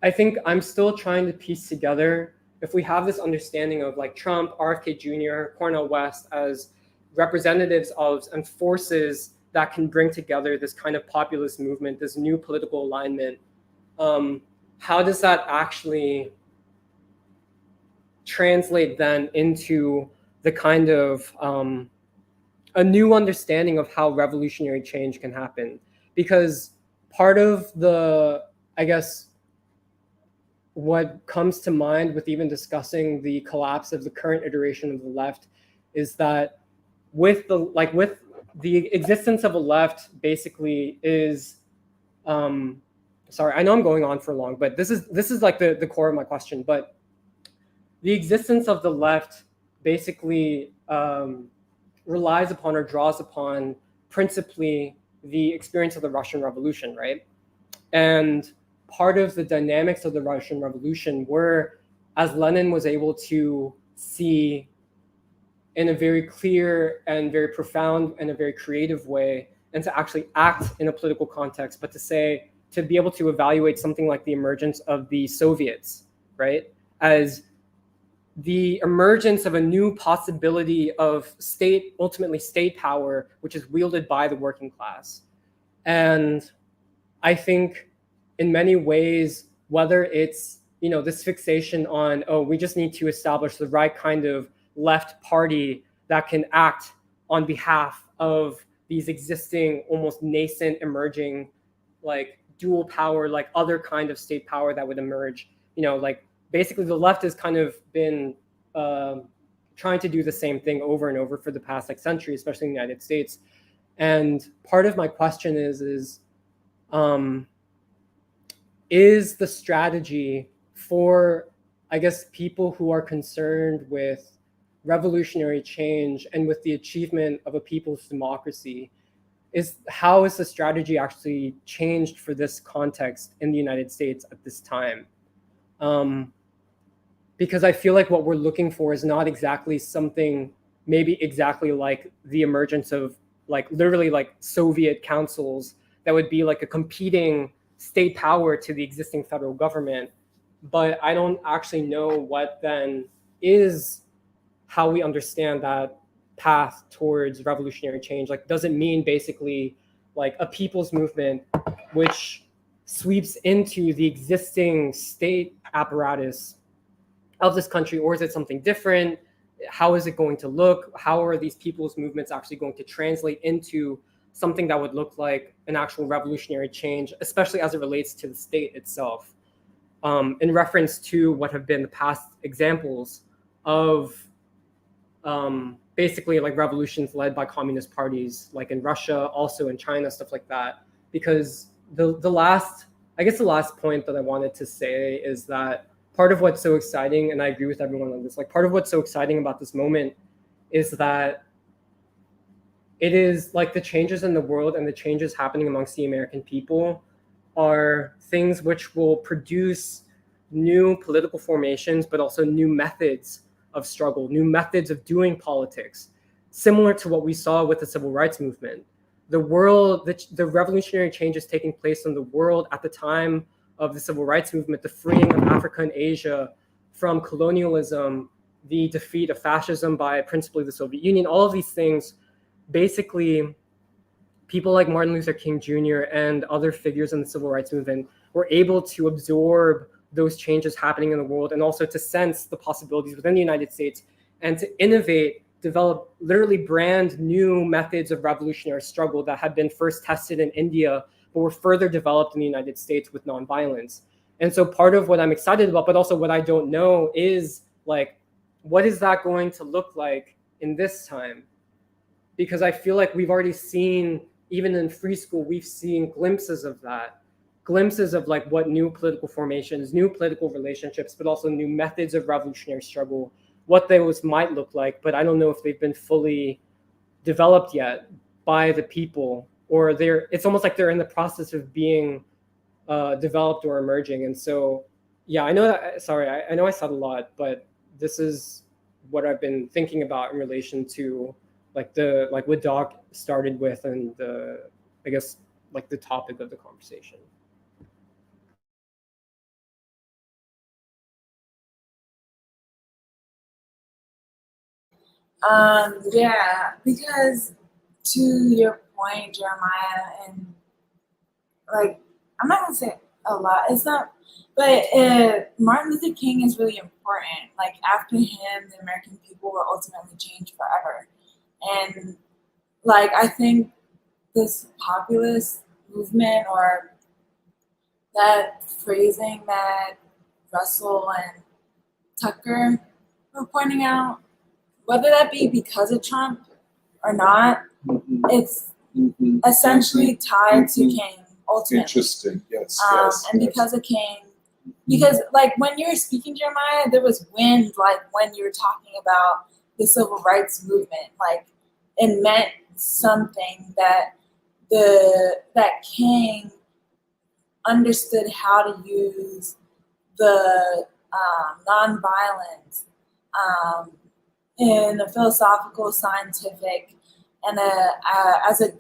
I think I'm still trying to piece together, if we have this understanding of like Trump, RFK Jr., Cornel West as representatives of and forces that can bring together this kind of populist movement, this new political alignment, how does that actually translate then into the kind of a new understanding of how revolutionary change can happen? Because part of the, I guess, what comes to mind with even discussing the collapse of the current iteration of the left is that with the existence of a left basically is sorry, I know I'm going on for long, but this is like the core of my question. But the existence of the left basically relies upon or draws upon principally the experience of the Russian Revolution, right? And part of the dynamics of the Russian Revolution were, as Lenin was able to see in a very clear and very profound and a very creative way, and to actually act in a political context, but to be able to evaluate something like the emergence of the Soviets, right, as the emergence of a new possibility of ultimately state power, which is wielded by the working class. And I think in many ways, whether it's, this fixation on, we just need to establish the right kind of left party that can act on behalf of these existing, almost nascent, emerging, like dual power, like other kind of state power that would emerge, like basically the left has kind of been trying to do the same thing over and over for the past century, especially in the United States. And part of my question is the strategy for, I guess, people who are concerned with revolutionary change and with the achievement of a people's democracy, how is the strategy actually changed for this context in the United States at this time? Because I feel like what we're looking for is not exactly something maybe exactly like the emergence of literally Soviet councils that would be like a competing state power to the existing federal government. But I don't actually know what then is how we understand that path towards revolutionary change. Does it mean basically a people's movement which sweeps into the existing state apparatus of this country, or is it something different? How is it going to look? How are these people's movements actually going to translate into something that would look like an actual revolutionary change, especially as it relates to the state itself? in reference to what have been the past examples of basically like revolutions led by communist parties, like in Russia, also in China, stuff like that. Because the last point that I wanted to say is that part of what's so exciting, and I agree with everyone on this, like part of what's so exciting about this moment is that it is like the changes in the world and the changes happening amongst the American people are things which will produce new political formations, but also new methods of struggle, new methods of doing politics, similar to what we saw with the civil rights movement. The world, the revolutionary changes taking place in the world at the time of the civil rights movement, the freeing of Africa and Asia from colonialism, the defeat of fascism by principally the Soviet Union, all of these things, basically, people like Martin Luther King Jr. and other figures in the civil rights movement were able to absorb those changes happening in the world and also to sense the possibilities within the United States and to innovate, develop literally brand new methods of revolutionary struggle that had been first tested in India, but were further developed in the United States with nonviolence. And so part of what I'm excited about, but also what I don't know is like, what is that going to look like in this time? Because I feel like we've already seen, even in free school, we've seen glimpses of that, glimpses of like what new political formations, new political relationships, but also new methods of revolutionary struggle, what those might look like. But I don't know if they've been fully developed yet by the people, or it's almost like they're in the process of being developed or emerging. And so, yeah, I know that, sorry, I know I said a lot, but this is what I've been thinking about in relation to like what Doc started with and I guess like the topic of the conversation. Yeah, because to your point, Jeremiah, and like I'm not gonna say a lot. It's not, but Martin Luther King is really important. Like after him, the American people will ultimately change forever. And like I think this populist movement or that phrasing that Russell and Tucker were pointing out, whether that be because of Trump or not, it's essentially tied to King ultimately. Interesting, yes, and because of King, because like when you were speaking, Jeremiah, there was wind like when you were talking about the civil rights movement. Like it meant something that that King understood how to use the nonviolence in a philosophical, scientific, and as a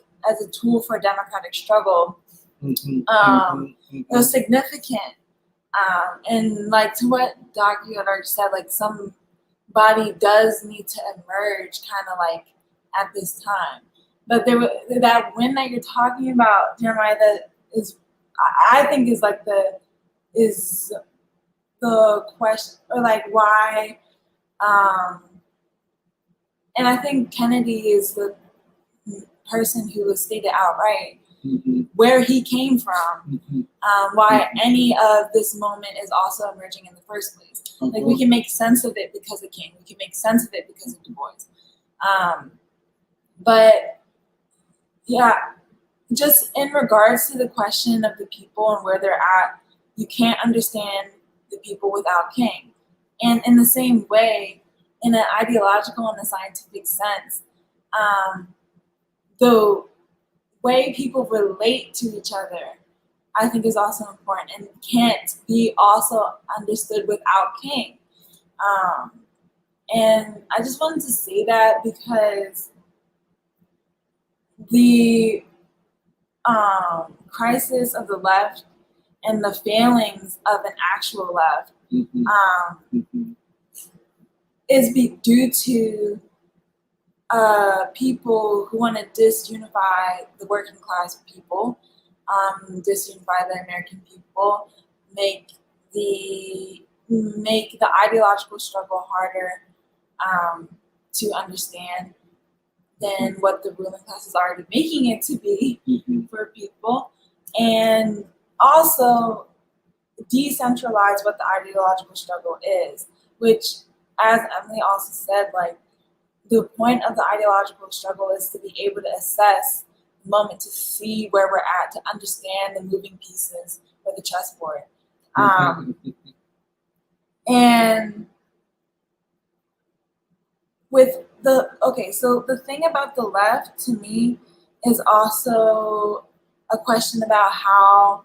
tool for democratic struggle. It was significant. And like to what Dr. Yoder said, like somebody does need to emerge kind of like at this time. But there that win that you're talking about, Jeremiah, that is I think is like the question, or like why and I think Kennedy is the person who was stated outright where he came from, why any of this moment is also emerging in the first place. Like we can make sense of it because of King, we can make sense of it because of Du Bois. But yeah, just in regards to the question of the people and where they're at, you can't understand the people without King. And in the same way, in an ideological and a scientific sense, the way people relate to each other, I think is also important and can't be also understood without King. And I just wanted to say that because the crisis of the left and the failings of an actual left is due to people who want to disunify the working class people, disunify the American people, make the ideological struggle harder to understand than what the ruling class is already making it to be for people. And also decentralize what the ideological struggle is, which, as Emily also said, like, the point of the ideological struggle is to be able to assess the moment, to see where we're at, to understand the moving pieces for the chessboard. And with so the thing about the left to me is also a question about how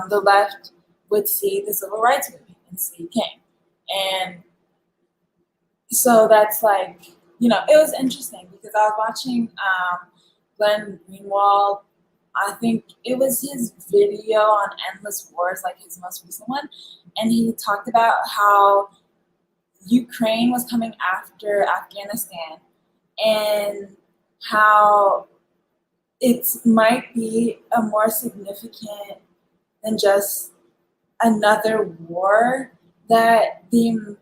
the left would see the civil rights movement and see King. And so that's like, it was interesting because I was watching Glenn Greenwald. I think it was his video on Endless Wars, like his most recent one. And he talked about how Ukraine was coming after Afghanistan and how it might be a more significant than just another war that the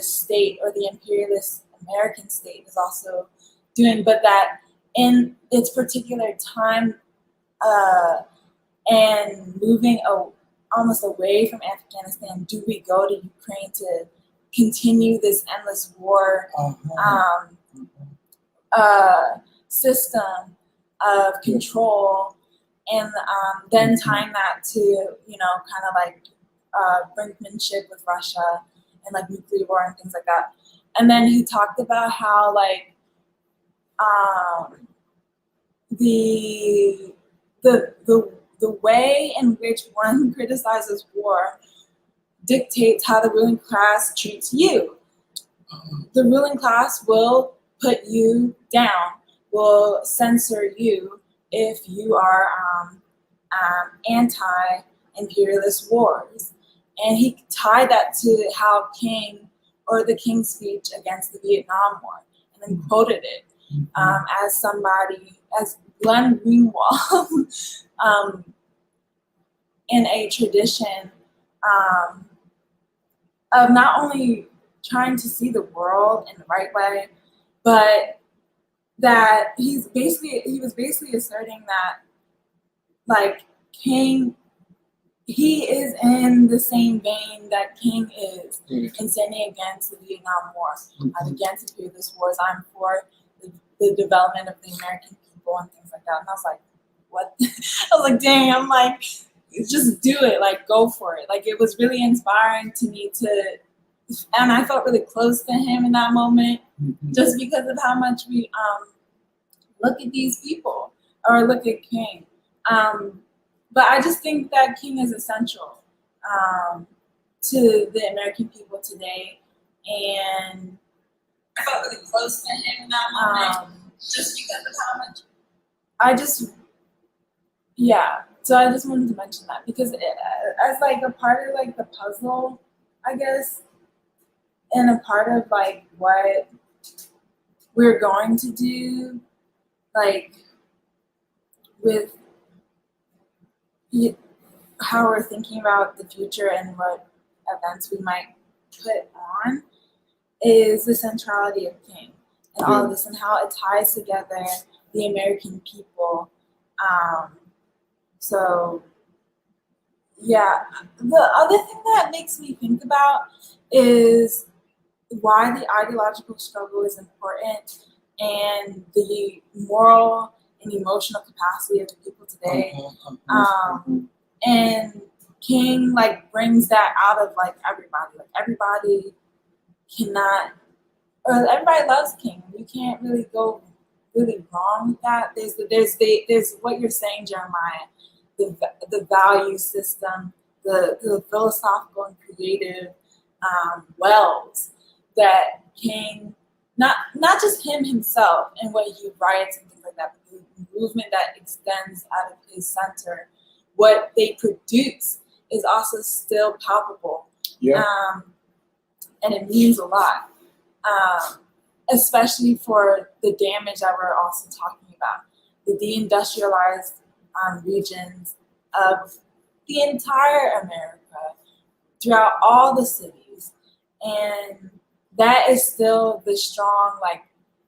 state or the imperialist American state is also doing, but that in its particular time and moving almost away from Afghanistan, do we go to Ukraine to continue this endless war system of control, and then tying that to, kind of like brinkmanship with Russia and like nuclear war and things like that. And then he talked about how like the way in which one criticizes war dictates how the ruling class treats you. The ruling class will put you down, will censor you if you are anti-imperialist wars. And he tied that to how the King's speech against the Vietnam War, and then quoted it as Glenn Greenwald in a tradition of not only trying to see the world in the right way, but that he was basically asserting that like King, he is in the same vein that King is in standing against the Vietnam War. I'm against imperialist wars. I'm for the development of the American people and things like that. And I was like, what? I was like, dang, I'm like, just do it, like go for it. Like it was really inspiring to me and I felt really close to him in that moment, just because of how much we look at these people or look at King. But I just think that King is essential to the American people today, and I felt really close to him in that moment, just because of how much So I just wanted to mention that because as like a part of like the puzzle, I guess, and a part of like what we're going to do, like with how we're thinking about the future and what events we might put on, is the centrality of King and all of this and how it ties together the American people. So yeah, the other thing that makes me think about is why the ideological struggle is important and the moral and emotional capacity of the people today. And King like brings that out of like everybody. Like everybody everybody loves King. You can't really go really wrong with that. There's what you're saying, Jeremiah. The value system, the philosophical and creative wells that King, not just him himself and what he writes and things like that, but the movement that extends out of his center, what they produce is also still palpable. And it means a lot, especially for the damage that we're also talking about, the deindustrialized regions of the entire America, throughout all the cities. And that is still the strong, like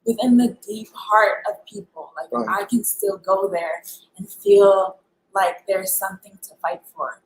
within the deep heart of people. Like I can still go there and feel like there's something to fight for.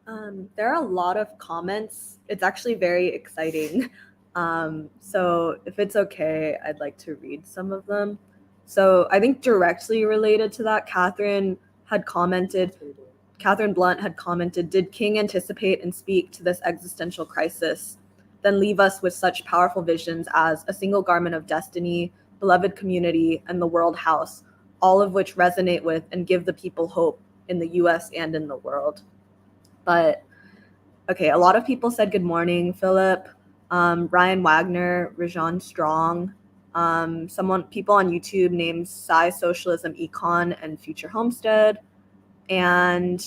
There are a lot of comments. It's actually very exciting. So if it's okay, I'd like to read some of them. So I think directly related to that, Catherine Blunt had commented, did King anticipate and speak to this existential crisis, then leave us with such powerful visions as a single garment of destiny, beloved community, and the world house, all of which resonate with and give the people hope in the US and in the world. But okay, a lot of people said good morning, Philip, Ryan Wagner, Rajan Strong, people on YouTube named Sci Socialism Econ and Future Homestead. And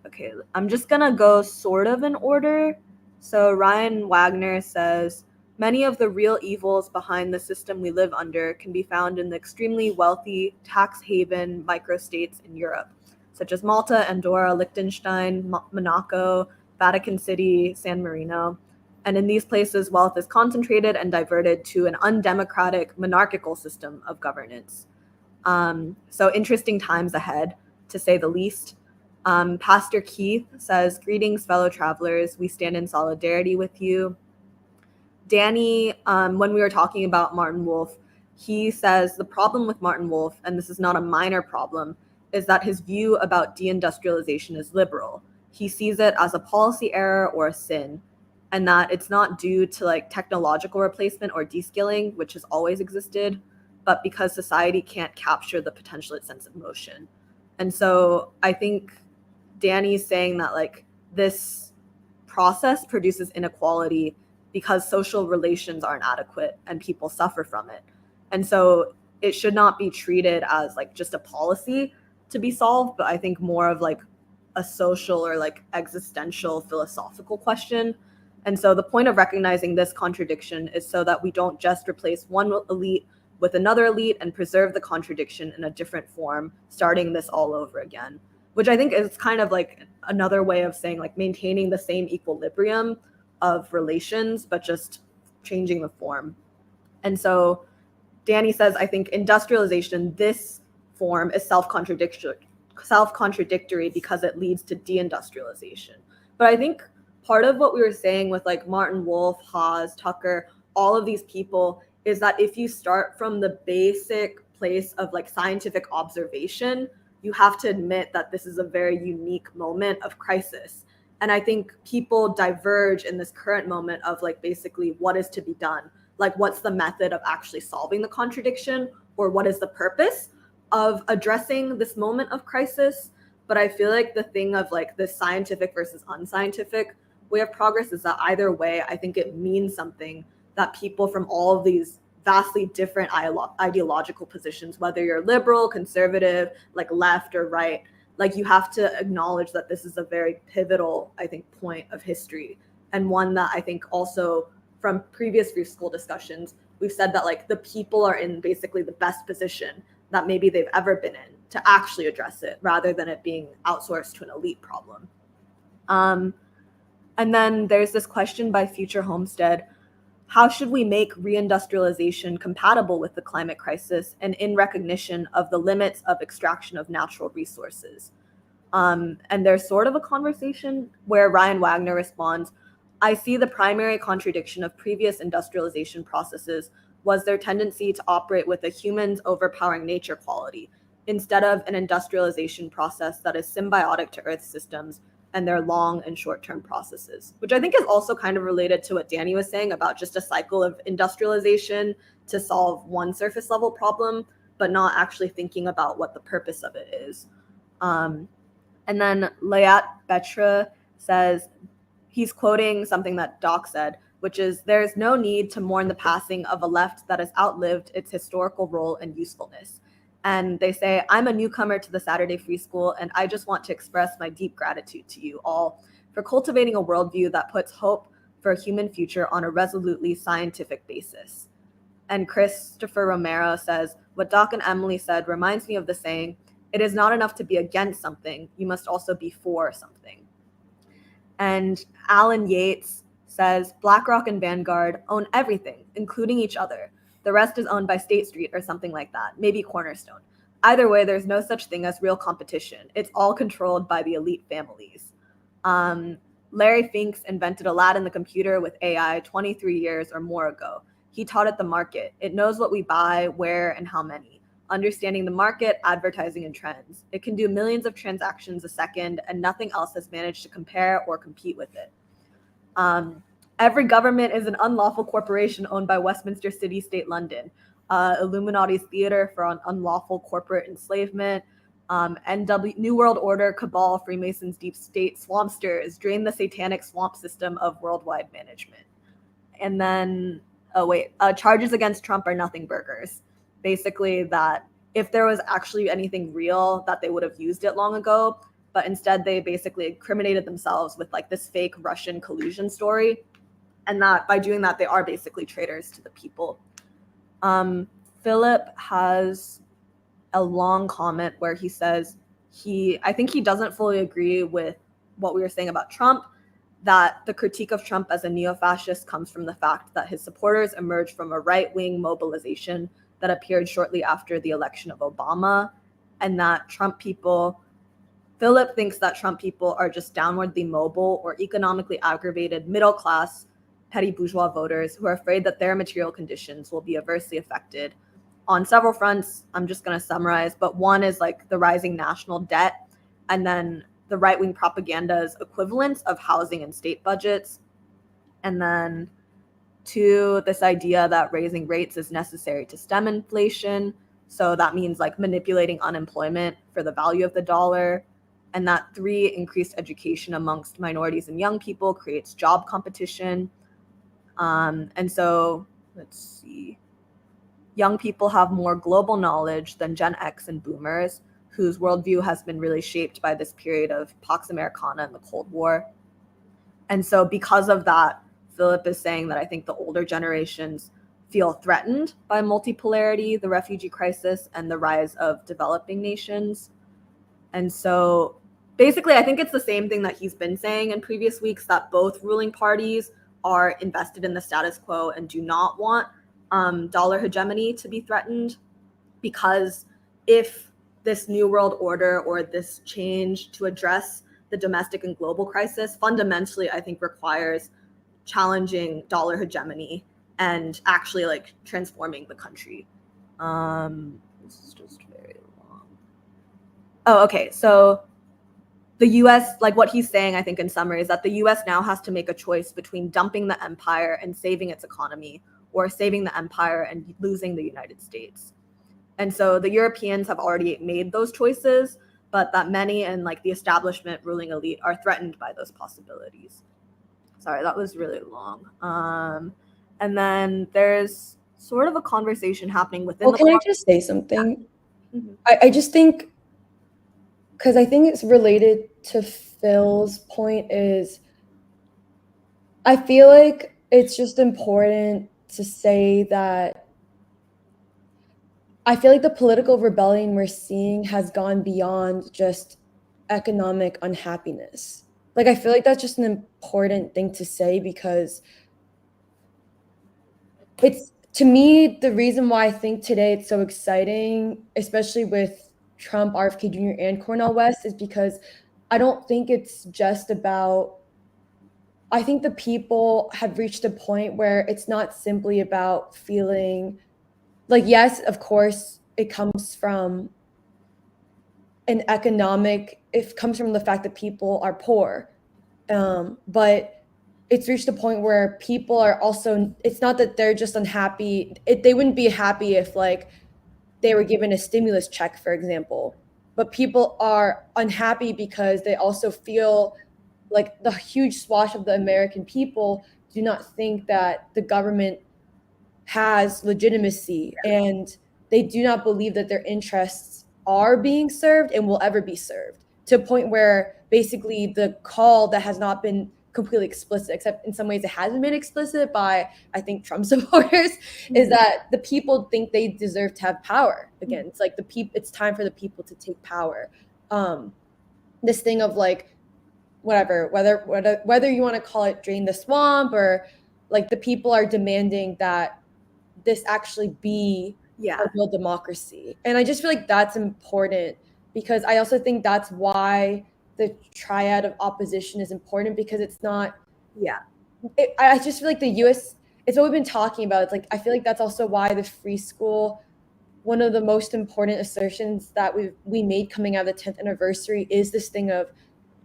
okay, I'm just gonna go sort of in order. So Ryan Wagner says, many of the real evils behind the system we live under can be found in the extremely wealthy tax haven microstates in Europe, such as Malta, Andorra, Liechtenstein, Monaco, Vatican City, San Marino. And in these places, wealth is concentrated and diverted to an undemocratic monarchical system of governance. So interesting times ahead, to say the least. Pastor Keith says, greetings, fellow travelers. We stand in solidarity with you. Danny, when we were talking about Martin Wolf, he says the problem with Martin Wolf, and this is not a minor problem, is that his view about deindustrialization is liberal. He sees it as a policy error or a sin, and that it's not due to like technological replacement or deskilling, which has always existed, but because society can't capture the potential sense of motion. And so I think Danny's saying that like this process produces inequality because social relations aren't adequate and people suffer from it. And so it should not be treated as like just a policy to be solved, but I think more of like a social or like existential philosophical question. And so the point of recognizing this contradiction is so that we don't just replace one elite with another elite and preserve the contradiction in a different form, starting this all over again, which I think is kind of like another way of saying like maintaining the same equilibrium of relations, but just changing the form. And so Danny says, I think industrialization, this form is self-contradictory because it leads to deindustrialization. But I think part of what we were saying with like Martin Wolf, Haas, Tucker, all of these people is that if you start from the basic place of like scientific observation, you have to admit that this is a very unique moment of crisis. And I think people diverge in this current moment of like basically what is to be done. Like what's the method of actually solving the contradiction, or what is the purpose of addressing this moment of crisis? But I feel like the thing of like the scientific versus unscientific way of progress is that either way, I think it means something that people from all of these vastly different ideological positions, whether you're liberal, conservative, like left or right, like you have to acknowledge that this is a very pivotal, I think, point of history, and one that I think also from previous free school discussions, we've said that like the people are in basically the best position that maybe they've ever been in to actually address it rather than it being outsourced to an elite problem. And then there's this question by Future Homestead. How should we make reindustrialization compatible with the climate crisis and in recognition of the limits of extraction of natural resources? And there's sort of a conversation where Ryan Wagner responds, I see the primary contradiction of previous industrialization processes was their tendency to operate with a human's overpowering nature quality, instead of an industrialization process that is symbiotic to Earth systems and their long and short-term processes, which I think is also kind of related to what Danny was saying about just a cycle of industrialization to solve one surface level problem, but not actually thinking about what the purpose of it is. And then Layat Betra says, he's quoting something that Doc said, which is, there's no need to mourn the passing of a left that has outlived its historical role and usefulness. And they say, I'm a newcomer to the Saturday Free School, and I just want to express my deep gratitude to you all for cultivating a worldview that puts hope for a human future on a resolutely scientific basis. And Christopher Romero says, what Doc and Emily said reminds me of the saying, it is not enough to be against something, you must also be for something. And Alan Yates says, BlackRock and Vanguard own everything, including each other. The rest is owned by State Street or something like that, maybe Cornerstone. Either way, there's no such thing as real competition. It's all controlled by the elite families. And Larry Finks invented Aladdin the computer with AI 23 years or more ago. He taught it the market. It knows what we buy, where, and how many. Understanding the market, advertising, and trends. It can do millions of transactions a second, and nothing else has managed to compare or compete with it. Every government is an unlawful corporation owned by Westminster City State London, Illuminati's theater for unlawful corporate enslavement, New World Order, cabal, Freemasons, deep state, swampsters, drain the satanic swamp system of worldwide management. And then, charges against Trump are nothing burgers. Basically, that if there was actually anything real, that they would have used it long ago. But instead, they basically incriminated themselves with like this fake Russian collusion story. And that by doing that, they are basically traitors to the people. Philip has a long comment where he says I think he doesn't fully agree with what we were saying about Trump, that the critique of Trump as a neo-fascist comes from the fact that his supporters emerged from a right-wing mobilization that appeared shortly after the election of Obama, and that Philip thinks that Trump people are just downwardly mobile or economically aggravated middle-class petty bourgeois voters who are afraid that their material conditions will be adversely affected on several fronts. I'm just going to summarize, but one is like the rising national debt, and then the right-wing propaganda's equivalence of housing and state budgets, and then two, this idea that raising rates is necessary to stem inflation. So that means like manipulating unemployment for the value of the dollar. And that three, increased education amongst minorities and young people creates job competition. And so let's see. Young people have more global knowledge than Gen X and boomers, whose worldview has been really shaped by this period of Pax Americana and the Cold War. And so because of that, Philip is saying that I think the older generations feel threatened by multipolarity, the refugee crisis, and the rise of developing nations. And so basically, I think it's the same thing that he's been saying in previous weeks, that both ruling parties are invested in the status quo and do not want dollar hegemony to be threatened, because if this new world order or this change to address the domestic and global crisis fundamentally, I think, requires challenging dollar hegemony and actually like transforming the country. This is just very long. Oh, okay. So the US, like what he's saying, I think in summary, is that the US now has to make a choice between dumping the empire and saving its economy, or saving the empire and losing the United States. And so the Europeans have already made those choices, but that many and like the establishment ruling elite are threatened by those possibilities. Sorry, that was really long. And then there's sort of a conversation happening within Well, can I just say something? Mm-hmm. I just think, because I think it's related to Phil's point, is I feel like it's just important to say that I feel like the political rebellion we're seeing has gone beyond just economic unhappiness. Like, I feel like that's just an important thing to say, because it's, to me, the reason why I think today it's so exciting, especially with Trump, RFK Jr., and Cornel West, is because I don't think it's just about, I think the people have reached a point where it's not simply about feeling like, yes, of course, it comes from an economic, it comes from the fact that people are poor. But it's reached a point where people are also, it's not that they're just unhappy. They wouldn't be happy if like they were given a stimulus check, for example. But people are unhappy because they also feel like the huge swath of the American people do not think that the government has legitimacy, and they do not believe that their interests are being served and will ever be served, to a point where basically the call that has not been completely explicit, except in some ways it hasn't been explicit by, I think, Trump supporters, is that the people think they deserve to have power again. It's like it's time for the people to take power. This thing of like, whatever, whether you want to call it drain the swamp, or like the people are demanding that this actually be a real democracy. And I just feel like that's important, because I also think that's why the triad of opposition is important, because it's not. Yeah. I just feel like the U.S. It's what we've been talking about. It's like I feel like that's also why the free school. One of the most important assertions that we made coming out of the 10th anniversary is this thing of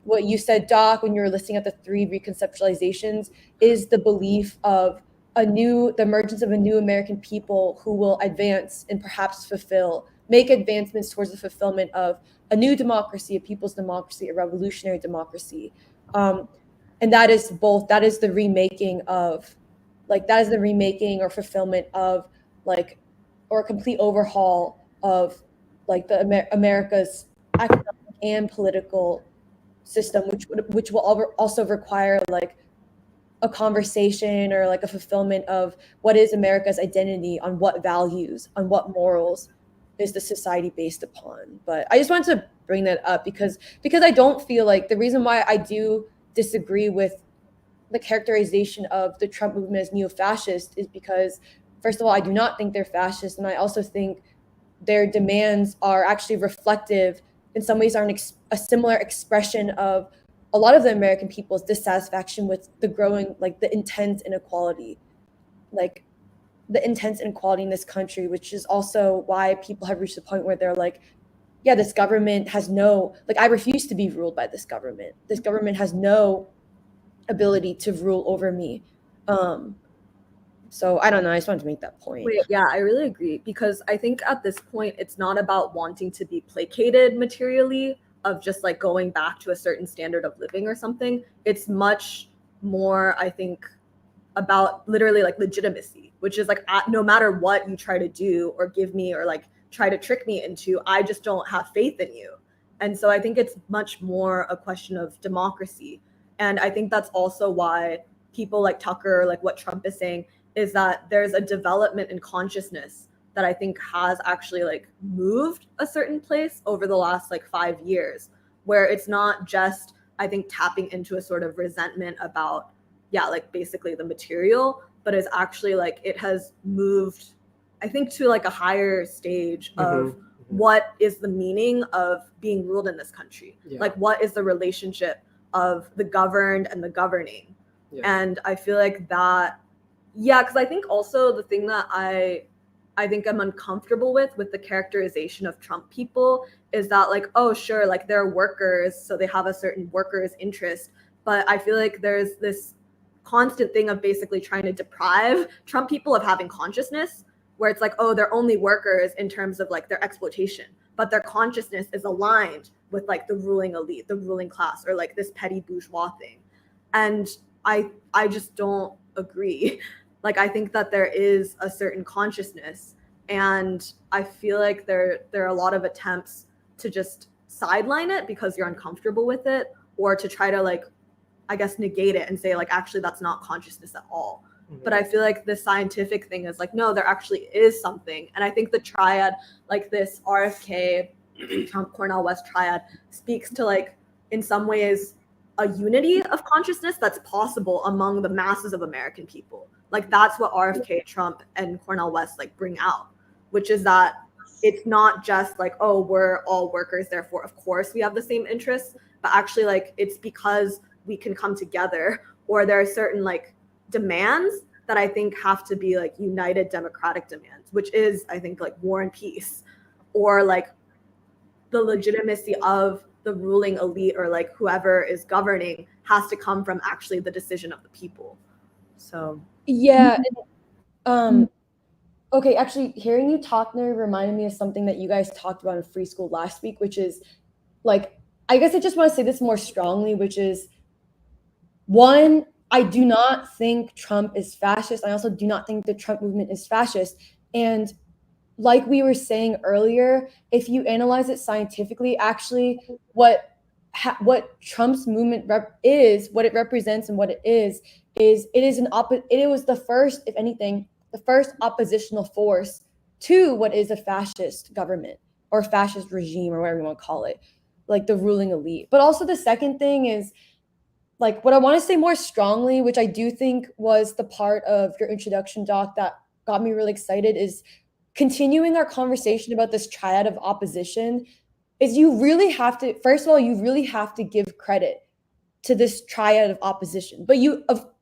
what you said, Doc, when you were listing out the 3 reconceptualizations, is the belief of the emergence of a new American people who will advance and perhaps make advancements towards the fulfillment of a new democracy, a people's democracy, a revolutionary democracy. And that is the remaking or fulfillment of or a complete overhaul of the America's economic and political system, which will also require a conversation or a fulfillment of what is America's identity, on what values, on what morals is the society based upon. But I just wanted to bring that up because I don't feel like the reason why I do disagree with the characterization of the Trump movement as neo-fascist is because, first of all, I do not think they're fascist, and I also think their demands are actually reflective, in some ways, are a similar expression of a lot of the American people's dissatisfaction with the growing, the intense inequality, in this country, which is also why people have reached the point where they're like, yeah, this government has I refuse to be ruled by this government. This government has no ability to rule over me. So I don't know. I just wanted to make that point. Wait, yeah, I really agree, because I think at this point it's not about wanting to be placated materially, of just going back to a certain standard of living or something. It's much more, I think, about literally legitimacy, which is no matter what you try to do or give me or try to trick me into, I just don't have faith in you. And so I think it's much more a question of democracy. And I think that's also why people like Tucker, what Trump is saying, is that there's a development in consciousness that I think has actually moved a certain place over the last 5 years, where it's not just, I think, tapping into a sort of resentment about, basically the material, but is actually it has moved, I think, to a higher stage of what is the meaning of being ruled in this country? Yeah. What is the relationship of the governed and the governing? Yeah. And I feel that, because I think also the thing that I think I'm uncomfortable with the characterization of Trump people is that oh, sure, they're workers, so they have a certain workers' interest. But I feel there's this constant thing of basically trying to deprive Trump people of having consciousness, where it's oh, they're only workers in terms of their exploitation, but their consciousness is aligned with the ruling elite, the ruling class, or this petty bourgeois thing. And I just don't agree. I think that there is a certain consciousness, and I feel there are a lot of attempts to just sideline it because you're uncomfortable with it, or to try to I guess negate it and say actually that's not consciousness at all. Mm-hmm. But I feel the scientific thing is no, there actually is something. And I think the triad, this RFK, Trump, Cornel West triad, speaks to in some ways a unity of consciousness that's possible among the masses of American people. That's what RFK, Trump, and Cornel West bring out, which is that it's not just oh, we're all workers, therefore of course we have the same interests, but actually it's because we can come together, or there are certain demands that I think have to be united democratic demands, which is, I think, war and peace, or the legitimacy of the ruling elite, or whoever is governing has to come from actually the decision of the people. So yeah. Okay, actually, hearing you talk there reminded me of something that you guys talked about in Free School last week, which is I guess I just want to say this more strongly, which is, one, I do not think Trump is fascist. I also do not think the Trump movement is fascist. And like we were saying earlier, if you analyze it scientifically, actually what Trump's movement what it represents and what it is it was the first, if anything, the first oppositional force to what is a fascist government or fascist regime, or whatever you want to call it, the ruling elite. But also the second thing is, what I want to say more strongly, which I do think was the part of your introduction, Doc, that got me really excited, is continuing our conversation about this triad of opposition is you really have to, first of all, you really have to give credit to this triad of opposition. But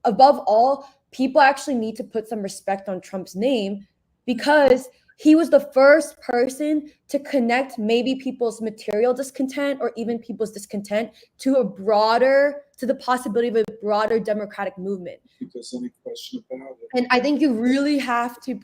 above all, people actually need to put some respect on Trump's name, because he was the first person to connect maybe people's material discontent or even people's discontent to the possibility of a broader democratic movement. If there's any question about it. And I think you really have to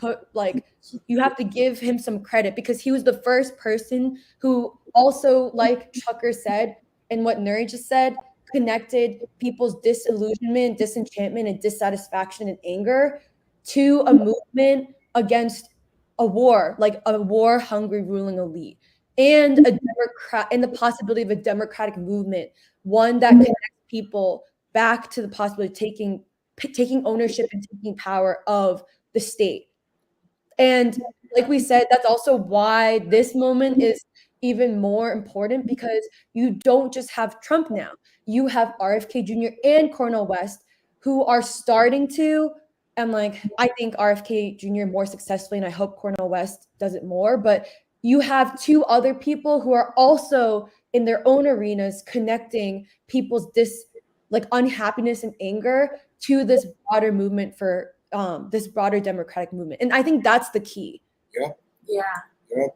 you have to give him some credit, because he was the first person who also, like Tucker said, and what Nuri just said, connected people's disillusionment, disenchantment, and dissatisfaction and anger to a movement against a war, like a war-hungry ruling elite, and the possibility of a democratic movement, one that connects people back to the possibility of taking ownership and taking power of the state. And like we said, that's also why this moment is even more important, because you don't just have Trump now. You have RFK Jr. and Cornel West, who are starting to, and like, I think RFK Jr. more successfully, and I hope Cornel West does it more, but you have two other people who are also in their own arenas connecting people's unhappiness and anger to this broader movement for this broader democratic movement. And I think that's the key. Yeah. Yeah. Yeah.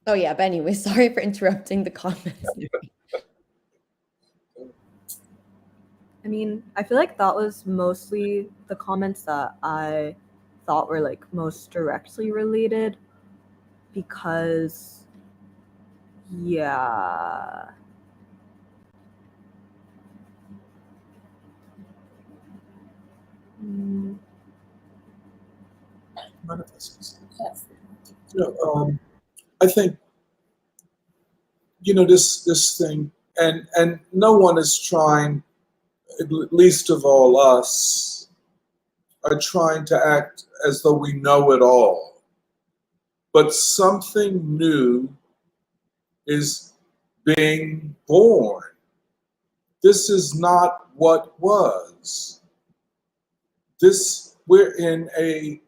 Oh yeah, but anyway, sorry for interrupting the comments. I mean, I feel like that was mostly the comments that I thought were like most directly related, because yeah. Yes. I think, this thing, and no one is trying, at least of all us, are trying to act as though we know it all. But something new is being born. This is not what was. We're in a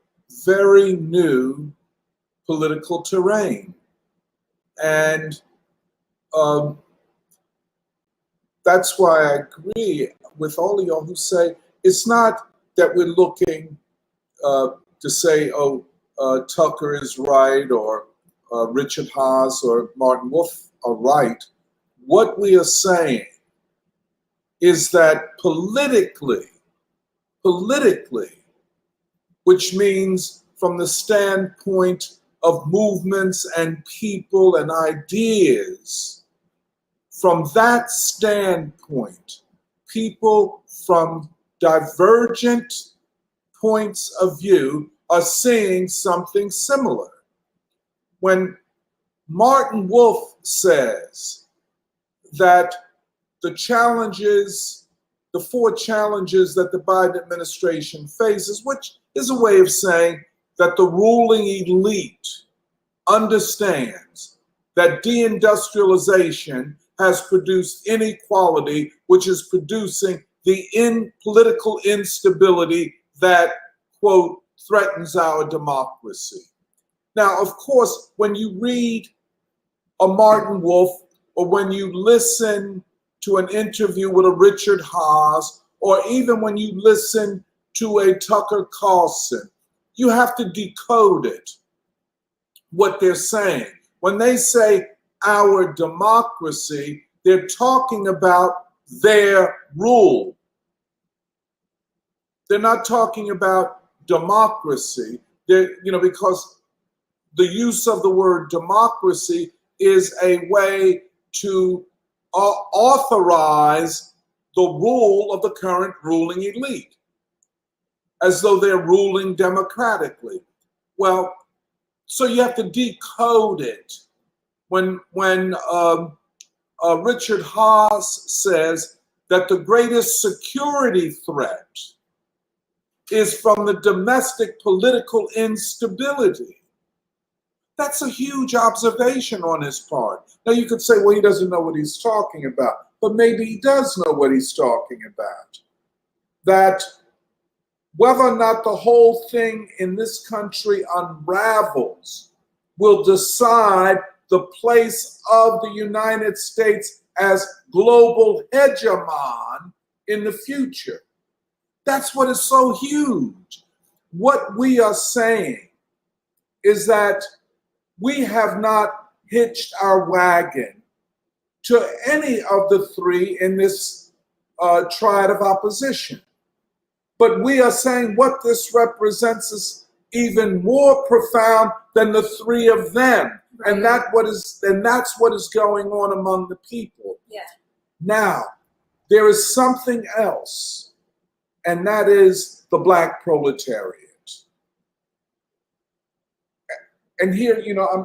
very new political terrain. And that's why I agree with all of y'all who say it's not that we're looking to say, Tucker is right, or Richard Haas or Martin Wolf are right. What we are saying is that politically, which means from the standpoint of movements and people and ideas, from that standpoint, people from divergent points of view are seeing something similar. When Martin Wolf says that the four challenges that the Biden administration faces, which is a way of saying that the ruling elite understands that deindustrialization has produced inequality, which is producing the political instability that, quote, threatens our democracy. Now, of course, when you read a Martin Wolf, or when you listen to an interview with a Richard Haas, or even when you listen to a Tucker Carlson, you have to decode it, what they're saying. When they say our democracy, they're talking about their rule. They're not talking about democracy. Because the use of the word democracy is a way to authorize the rule of the current ruling elite, as though they're ruling democratically. Well, so you have to decode it. When Richard Haas says that the greatest security threat is from the domestic political instability, that's a huge observation on his part. Now you could say, well, he doesn't know what he's talking about, but maybe he does know what he's talking about. That whether or not the whole thing in this country unravels will decide the place of the United States as global hegemon in the future. That's what is so huge. What we are saying is that we have not hitched our wagon to any of the three in this triad of opposition. But we are saying what this represents is even more profound than the three of them. Right. And that's what is going on among the people. Yeah. Now, there is something else, and that is the Black proletariat. And here,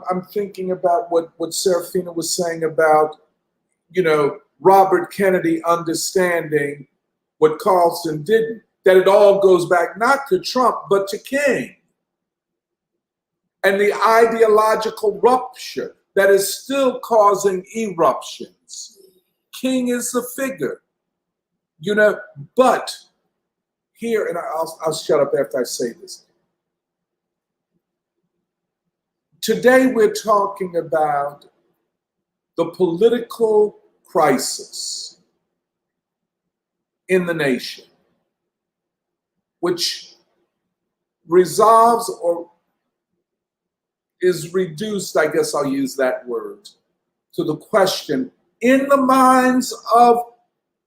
I'm thinking about what Serafina was saying about, Robert Kennedy understanding what Carlson didn't, that it all goes back not to Trump, but to King. And the ideological rupture that is still causing eruptions. King is the figure, but here, and I'll shut up after I say this. Today we're talking about the political crisis in the nation, which resolves or is reduced, I guess I'll use that word, to the question in the minds of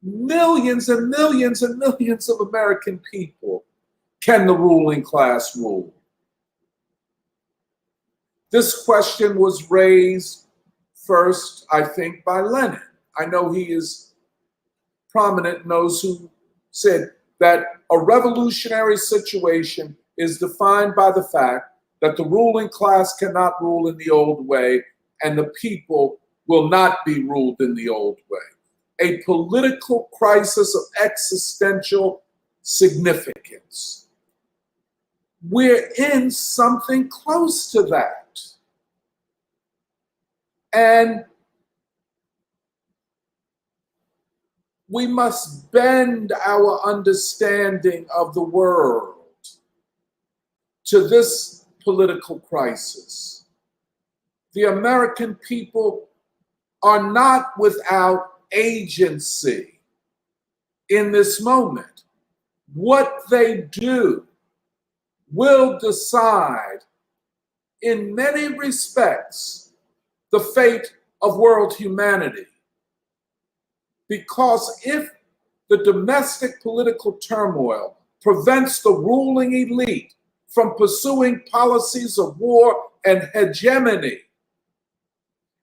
millions and millions and millions of American people, can the ruling class rule? This question was raised first, I think, by Lenin. I know he is prominent in those who said that a revolutionary situation is defined by the fact that the ruling class cannot rule in the old way and the people will not be ruled in the old way. A political crisis of existential significance. We're in something close to that. And we must bend our understanding of the world to this political crisis. The American people are not without agency in this moment. What they do will decide, in many respects, the fate of world humanity. Because if the domestic political turmoil prevents the ruling elite from pursuing policies of war and hegemony,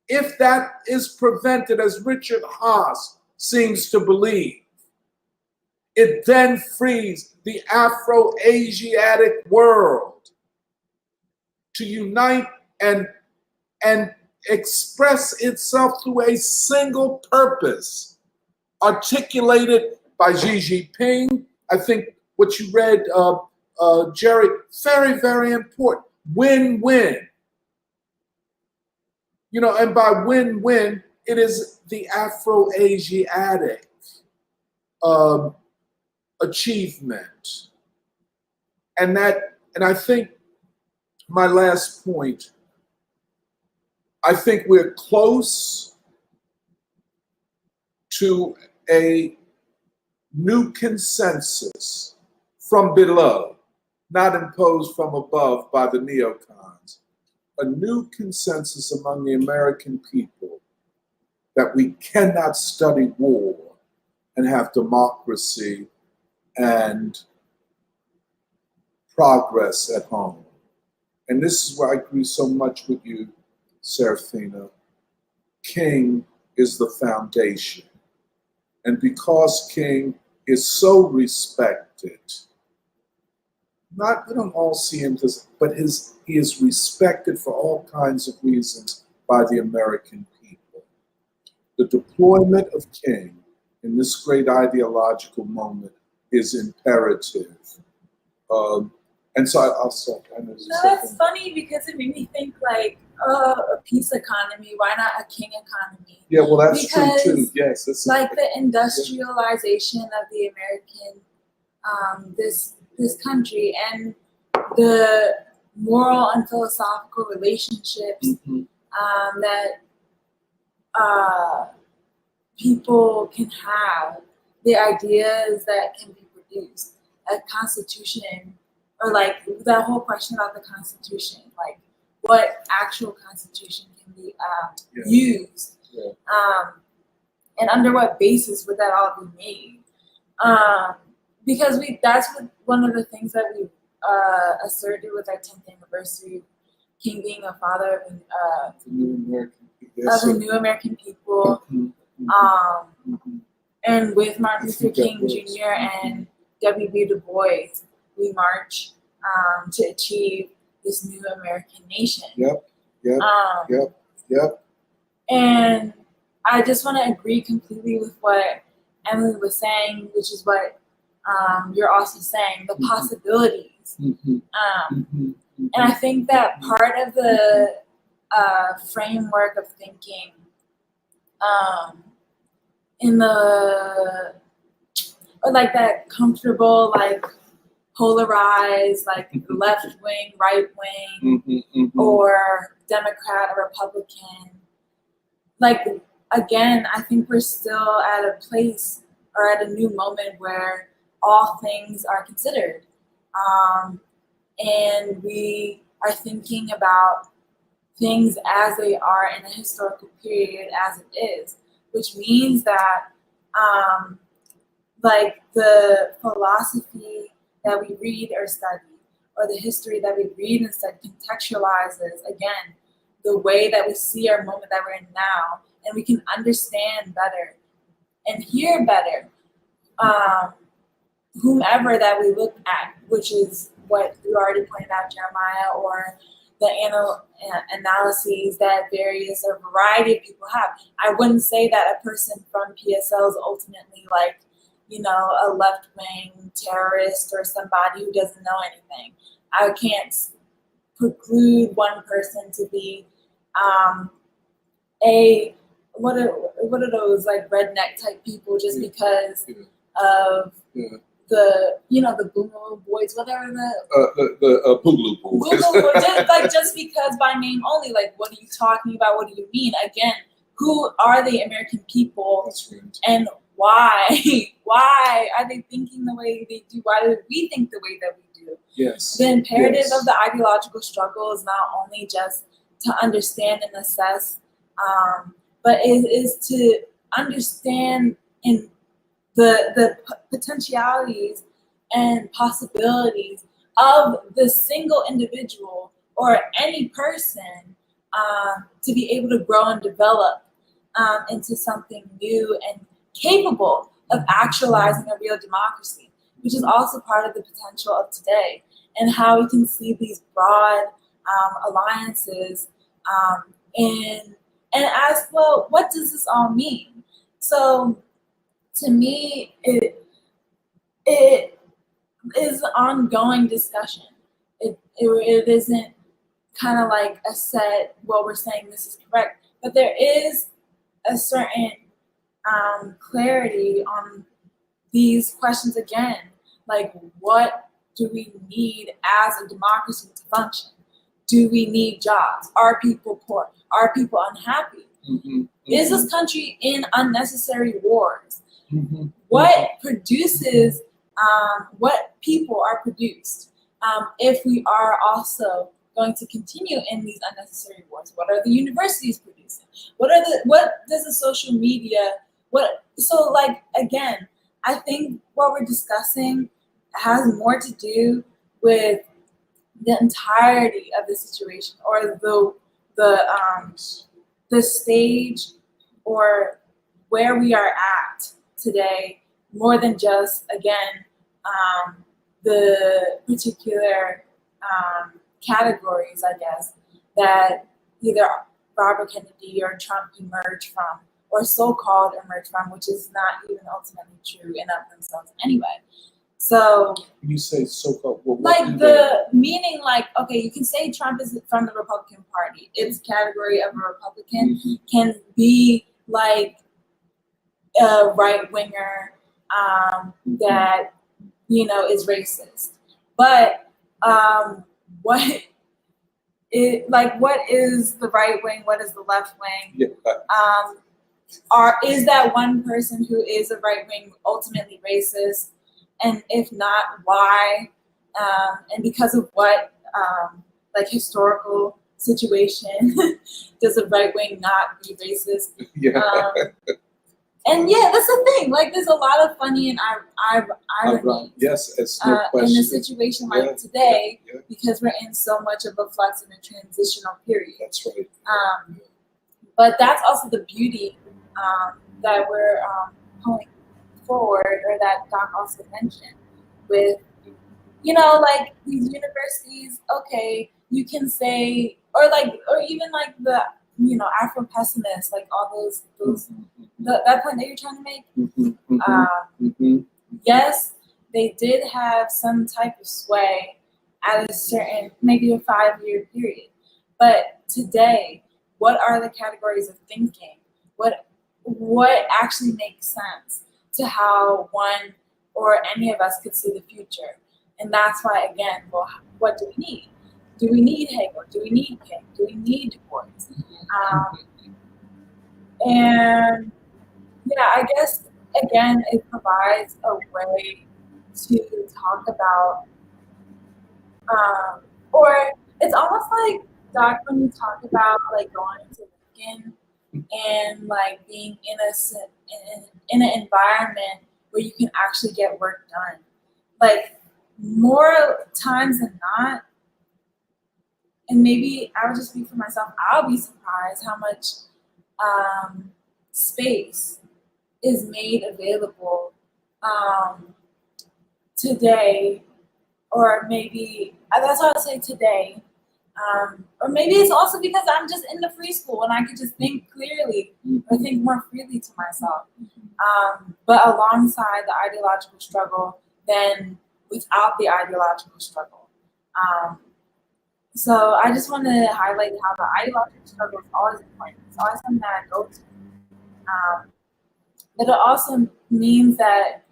if that is prevented, as Richard Haas seems to believe, it then frees the Afro-Asiatic world to unite and express itself through a single purpose, articulated by Xi Jinping. I think what you read, Jerry, very, very important. Win-win. And by win-win, it is the Afro-Asiatic achievement. And I think my last point, I think we're close to a new consensus from below, not imposed from above by the neocons. A new consensus among the American people that we cannot study war and have democracy and progress at home. And this is where I agree so much with you, Serafina. King is the foundation. And because King is so respected, we don't all see him, but he is respected for all kinds of reasons by the American people. The deployment of King in this great ideological moment is imperative. And so I'll stop. No, that's funny because it made me think like, a peace economy. Why not a king economy? Yeah, well, that's because, true too. Yes, like the industrialization of the American, this this country and the moral and philosophical relationships that people can have, the ideas that can be produced, a constitution, or like that whole question about the Constitution, like what actual Constitution can be used, and under what basis would that all be made? Because that's one of the things that we asserted with our 10th anniversary, King being a father of the new American people, and with Martin Luther King Jr. and W.B. Du Bois, we march to achieve this new American nation. And I just want to agree completely with what Emily was saying, which is what you're also saying, the possibilities. And I think that part of the framework of thinking in the, or like that comfortable, like polarized, like left wing, right wing, or Democrat or Republican. Like, again, I think we're still at a place or at a new moment where all things are considered. And we are thinking about things as they are in a historical period as it is, which means that like the philosophy that we read or study, or the history that we read and study contextualizes, again, the way that we see our moment that we're in now, and we can understand better and hear better whomever that we look at, which is what you already pointed out, Jeremiah, or the analyses that various or variety of people have. I wouldn't say that a person from PSL is ultimately like, you know, a left-wing terrorist or somebody who doesn't know anything. I can't preclude one person to be what are those like redneck type people just because of the, you know, the Boogaloo Boys, whatever the Boogaloo Boys. just because by name only, like, what are you talking about? What do you mean? Again, who are the American people, and why? Why are they thinking the way they do? Why do we think the way that we do? Yes. The imperative of the ideological struggle is not only just to understand and assess, but it is to understand in the potentialities and possibilities of the single individual or any person to be able to grow and develop into something new and capable of actualizing a real democracy, which is also part of the potential of today, and how we can see these broad alliances and ask, well, what does this all mean? So to me, it is an ongoing discussion. It isn't kind of like a set, well, we're saying this is correct, but there is a certain clarity on these questions again, like what do we need as a democracy to function? Do we need jobs? Are people poor? Are people unhappy? Is this country in unnecessary wars? What produces, what people are produced if we are also going to continue in these unnecessary wars? What are the universities producing? What does the social media, so like, again, I think what we're discussing has more to do with the entirety of the situation, or the stage or where we are at today, more than just, again, the particular categories, I guess, that either Robert Kennedy or Trump emerged from, or so-called emerged from, which is not even ultimately true in of themselves anyway. So when you say so-called, like the meaning, like, okay, you can say Trump is from the Republican Party. Its category of a Republican can be like a right winger that, you know, is racist. But what what is the right wing? What is the left wing? Yeah. Is that one person who is a right wing ultimately racist? And if not, why? And because of what historical situation does the right wing not be racist? Yeah. And yeah, that's the thing. Like, there's a lot of funny and irony. Yes, it's no question. In a situation like today, because we're in so much of a flux and a transitional period. That's right. But that's also the beauty that we're pulling forward, or that Doc also mentioned, with like these universities. Okay, you can say, or even like the Afro pessimists, like all those that point that you're trying to make. Yes, they did have some type of sway at a certain, maybe a 5-year period, but today, what are the categories of thinking? What actually makes sense to how one or any of us could see the future? And that's why, again, well, what do we need? Do we need Hegel? Do we need King? Do we need Du Bois? And yeah, I guess, again, it provides a way to talk about, or it's almost like, Doc, when you talk about like going into Lincoln and like being in an environment where you can actually get work done. Like, more times than not, and maybe I would just speak for myself, I'll be surprised how much space is made available today, or maybe that's what I would say today. Or maybe it's also because I'm just in the free school and I could just think clearly or think more freely to myself. But alongside the ideological struggle, then without the ideological struggle. So I just want to highlight how the ideological struggle is always important. It's always something that I go to. But it also means that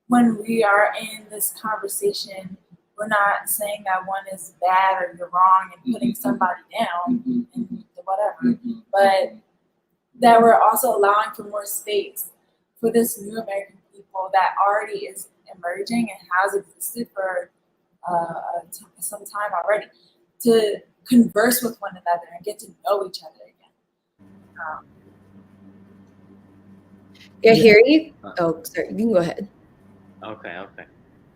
when we are in this conversation, we're not saying that one is bad or you're wrong and putting somebody down and whatever, but that we're also allowing for more space for this new American people that already is emerging and has existed for some time already, to converse with one another and get to know each other again. Yeah, Harry? Oh, sorry, you can go ahead. Okay.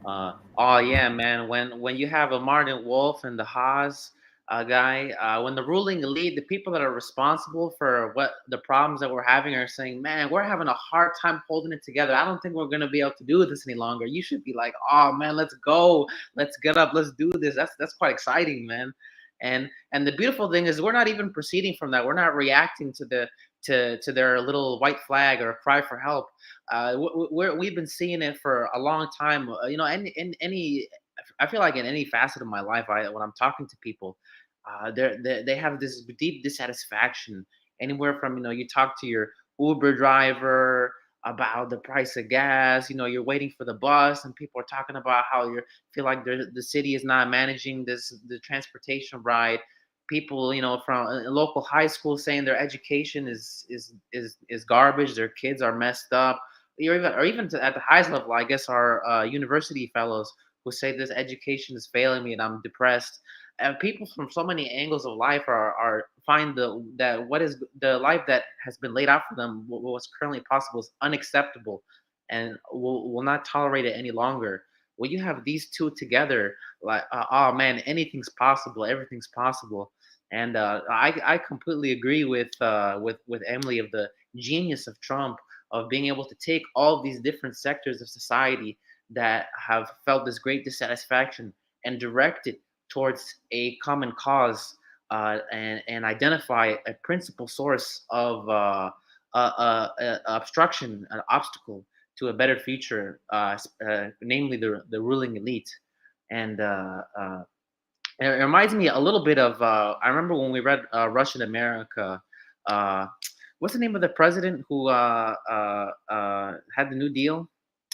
Oh yeah, man. When you have a Martin Wolf and the Haas guy, when the ruling elite, the people that are responsible for what the problems that we're having, are saying, "Man, we're having a hard time holding it together. I don't think we're gonna be able to do this any longer." You should be like, "Oh man, let's go. Let's get up. Let's do this." That's quite exciting, man. And the beautiful thing is, we're not even proceeding from that. We're not reacting to their little white flag or cry for help. We've been seeing it for a long time. In any, I feel like in any facet of my life, when I'm talking to people, they have this deep dissatisfaction. Anywhere from, you talk to your Uber driver about the price of gas. You're waiting for the bus, and people are talking about how you feel like the city is not managing the transportation ride. People, from local high school, saying their education is garbage. Their kids are messed up. At the highest level, I guess, our university fellows who say this education is failing me and I'm depressed. And people from so many angles of life are find that what is the life that has been laid out for them, what's currently possible, is unacceptable, and will not tolerate it any longer. When you have these two together, like, oh man, anything's possible, everything's possible. And I completely agree with Emily of the genius of Trump, of being able to take all these different sectors of society that have felt this great dissatisfaction and direct it towards a common cause, and identify a principal source of obstruction, an obstacle to a better future, namely the ruling elite. And it reminds me a little bit of, I remember when we read Russian America. What's the name of the president who had the New Deal?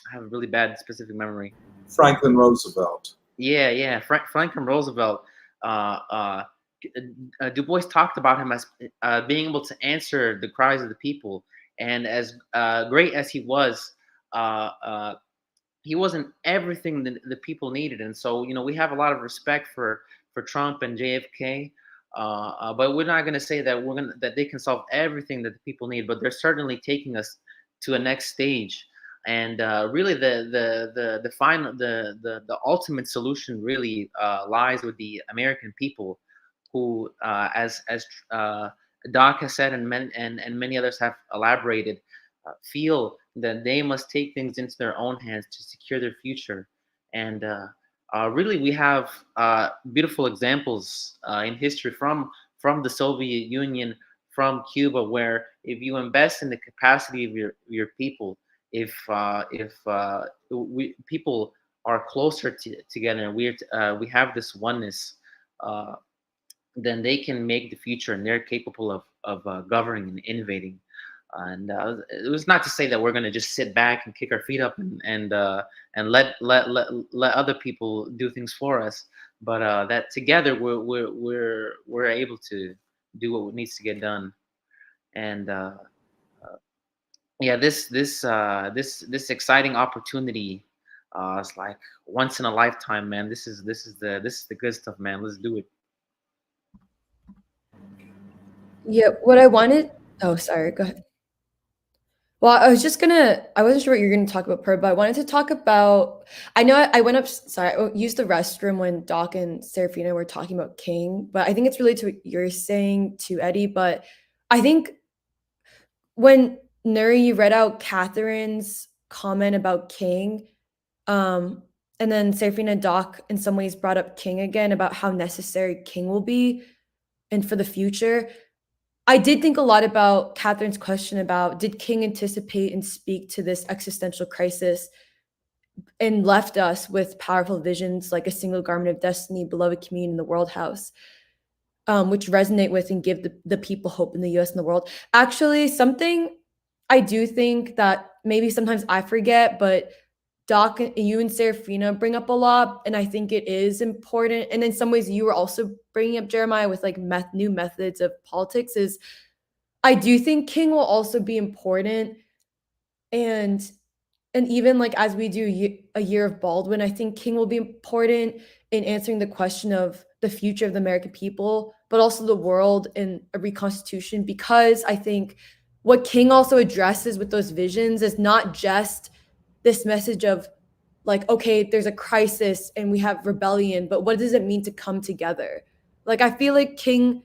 I have a really bad specific memory. Franklin Roosevelt. Yeah. Franklin Roosevelt. Uh, uh, Du Bois talked about him as being able to answer the cries of the people, and as great as uh, uh, he wasn't everything that the people needed. And so, we have a lot of respect for Trump and JFK. But we're not going to say that that they can solve everything that the people need. But they're certainly taking us to a next stage. And really, the final the ultimate solution really lies with the American people, who, as Doc has said, and many others have elaborated, feel that they must take things into their own hands to secure their future. And really, we have beautiful examples in history from the Soviet Union, from Cuba, where if you invest in the capacity of your people, if people are closer together, and we have this oneness, uh, then they can make the future, and they're capable of governing and innovating. And it was not to say that we're going to just sit back and kick our feet up and let other people do things for us, but that together we're able to do what needs to get done. And yeah, this exciting opportunity is like once in a lifetime, man. This is the good stuff, man. Let's do it. Yeah, what I wanted oh, sorry, go ahead. Well, I wasn't sure what you were gonna talk about, Per, but I wanted to talk about I know I went up sorry, I used the restroom when Doc and Serafina were talking about King, but I think it's related to what you're saying to Eddie, but I think when Nuri, you read out Catherine's comment about King, um, and then Serafina Doc in some ways brought up King again about how necessary King will be and for the future. I did think a lot about Catherine's question about did King anticipate and speak to this existential crisis and left us with powerful visions like a single garment of destiny, beloved communion in the world house, which resonate with and give the people hope in the US and the world. Actually, something I do think that maybe sometimes I forget, but Doc, you and Serafina bring up a lot, and I think it is important. And in some ways, you were also bringing up Jeremiah with like new methods of politics. Is I do think King will also be important, and even like as we do a year of Baldwin, I think King will be important in answering the question of the future of the American people, but also the world in a reconstitution. Because I think what King also addresses with those visions is not just this message of like, okay, there's a crisis and we have rebellion, but what does it mean to come together? Like, I feel like King,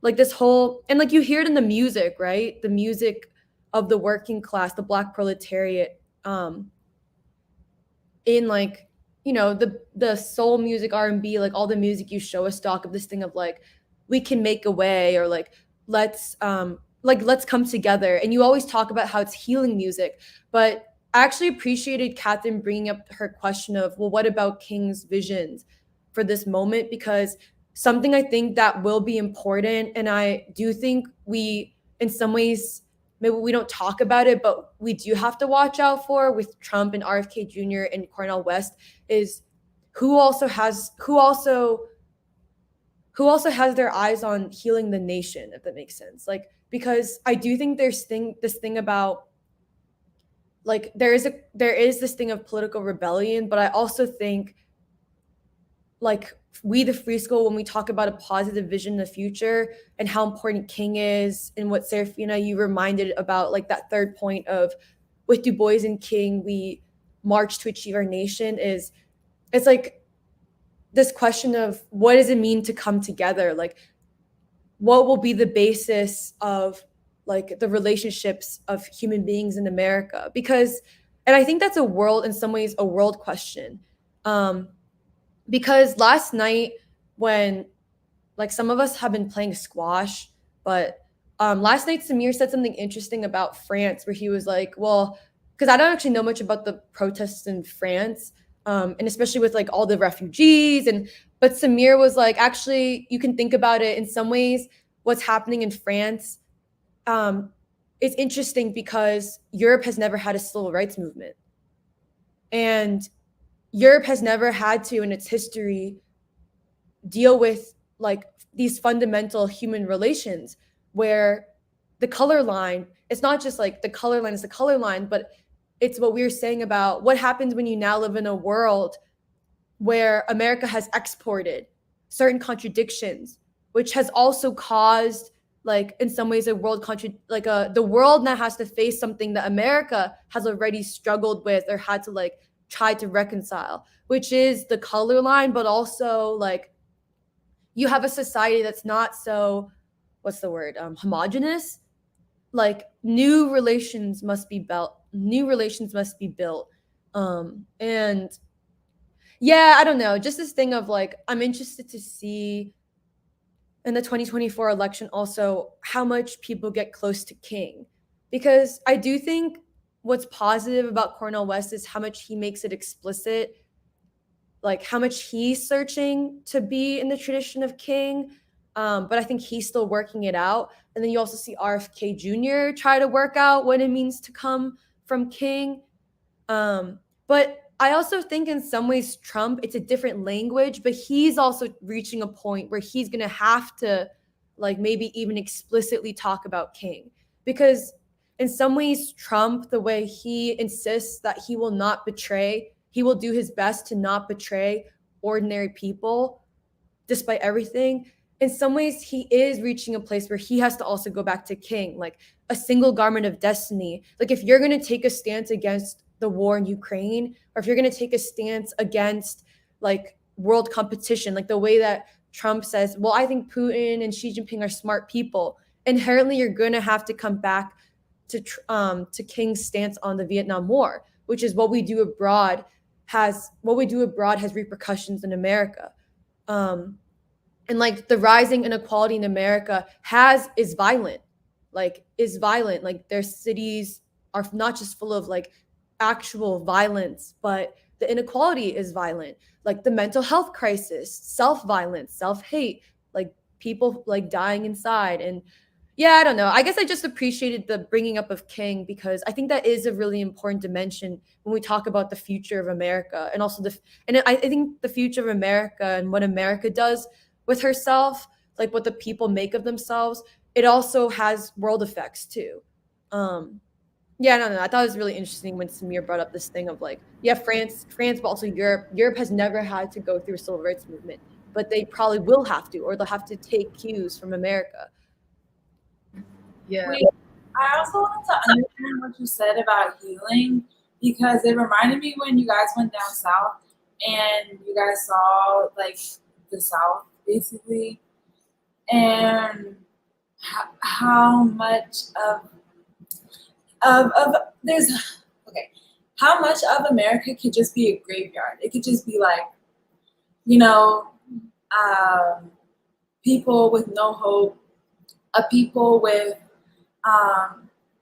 like this whole, and like you hear it in the music, right? The music of the working class, the Black proletariat, in like, the soul music, R&B, like all the music you show us, Doc, of this thing of like, we can make a way, or let's come together. And you always talk about how it's healing music, but I actually appreciated Catherine bringing up her question of, well, what about King's visions for this moment? Because something I think that will be important, and I do think we, in some ways, maybe we don't talk about it, but we do have to watch out for with Trump and RFK Jr. and Cornel West, is who also has their eyes on healing the nation, if that makes sense. Like, because I do think this thing about like there is this thing of political rebellion, but I also think like we the free school, when we talk about a positive vision in the future and how important King is, and what Serafina you reminded about, like that third point of with Du Bois and King we march to achieve our nation, is it's like this question of what does it mean to come together, like what will be the basis of like the relationships of human beings in America. Because, and I think that's a world, in some ways, a world question. Because last night, when like some of us have been playing squash, but last night Samir said something interesting about France, where he was like, well, because I don't actually know much about the protests in France, and especially with like all the refugees, and but Samir was like, actually, you can think about it in some ways. What's happening in France um, is interesting because Europe has never had a civil rights movement, and Europe has never had to in its history deal with like these fundamental human relations where the color line, it's not just like the color line is the color line, but it's what we were saying about what happens when you now live in a world where America has exported certain contradictions, which has also caused, like, in some ways, a world the world now has to face something that America has already struggled with or had to like try to reconcile, which is the color line, but also like you have a society that's not so, what's the word, homogenous. Like new relations must be built. And yeah, I don't know. Just this thing of like, I'm interested to see in the 2024 election also how much people get close to King. Because I do think what's positive about Cornel West is how much he makes it explicit, like how much he's searching to be in the tradition of King. But I think he's still working it out. And then you also see RFK Jr. try to work out what it means to come from King. But I also think in some ways Trump, it's a different language, but he's also reaching a point where he's going to have to like maybe even explicitly talk about King. Because in some ways Trump, the way he insists that he will not betray, he will do his best to not betray ordinary people despite everything. In some ways he is reaching a place where he has to also go back to King, like a single garment of destiny. Like if you're going to take a stance against the war in Ukraine, or if you're going to take a stance against like world competition, like the way that Trump says, well, I think Putin and Xi Jinping are smart people, inherently you're going to have to come back to King's stance on the Vietnam War, which is what we do abroad has repercussions in America. And like the rising inequality in America is violent. Like their cities are not just full of like actual violence, but the inequality is violent. Like the mental health crisis, self-violence, self-hate, like people like dying inside. And yeah, I don't know. I guess I just appreciated the bringing up of King because I think that is a really important dimension when we talk about the future of America, and also I think the future of America and what America does with herself, like what the people make of themselves, it also has world effects too. Yeah, no, I thought it was really interesting when Samir brought up this thing of like, yeah, France, but also Europe. Europe has never had to go through a civil rights movement, but they probably will have to, or they'll have to take cues from America. Yeah. Wait, I also wanted to understand what you said about healing because it reminded me when you guys went down south and you guys saw like the South basically, and how much of there's okay, how much of America could just be a graveyard. It could just be like, you know, people with no hope, a people with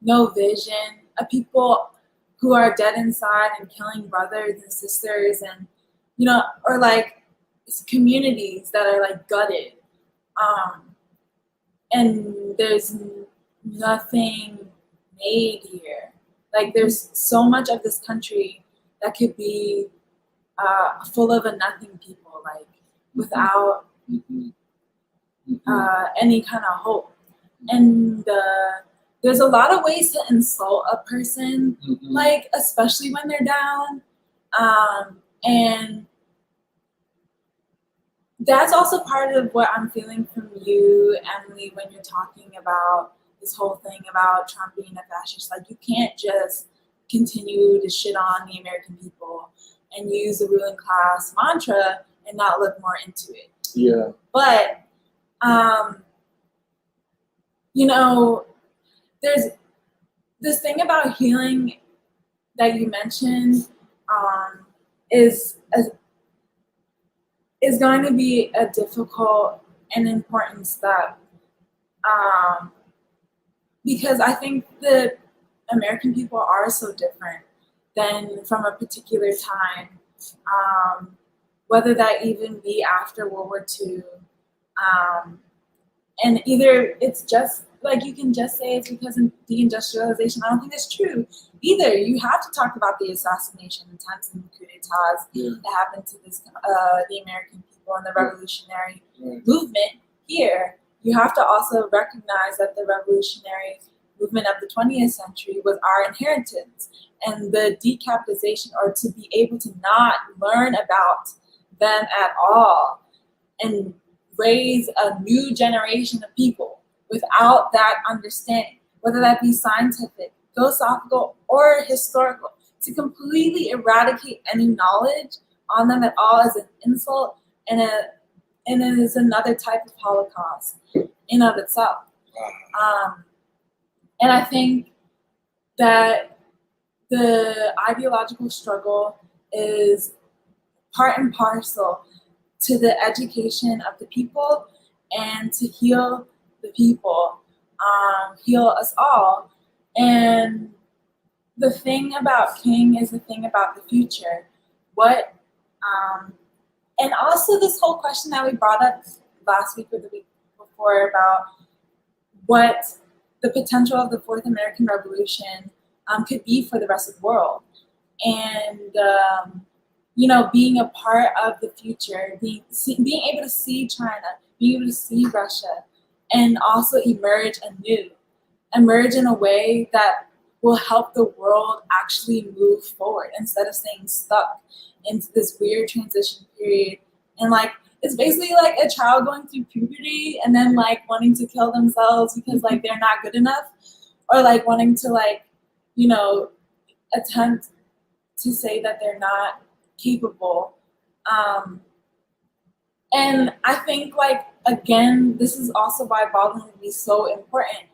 no vision, a people who are dead inside and killing brothers and sisters, and you know, or like communities that are like gutted, and there's nothing made here. Like there's so much of this country that could be full of a nothing people, like without any kind of hope. And there's a lot of ways to insult a person, like especially when they're down, and that's also part of what I'm feeling from you, Emily, when you're talking about this whole thing about Trump being a fascist. Like you can't just continue to shit on the American people and use the ruling class mantra and not look more into it. Yeah. But you know, there's this thing about healing that you mentioned is going to be a difficult and important step, because I think that American people are so different than from a particular time, whether that even be after World War II, and either it's just like you can just say it's because of deindustrialization. I don't think that's true either. You have to talk about the assassination attempts and the coup d'etats that happened to the American people and the revolutionary movement here. You have to also recognize that the revolutionary movement of the 20th century was our inheritance, and the decapitalization, or to be able to not learn about them at all and raise a new generation of people without that understanding, whether that be scientific, philosophical, or historical, to completely eradicate any knowledge on them at all is an insult, and it is another type of Holocaust in of itself. And I think that the ideological struggle is part and parcel to the education of the people and to heal the people, heal us all. And the thing about King is the thing about the future. What, and also this whole question that we brought up last week or the week before about what the potential of the Fourth American Revolution could be for the rest of the world. And, being a part of the future, being able to see China, being able to see Russia, and also emerge in a way that will help the world actually move forward instead of staying stuck into this weird transition period. And like, it's basically like a child going through puberty and then like wanting to kill themselves because like they're not good enough, or like wanting to like, attempt to say that they're not capable. And I think like, again, this is also why Baldwin would be so important.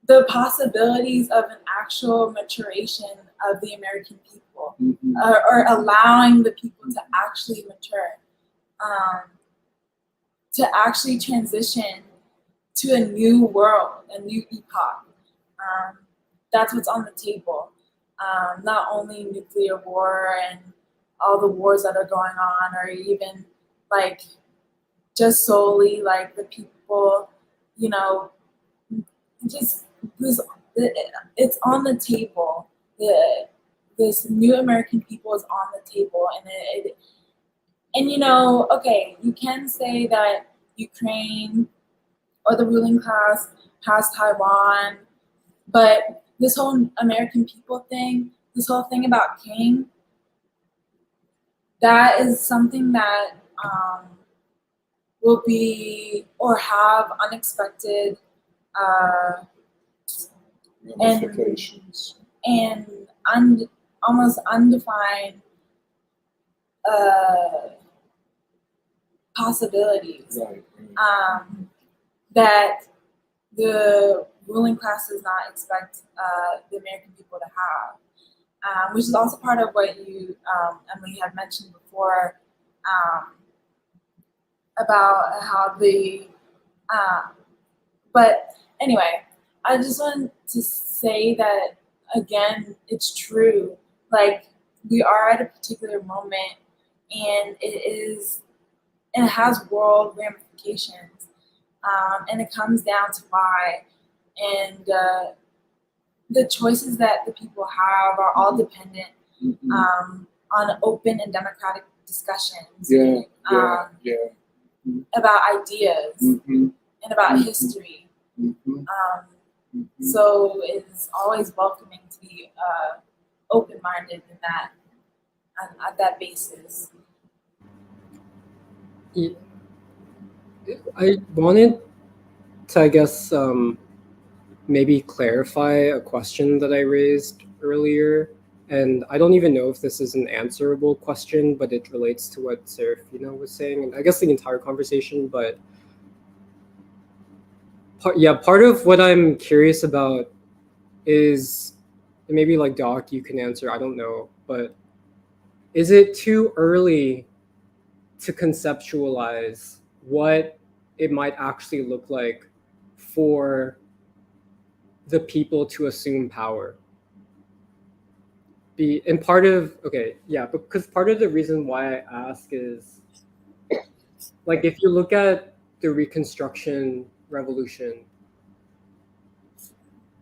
The possibilities of an actual maturation of the American people, or allowing the people to actually mature, to actually transition to a new world, a new epoch. That's what's on the table. Not only nuclear war and all the wars that are going on, or even like just solely like the people, just this, it's on the table. This new American people is on the table, and okay, you can say that Ukraine or the ruling class has Taiwan, but this whole American people thing, this whole thing about King, that is something that will be or have unexpected ramifications and almost undefined possibilities, that the ruling class does not expect the American people to have, which is also part of what you, Emily, had mentioned before, about how but anyway, I just wanted to say that, again, it's true. Like, we are at a particular moment, and it has world ramifications, and it comes down to why. And the choices that the people have are all dependent on open and democratic discussions about ideas and about history. So it's always welcoming to be open-minded in that, at that basis. I wanted to, I guess, maybe clarify a question that I raised earlier. And I don't even know if this is an answerable question, but it relates to what Serafina was saying, and I guess the entire conversation. But part of what I'm curious about is, and maybe like Doc, you can answer, I don't know, but is it too early to conceptualize what it might actually look like for the people to assume power? Because part of the reason why I ask is, like, if you look at the Reconstruction Revolution,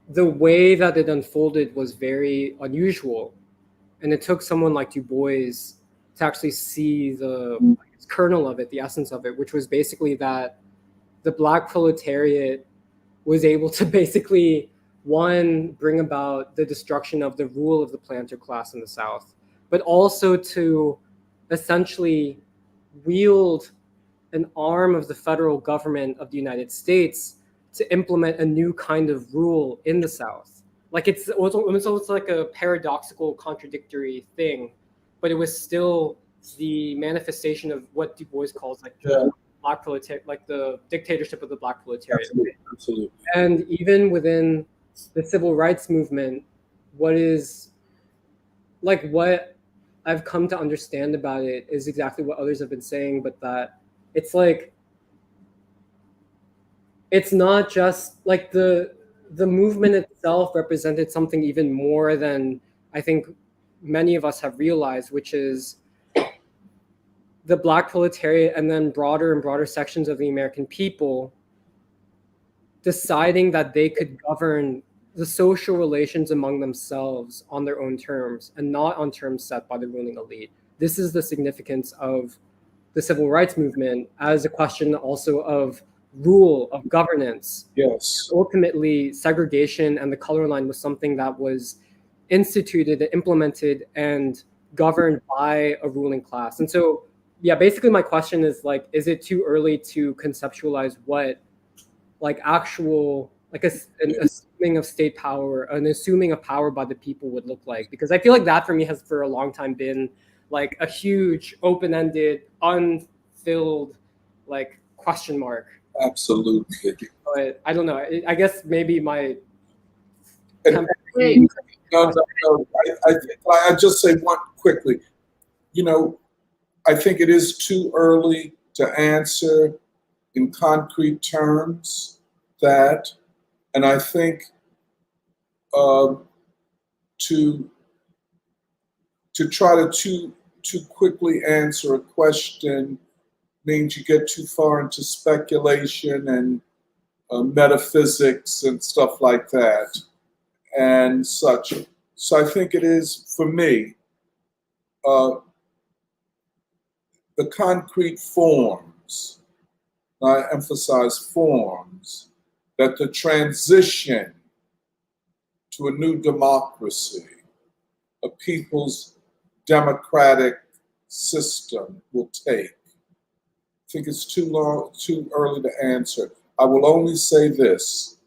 the way that it unfolded was very unusual. And it took someone like Du Bois to actually see the kernel of it, the essence of it, which was basically that the Black proletariat was able to basically, one, bring about the destruction of the rule of the planter class in the South, but also to essentially wield an arm of the federal government of the United States to implement a new kind of rule in the South. Like it's almost like a paradoxical, contradictory thing, but it was still the manifestation of what Du Bois calls like the Black proletariat, like the dictatorship of the Black proletariat. Absolutely. And even within the civil rights movement, what I've come to understand about it is exactly what others have been saying, but that it's like it's not just like the movement itself represented something even more than I think many of us have realized, which is the Black proletariat and then broader and broader sections of the American people deciding that they could govern the social relations among themselves on their own terms and not on terms set by the ruling elite. This is the significance of the civil rights movement as a question also of rule, of governance. Yes. Ultimately, segregation and the color line was something that was instituted and implemented and governed by a ruling class. And so, yeah, basically my question is like, is it too early to conceptualize what like actual, like an assuming of state power, an assuming of power by the people would look like? Because I feel like that for me has for a long time been like a huge open-ended, unfilled like question mark. Absolutely. But I don't know. I guess maybe my No, I just say one quickly. You know, I think it is too early to answer in concrete terms that, and I think to try to too quickly answer a question means you get too far into speculation and metaphysics and stuff like that and such. So I think it is, for me, the concrete forms, I emphasize forms, that the transition to a new democracy, a people's democratic system will take. I think it's too early to answer. I will only say this.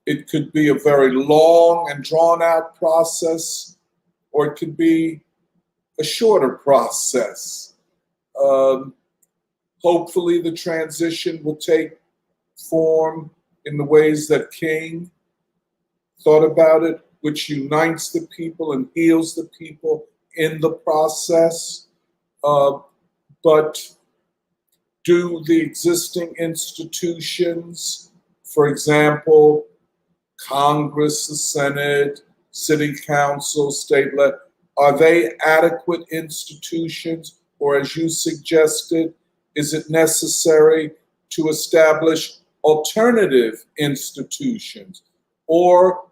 It could be a very long and drawn out process, or it could be a shorter process. Hopefully the transition will take form in the ways that King thought about it, which unites the people and heals the people in the process. But do the existing institutions, for example, Congress, the Senate, City Council, state legislature, are they adequate institutions? Or as you suggested, is it necessary to establish alternative institutions? Or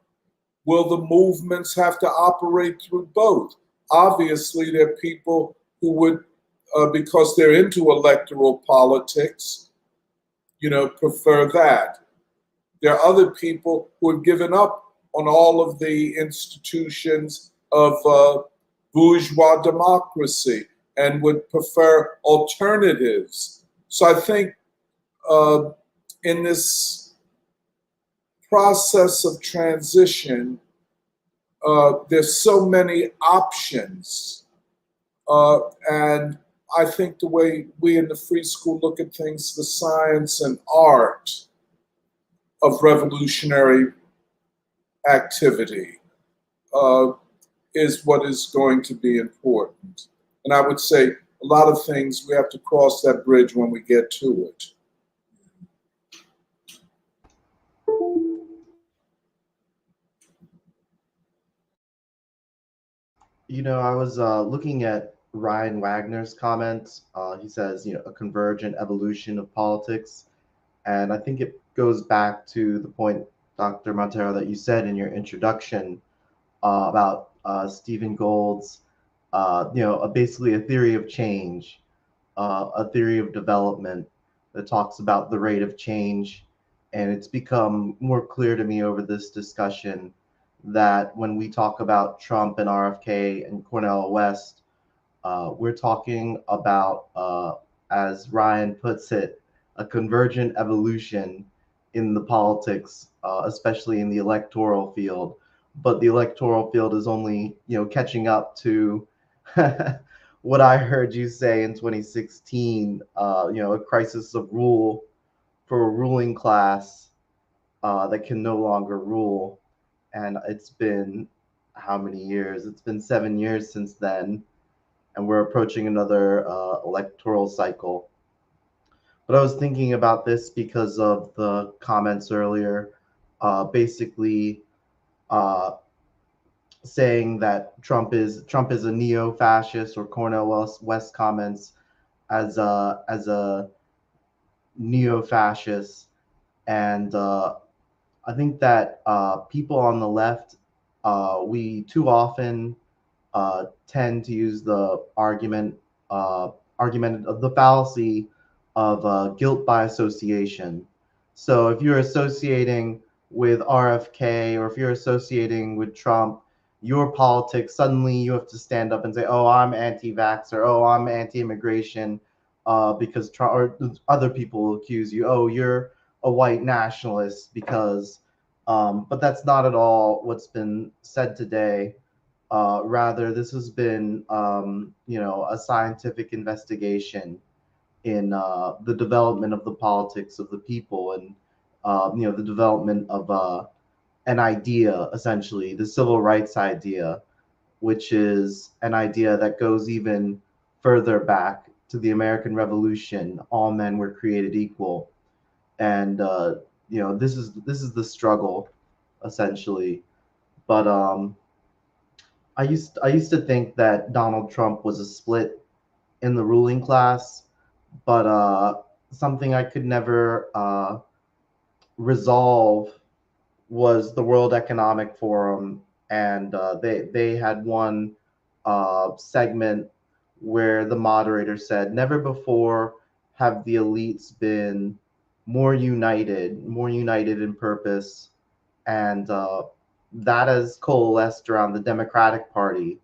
will the movements have to operate through both? Obviously, there are people who would, because they're into electoral politics, prefer that. There are other people who have given up on all of the institutions of bourgeois democracy and would prefer alternatives. So I think in this process of transition, there's so many options. And I think the way we in the free school look at things, the science and art of revolutionary activity is what is going to be important. And I would say a lot of things, we have to cross that bridge when we get to it. I was looking at Ryan Wagner's comments. He says, a convergent evolution of politics. And I think it goes back to the point Dr. Montero, that you said in your introduction about Stephen Gould's, basically a theory of change, a theory of development that talks about the rate of change. And it's become more clear to me over this discussion that when we talk about Trump and RFK and Cornel West, we're talking about, as Ryan puts it, a convergent evolution in the politics, especially in the electoral field. But the electoral field is only, catching up to what I heard you say in 2016. A crisis of rule for a ruling class that can no longer rule. And it's been how many years? It's been 7 years since then, and we're approaching another electoral cycle. But I was thinking about this because of the comments earlier, basically uh, saying that Trump is a neo-fascist, or Cornel West comments as a neo-fascist, and I think that people on the left, we too often tend to use the argument of the fallacy of guilt by association. So if you're associating with RFK, or if you're associating with Trump, your politics, suddenly you have to stand up and say, "Oh, I'm anti-vaxxer. Oh, I'm anti-immigration," because Trump, or other people will accuse you, "Oh, you're a white nationalist," because. But that's not at all what's been said today. Rather, this has been, a scientific investigation in the development of the politics of the people, and the development of an idea, essentially the civil rights idea, which is an idea that goes even further back to the American Revolution. All men were created equal, and this is the struggle, essentially. But I used to think that Donald Trump was a split in the ruling class, but something I could never resolve was the World Economic Forum, and they had one segment where the moderator said, "Never before have the elites been more united in purpose," and that has coalesced around the Democratic Party.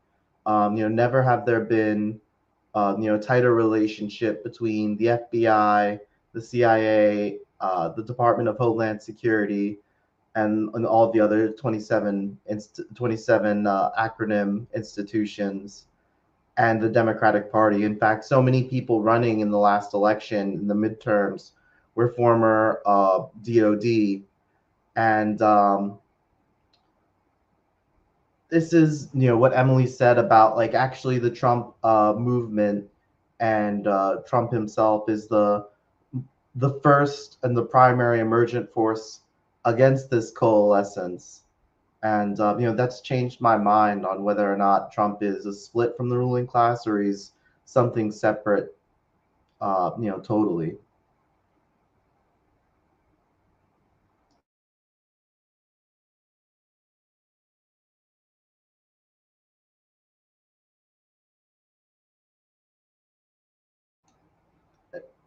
Never have there been tighter relationship between the FBI, the CIA, the Department of Homeland Security, and all the other 27 acronym institutions, and the Democratic Party. In fact, so many people running in the last election, in the midterms, were former DOD. And this is, what Emily said about, like, actually the Trump movement, and Trump himself is the first and the primary emergent force against this coalescence. And that's changed my mind on whether or not Trump is a split from the ruling class, or he's something separate, totally.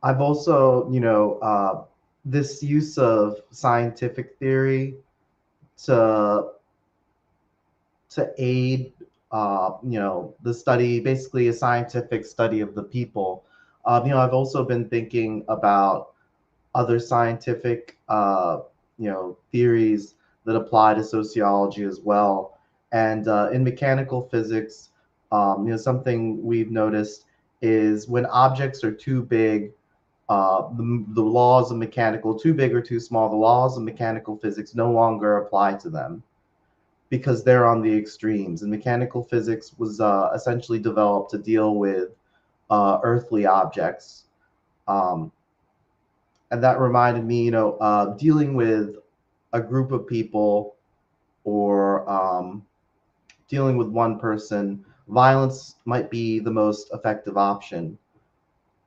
I've also, this use of scientific theory to aid, the study, basically a scientific study of the people. I've also been thinking about other scientific, theories that apply to sociology as well. And in mechanical physics, something we've noticed is when objects are too big, the laws of mechanical, too big or too small, the laws of mechanical physics no longer apply to them, because they're on the extremes. And mechanical physics was essentially developed to deal with earthly objects. Um, and that reminded me, dealing with a group of people, or dealing with one person, violence might be the most effective option.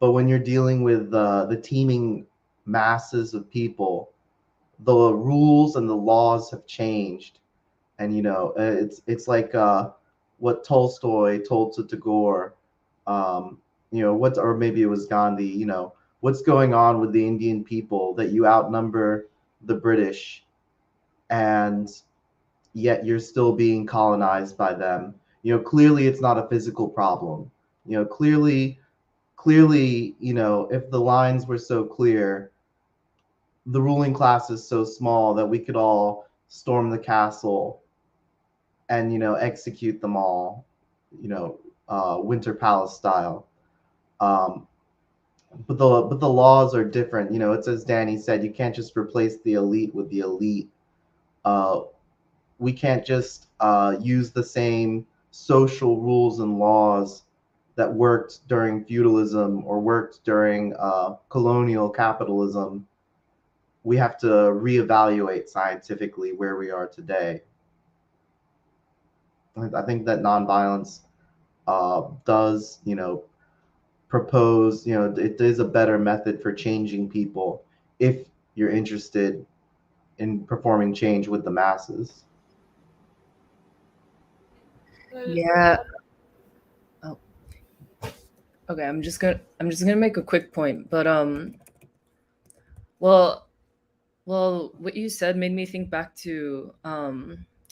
But when you're dealing with the teeming masses of people, the rules and the laws have changed. And it's like what Tolstoy told to Tagore, or maybe it was Gandhi, what's going on with the Indian people, that you outnumber the British, and yet you're still being colonized by them. Clearly it's not a physical problem. Clearly, if the lines were so clear, the ruling class is so small that we could all storm the castle and execute them all, Winter Palace style. Um, but the laws are different. It's as Danny said, you can't just replace the elite with the elite. We can't just use the same social rules and laws that worked during feudalism or worked during colonial capitalism. We have to reevaluate scientifically where we are today. I think that nonviolence does, propose, it is a better method for changing people if you're interested in performing change with the masses. Yeah. Oh. Okay, I'm just gonna make a quick point, but well, what you said made me think back to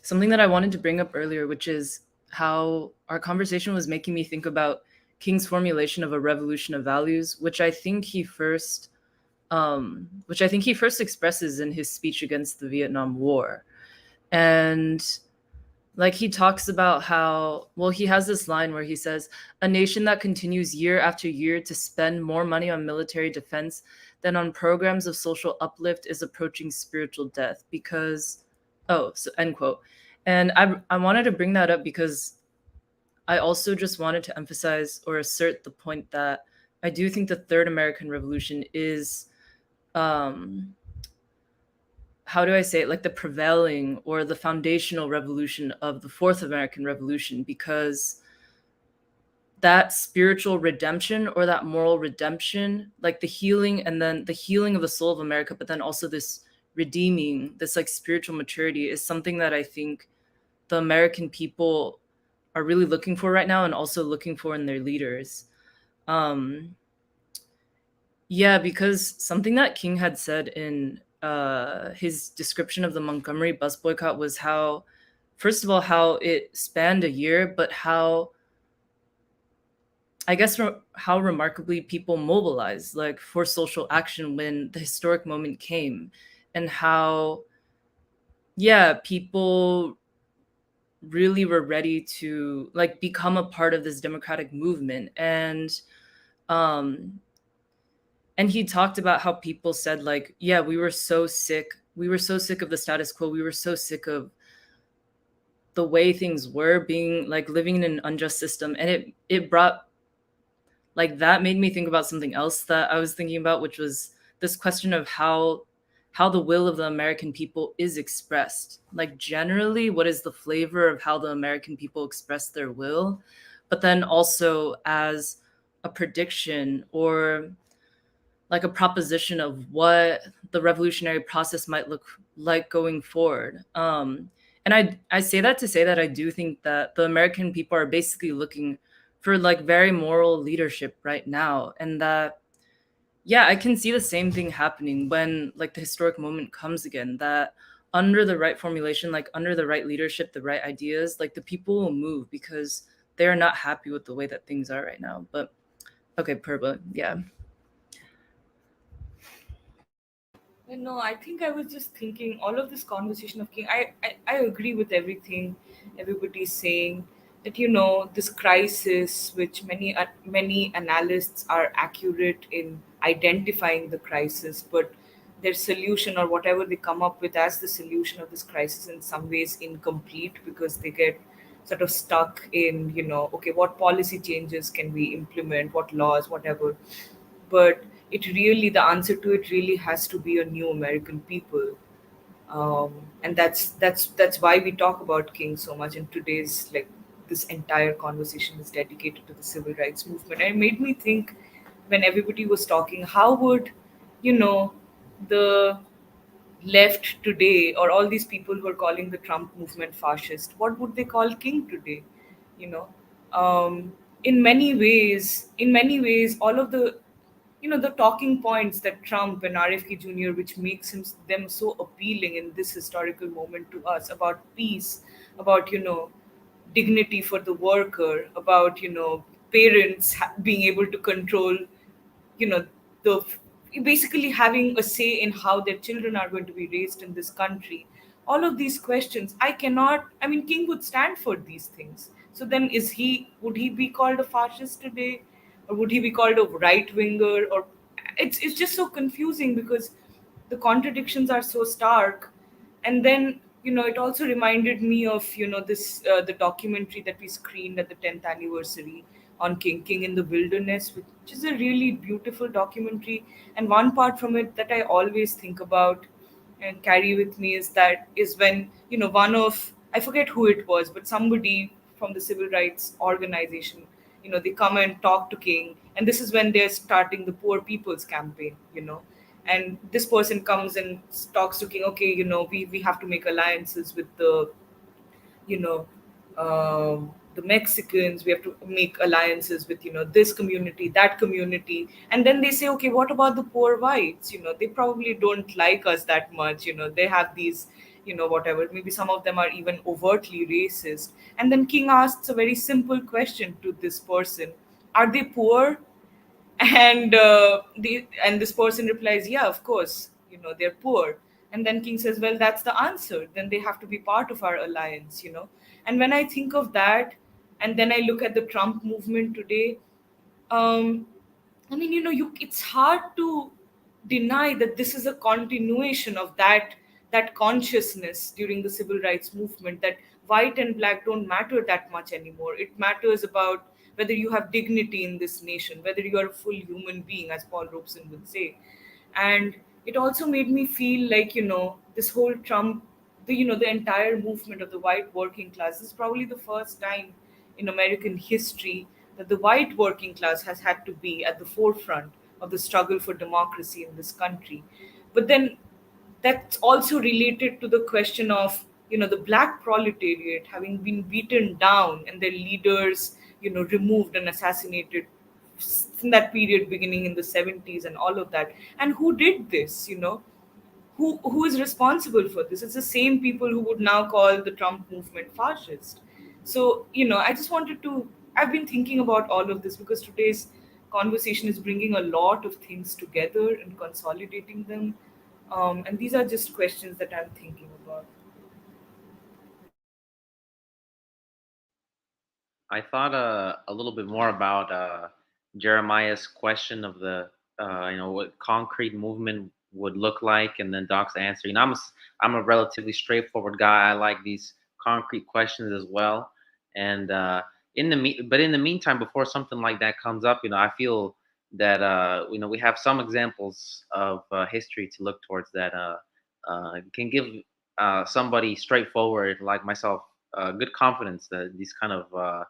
something that I wanted to bring up earlier, which is how our conversation was making me think about King's formulation of a revolution of values, which I think he first expresses in his speech against the Vietnam War. And like he talks about how, well, he has this line where he says, a nation that continues year after year to spend more money on military defense than on programs of social uplift is approaching spiritual death, because, end quote. And I wanted to bring that up because I also just wanted to emphasize or assert the point that I do think the Third American Revolution is, how do I say it, like the prevailing or the foundational revolution of the Fourth American Revolution, because that spiritual redemption or that moral redemption, like the healing, and then the healing of the soul of America, but then also this redeeming, this like spiritual maturity, is something that I think the American people are really looking for right now, and also looking for in their leaders. Yeah, because something that King had said in his description of the Montgomery bus boycott was how, first of all, how it spanned a year, but how, I guess, how remarkably people mobilized like for social action when the historic moment came, and how, yeah, people really were ready to like become a part of this democratic movement. And he talked about how people said like, yeah, we were so sick of the status quo, we were so sick of the way things were, being like living in an unjust system. And it brought, like, that made me think about something else that I was thinking about, which was this question of how the will of the American people is expressed. Like, generally, what is the flavor of how the American people express their will, but then also as a prediction or like a proposition of what the revolutionary process might look like going forward. And I say that to say that I do think that the American people are basically looking for like very moral leadership right now. And that, yeah, I can see the same thing happening when like the historic moment comes again, that under the right formulation, like under the right leadership, the right ideas, like the people will move because they're not happy with the way that things are right now. But okay, Purba, yeah. No, I think I was just thinking all of this conversation of King. I agree with everything everybody's saying. That this crisis, which many analysts are accurate in identifying the crisis, but their solution or whatever they come up with as the solution of this crisis in some ways incomplete, because they get sort of stuck in okay, what policy changes can we implement, what laws, whatever. But the answer to it really has to be a new American people. And that's why we talk about King so much. And today's, like, this entire conversation is dedicated to the civil rights movement. And it made me think, when everybody was talking, how would the left today, or all these people who are calling the Trump movement fascist, what would they call King today? You know, in many ways, all of the the talking points that Trump and RFK Jr., which makes them so appealing in this historical moment to us, about peace, about dignity for the worker, about parents being able to control you know the basically having a say in how their children are going to be raised in this country. All of these questions, I mean, King would stand for these things. So then, would he be called a fascist today, or would he be called a right winger? Or it's just so confusing because the contradictions are so stark. And then it also reminded me of this the documentary that we screened at the 10th anniversary on King in the Wilderness, which is a really beautiful documentary. And one part from it that I always think about and carry with me is when one of, I forget who it was, but somebody from the civil rights organization, they come and talk to King, and this is when they're starting the Poor People's Campaign. And this person comes and talks to King. Okay, we have to make alliances with you know the Mexicans. We have to make alliances with this community, that community. And then they say, okay, what about the poor whites? They probably don't like us that much. They have these whatever, maybe some of them are even overtly racist. And then King asks a very simple question to this person: are they poor? And this person replies, yeah, of course, they're poor. And then King says, well, that's the answer, then they have to be part of our alliance. And when I think of that, and then I look at the Trump movement today, um I mean, it's hard to deny that this is a continuation of that consciousness during the civil rights movement, that white and black don't matter that much anymore. It matters about whether you have dignity in this nation, whether you are a full human being, as Paul Robeson would say. And it also made me feel like this whole Trump, the entire movement of the white working class, is probably the first time in American history that the white working class has had to be at the forefront of the struggle for democracy in this country. But then that's also related to the question of the black proletariat having been beaten down and their leaders removed and assassinated in that period beginning in the 70s and all of that. And who did this? Who is responsible for this? It's the same people who would now call the Trump movement fascist. So I just wanted to, I've been thinking about all of this because today's conversation is bringing a lot of things together and consolidating them. And these are just questions that I'm thinking about. I thought a little bit more about Jeremiah's question of the what concrete movement would look like, and then Doc's answer. I'm a relatively straightforward guy. I like these concrete questions as well. And in the meantime, before something like that comes up, I feel that we have some examples of history to look towards that can give somebody straightforward like myself good confidence that these kind of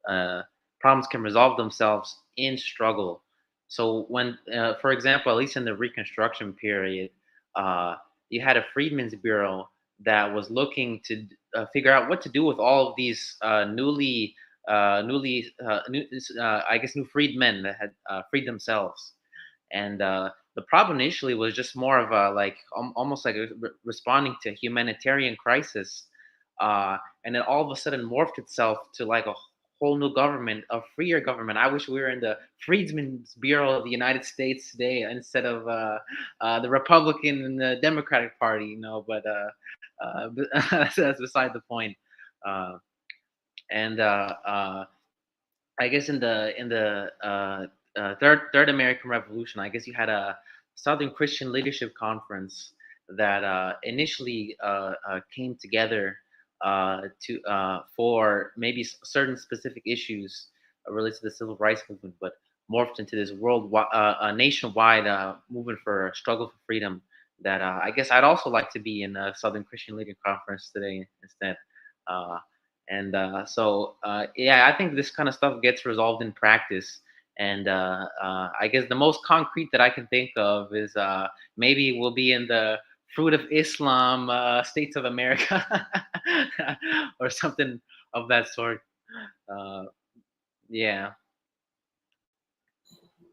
uh, problems can resolve themselves in struggle. So when, for example, at least in the Reconstruction period, uh, you had a Freedmen's Bureau that was looking to figure out what to do with all of these I guess, new freedmen that had freed themselves. And the problem initially was just more of a like almost like responding to humanitarian crisis, and then all of a sudden morphed itself to like a whole new government, a freer government. I wish we were in the Freedmen's Bureau of the United States today instead of the Republican and the Democratic Party, But that's beside the point. Uh, and I guess in the third American Revolution, I guess you had a Southern Christian Leadership Conference that initially came together to for maybe certain specific issues related to the civil rights movement, but morphed into this nationwide movement for struggle for freedom. That I guess I'd also like to be in a Southern Christian Leadership Conference today instead. Uh, and yeah, I think this kind of stuff gets resolved in practice. And I guess the most concrete that I can think of is maybe we'll be in the fruit of Islam, states of America, or something of that sort. Uh, yeah.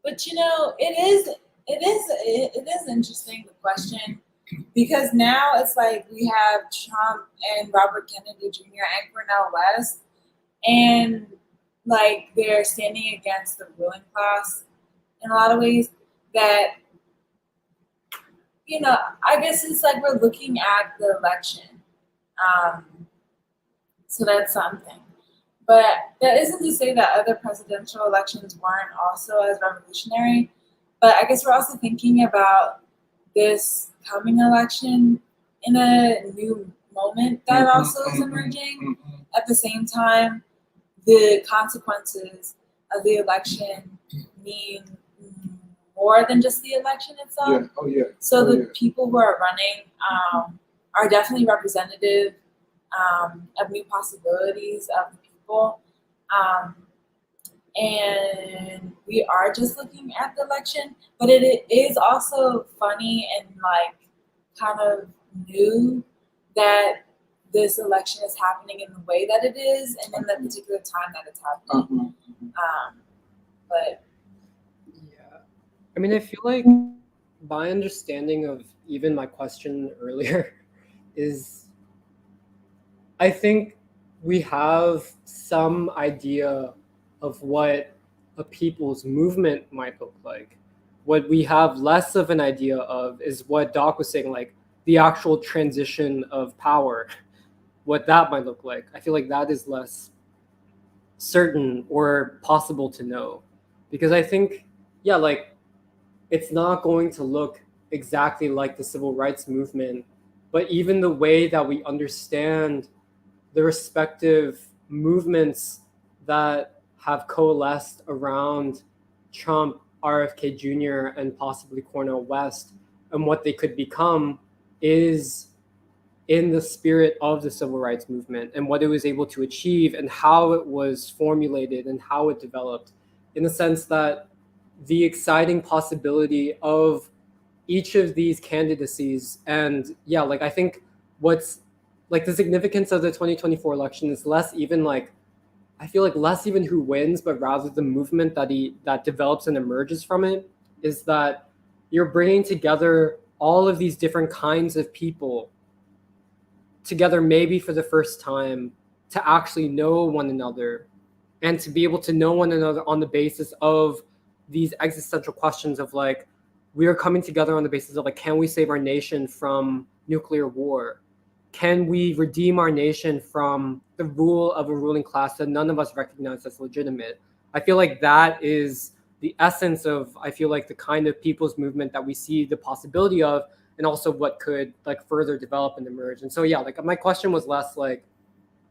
But it is interesting, the question, because now it's like we have Trump and Robert Kennedy Jr. and Cornel West, and like they're standing against the ruling class in a lot of ways. That I guess it's like we're looking at the election, um, so that's something. But that isn't to say that other presidential elections weren't also as revolutionary. But I guess we're also thinking about this coming election in a new moment that also is emerging. At the same time, the consequences of the election mean more than just the election itself. Yeah. Oh yeah. So the people who are running are definitely representative of new possibilities of the people. And we are just looking at the election, but it is also funny and like kind of new that this election is happening in the way that it is and in the particular time that it's happening. But Yeah. I mean, I feel like my understanding of even my question earlier is I think we have some idea of what a people's movement might look like. What we have less of an idea of is what Doc was saying, like the actual transition of power, what that might look like. I feel like that is less certain or possible to know. Because I think, yeah, like it's not going to look exactly like the civil rights movement, but even the way that we understand the respective movements that have coalesced around Trump, RFK Jr., and possibly Cornel West, and what they could become is in the spirit of the civil rights movement and what it was able to achieve and how it was formulated and how it developed, in the sense that the exciting possibility of each of these candidacies. And yeah, like I think what's like the significance of the 2024 election is less even like, I feel like less even who wins, but rather the movement that develops and emerges from it, is that you're bringing together all of these different kinds of people together, maybe for the first time, to actually know one another and to be able to know one another on the basis of these existential questions of like, we are coming together on the basis of like, can we save our nation from nuclear war? Can we redeem our nation from the rule of a ruling class that none of us recognize as legitimate? I feel like that is the essence of, I feel like, the kind of people's movement that we see the possibility of, and also what could like further develop and emerge. And so, yeah, like my question was less like,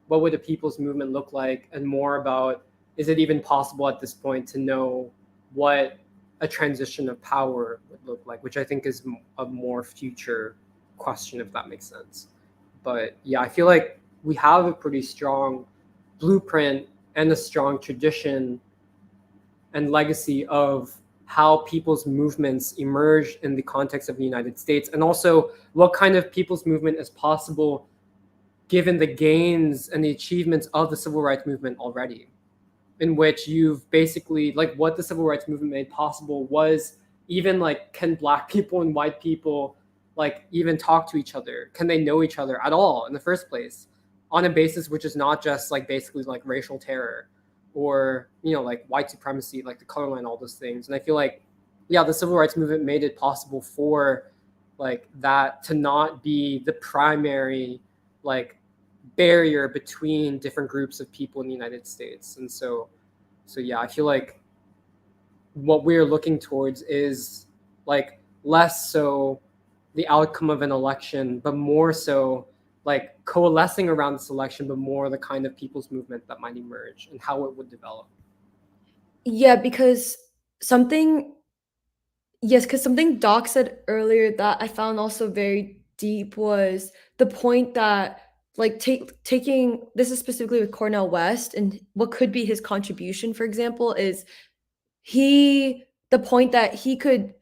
what would a people's movement look like, and more about, is it even possible at this point to know what a transition of power would look like, which I think is a more future question, if that makes sense. But yeah, I feel like we have a pretty strong blueprint and a strong tradition and legacy of how people's movements emerged in the context of the United States, and also what kind of people's movement is possible given the gains and the achievements of the civil rights movement already, in which you've basically, like, what the civil rights movement made possible was even like, can Black people and white people like even talk to each other? Can they know each other at all in the first place, on a basis which is not just like basically like racial terror or, you know, like white supremacy, like the color line, all those things. And I feel like, yeah, the civil rights movement made it possible for like that to not be the primary like barrier between different groups of people in the United States. And so yeah, I feel like what we're looking towards is like less so the outcome of an election, but more so like coalescing around this election, but more the kind of people's movement that might emerge and how it would develop. Yeah, because something something Doc said earlier that I found also very deep was the point that like taking this is specifically with Cornel West and what could be his contribution, for example, is the point that he could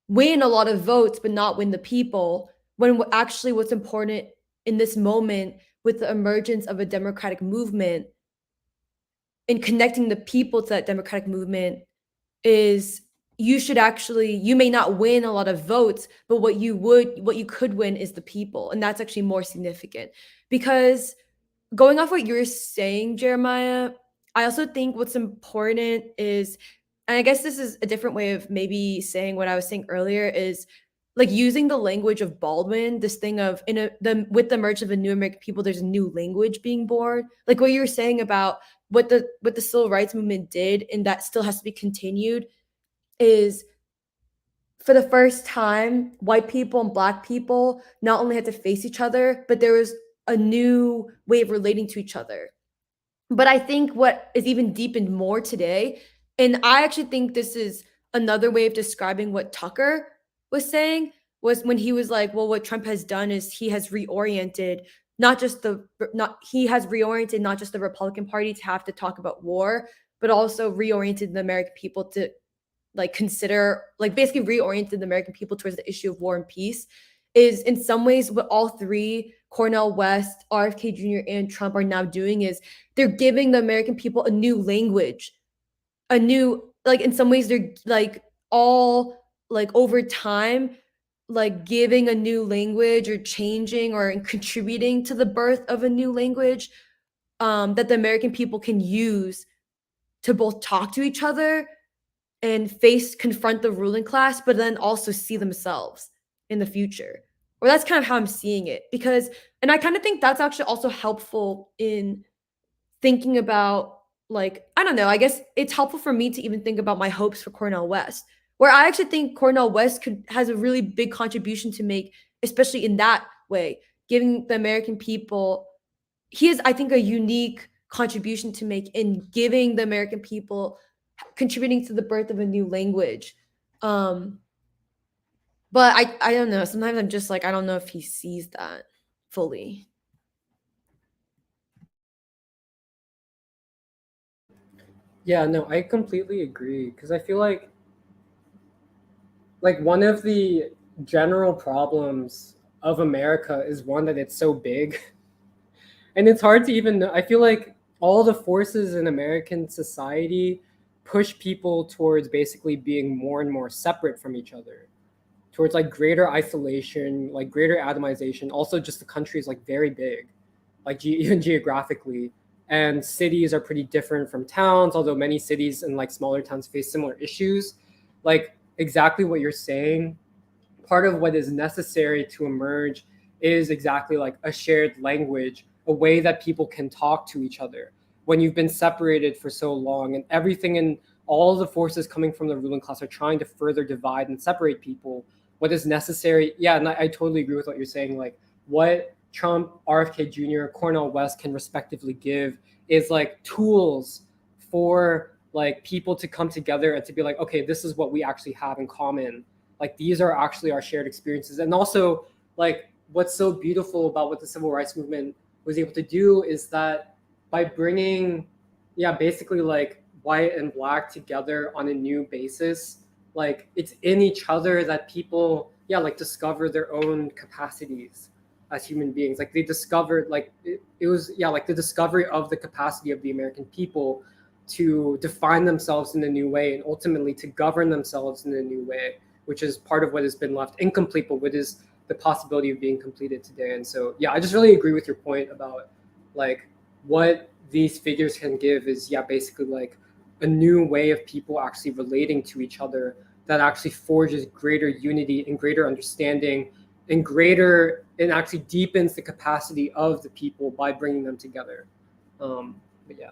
win a lot of votes but not win the people when actually what's important in this moment with the emergence of a democratic movement and connecting the people to that democratic movement is you may not win a lot of votes, but what you could win is the people. And that's actually more significant. Because going off what you're saying, Jeremiah, I also think what's important is, and I guess this is a different way of maybe saying what I was saying earlier, is like using the language of Baldwin, this thing of with the merge of the new American people, there's a new language being born. Like what you were saying about what the civil rights movement did, and that still has to be continued, is for the first time, white people and black people not only had to face each other, but there was a new way of relating to each other. But I think what is even deepened more today, and I actually think this is another way of describing what Tucker was saying, was when he was like, well, what Trump has done is he has reoriented not just the Republican Party to have to talk about war, but also reoriented the American people to like consider, like basically reoriented the American people towards the issue of war and peace. Is in some ways what all three, Cornel West, RFK Jr., and Trump, are now doing is they're giving the American people a new language, a new, like in some ways they're like all like over time like giving a new language or changing or contributing to the birth of a new language that the American people can use to both talk to each other and confront the ruling class, but then also see themselves in the future. Or that's kind of how I'm seeing it. And I kind of think that's actually also helpful in thinking about, like, I don't know, I guess it's helpful for me to even think about my hopes for Cornel West, where I actually think Cornel West has a really big contribution to make, especially in that way, giving the American people, he has, I think, a unique contribution to make in giving the American people, contributing to the birth of a new language. But I don't know. Sometimes I'm just like, I don't know if he sees that fully. Yeah, no, I completely agree because I feel like one of the general problems of America is one that it's so big. And it's hard to even know. I feel like all the forces in American society push people towards basically being more and more separate from each other, towards like greater isolation, like greater atomization. Also, just the country is like very big, like even geographically. And cities are pretty different from towns, although many cities and like smaller towns face similar issues. Like exactly what you're saying, part of what is necessary to emerge is exactly like a shared language, a way that people can talk to each other when you've been separated for so long, and everything and all the forces coming from the ruling class are trying to further divide and separate people. What is necessary, yeah, and I totally agree with what you're saying, like what Trump, RFK Jr., Cornel West can respectively give is like tools for like people to come together and to be like, okay, this is what we actually have in common. Like these are actually our shared experiences. And also like what's so beautiful about what the civil rights movement was able to do is that by bringing, yeah, basically like white and black together on a new basis, like it's in each other that people, yeah, like discover their own capacities as human beings. Like they discovered, like it was, yeah, like the discovery of the capacity of the American people to define themselves in a new way and ultimately to govern themselves in a new way, which is part of what has been left incomplete, but what is the possibility of being completed today. And so, yeah, I just really agree with your point about like what these figures can give is, yeah, basically like a new way of people actually relating to each other that actually forges greater unity and greater understanding and actually deepens the capacity of the people by bringing them together. But yeah.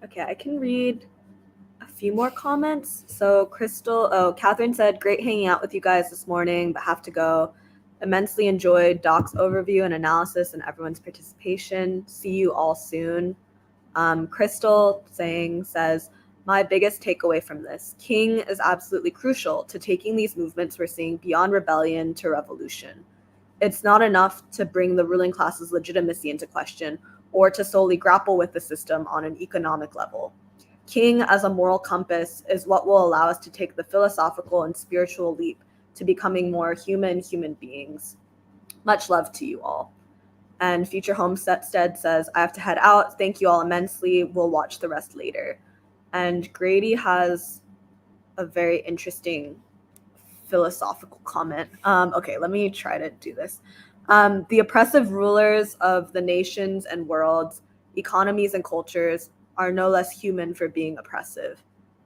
Okay, I can read a few more comments. So Catherine said, great hanging out with you guys this morning, but have to go. Immensely enjoyed Doc's overview and analysis and everyone's participation. See you all soon. Crystal says, my biggest takeaway from this, King is absolutely crucial to taking these movements we're seeing beyond rebellion to revolution. It's not enough to bring the ruling class's legitimacy into question or to solely grapple with the system on an economic level. King as a moral compass is what will allow us to take the philosophical and spiritual leap to becoming more human beings. Much love to you all. And Future Homestead says, I have to head out. Thank you all immensely. We'll watch the rest later. And Grady has a very interesting philosophical comment. Okay, let me try to do this. The oppressive rulers of the nations and worlds, economies and cultures are no less human for being oppressive.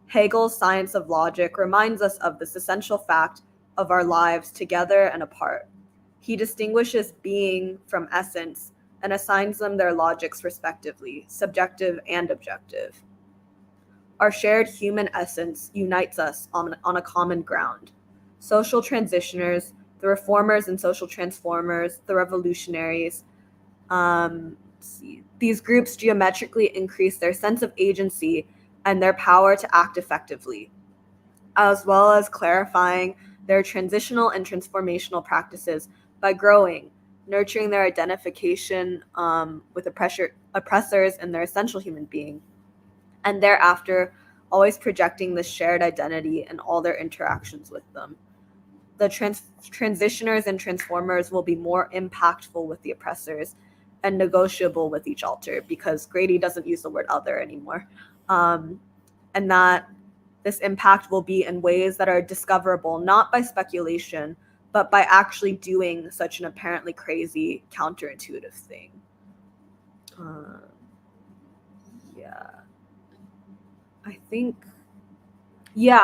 Hegel's Science of Logic reminds us of this essential fact of our lives together and apart. He distinguishes being from essence and assigns them their logics respectively, subjective and objective. Our shared human essence unites us on a common ground. Social transitioners, the reformers and social transformers, the revolutionaries, these groups geometrically increase their sense of agency and their power to act effectively, as well as clarifying their transitional and transformational practices by growing, nurturing their identification with oppressors and their essential human being, and thereafter always projecting this shared identity in all their interactions with them. The transitioners and transformers will be more impactful with the oppressors and negotiable with each other, because Grady doesn't use the word other anymore. And that this impact will be in ways that are discoverable not by speculation, but by actually doing such an apparently crazy, counterintuitive thing.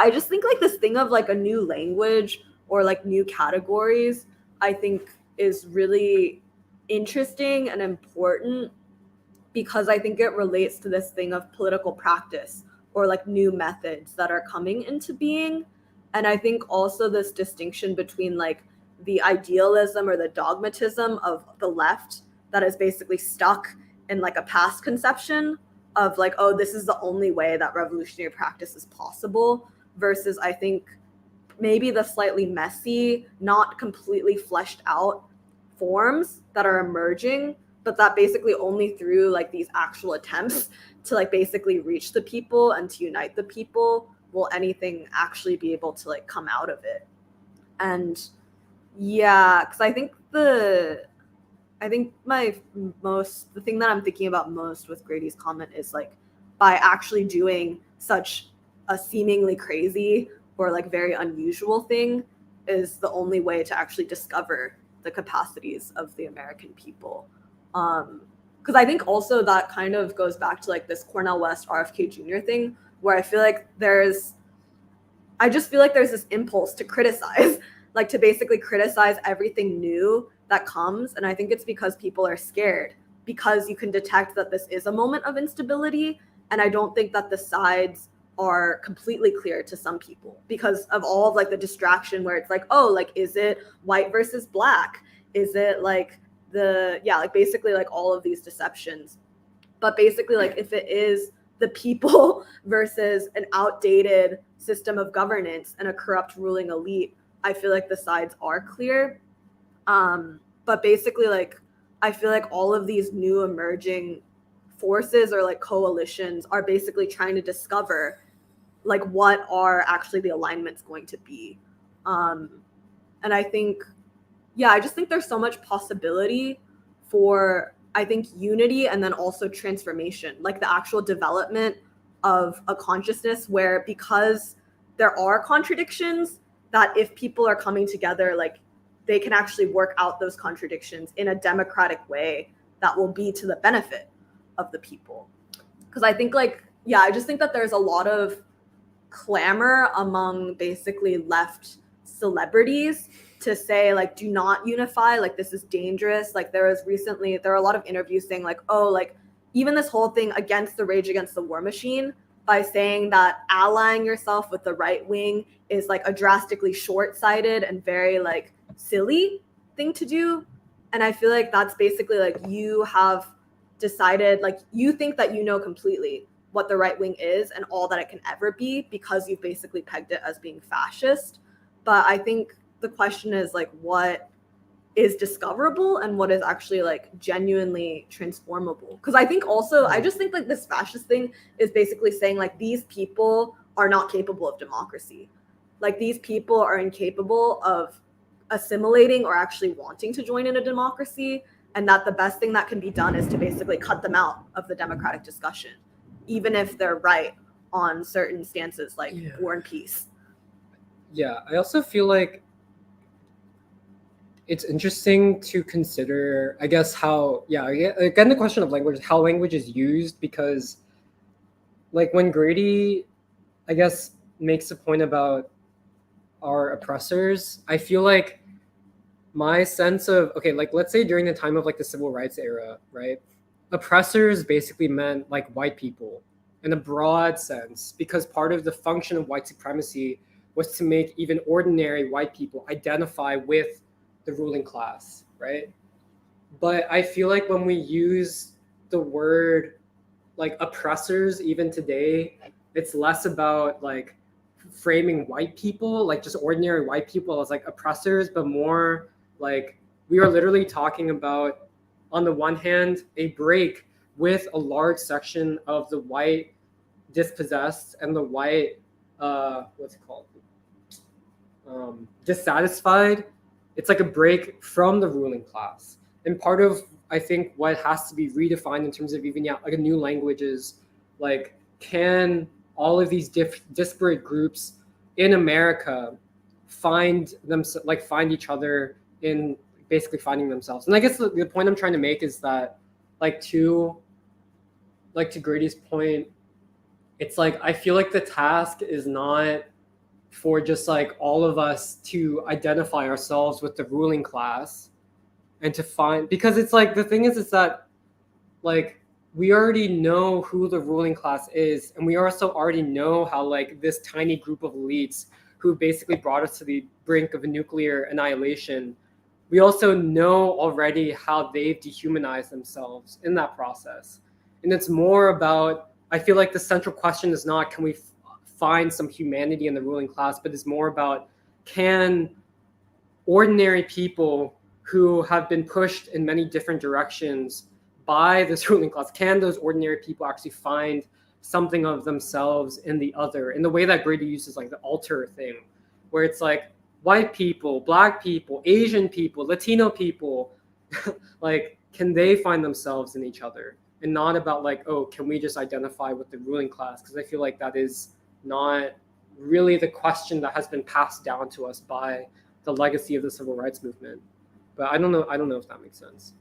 I just think like this thing of like a new language or like new categories, I think is really interesting and important, because I think it relates to this thing of political practice or like new methods that are coming into being. And I think also this distinction between like the idealism or the dogmatism of the left that is basically stuck in like a past conception of like, oh, this is the only way that revolutionary practice is possible, versus I think maybe the slightly messy, not completely fleshed out forms that are emerging, but that basically only through like these actual attempts to like basically reach the people and to unite the people will anything actually be able to like come out of it. And because I think the thing that I'm thinking about most with Grady's comment is like, by actually doing such a seemingly crazy or like very unusual thing is the only way to actually discover the capacities of the American people. Because I think also that kind of goes back to like this Cornel West RFK Jr. thing, where I feel like there's this impulse to criticize, like to basically criticize everything new that comes. And I think it's because people are scared, because you can detect that this is a moment of instability. And I don't think that the sides are completely clear to some people because of all of like the distraction where it's like, oh, like, is it white versus black? Is it like basically like all of these deceptions? But basically like if it is the people versus an outdated system of governance and a corrupt ruling elite, I feel like the sides are clear. But basically like I feel like all of these new emerging forces or like coalitions are basically trying to discover like what are actually the alignments going to be. And I think, I just think there's so much possibility for, I think, unity and then also transformation, like the actual development of a consciousness where, because there are contradictions, that if people are coming together, like they can actually work out those contradictions in a democratic way that will be to the benefit of the people. Because I think like, I just think that there's a lot of clamor among basically left celebrities to say like, do not unify, like this is dangerous. Like there are a lot of interviews saying like, oh, like even this whole thing against the Rage Against the War Machine, by saying that allying yourself with the right wing is like a drastically short-sighted and very like silly thing to do. And I feel like that's basically like, you have decided, like you think that you know completely what the right wing is and all that it can ever be because you've basically pegged it as being fascist. But I think the question is like, what is discoverable and what is actually like genuinely transformable. Because I think also, I just think like this fascist thing is basically saying like these people are not capable of democracy. Like these people are incapable of assimilating or actually wanting to join in a democracy, and that the best thing that can be done is to basically cut them out of the democratic discussion, even if they're right on certain stances like war and peace. Yeah, I also feel like it's interesting to consider, I guess, how, again, the question of language, how language is used, because like when Grady, I guess, makes a point about our oppressors, I feel like my sense of, okay, like let's say during the time of like the civil rights era, right? Oppressors basically meant like white people in a broad sense, because part of the function of white supremacy was to make even ordinary white people identify with the ruling class, right? But I feel like when we use the word like oppressors even today, it's less about like framing white people, like just ordinary white people as like oppressors, but more like we are literally talking about, on the one hand, a break with a large section of the white dispossessed and the white what's it called, dissatisfied. It's like a break from the ruling class. And part of, I think, what has to be redefined in terms of even like a new language is like, can all of these disparate groups in America find each other in basically finding themselves? And I guess the point I'm trying to make is that like to Grady's point, it's like I feel like the task is not for just like all of us to identify ourselves with the ruling class and to find, because it's like the thing is that like we already know who the ruling class is, and we also already know how like this tiny group of elites who basically brought us to the brink of a nuclear annihilation, we also know already how they've dehumanized themselves in that process. And it's more about, I feel like the central question is not can we find some humanity in the ruling class, but it's more about, can ordinary people who have been pushed in many different directions by this ruling class, can those ordinary people actually find something of themselves in the other, in the way that Grady uses like the alter thing, where it's like white people, black people, Asian people, Latino people, like can they find themselves in each other, and not about like, oh, can we just identify with the ruling class? Because I feel like that is not really the question that has been passed down to us by the legacy of the civil rights movement. But I don't know if that makes sense.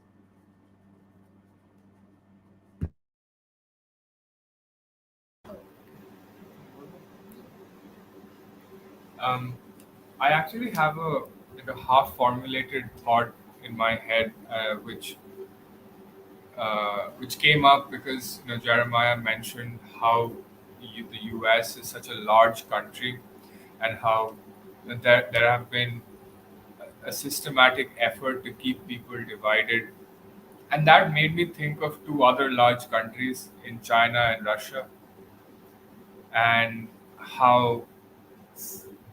I actually have a half formulated thought in my head, which came up because Jeremiah mentioned how the U.S. is such a large country, and how there have been a systematic effort to keep people divided, and that made me think of two other large countries in China and Russia, and how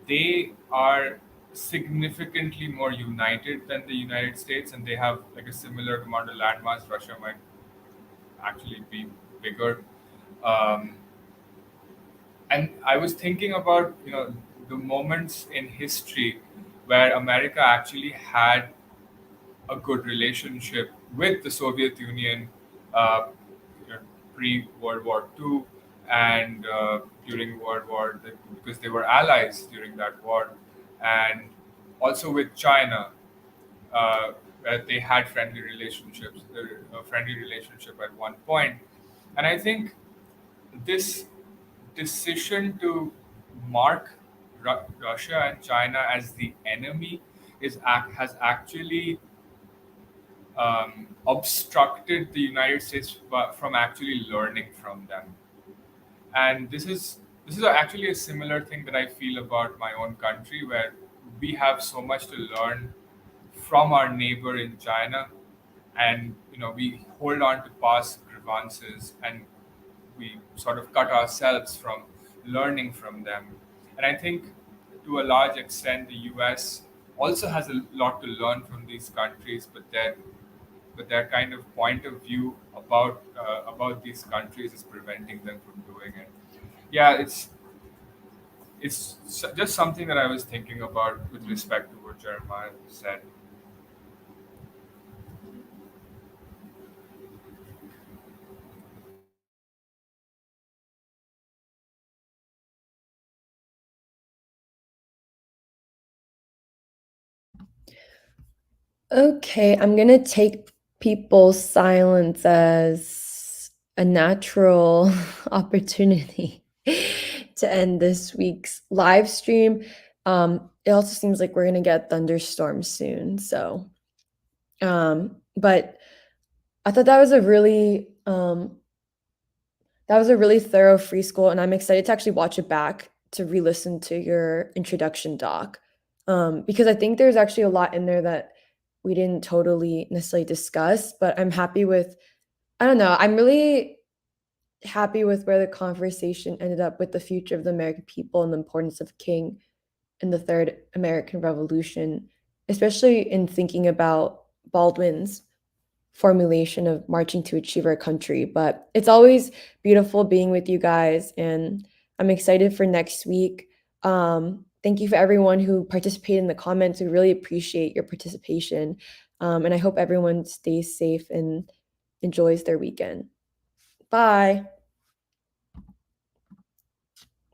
they are significantly more united than the United States, and they have like a similar amount of landmass. Russia might actually be bigger. Um, and I was thinking about the moments in history where America actually had a good relationship with the Soviet Union, uh, pre World War II, and during World War, because they were allies during that war, and also with China, where they had friendly relationships, a friendly relationship at one point. And I think this decision to mark Russia and China as the enemy has actually obstructed the United States from actually learning from them. And this is actually a similar thing that I feel about my own country, where we have so much to learn from our neighbor in China, and we hold on to past grievances, and we sort of cut ourselves from learning from them. And I think to a large extent, the US also has a lot to learn from these countries, but their kind of point of view about these countries is preventing them from doing it. Yeah, it's just something that I was thinking about with respect to what Jeremiah said. Okay, I'm gonna take people's silence as a natural opportunity to end this week's live stream. It also seems like we're gonna get thunderstorms soon, so but I thought that was a really thorough free school, and I'm excited to actually watch it back to re-listen to your introduction doc, because I think there's actually a lot in there that we didn't totally necessarily discuss. But I'm happy with, I don't know, I'm really happy with where the conversation ended up with the future of the American people and the importance of King in the Third American Revolution, especially in thinking about Baldwin's formulation of marching to achieve our country. But it's always beautiful being with you guys, and I'm excited for next week. Thank you for everyone who participated in the comments. We really appreciate your participation. And I hope everyone stays safe and enjoys their weekend. Bye.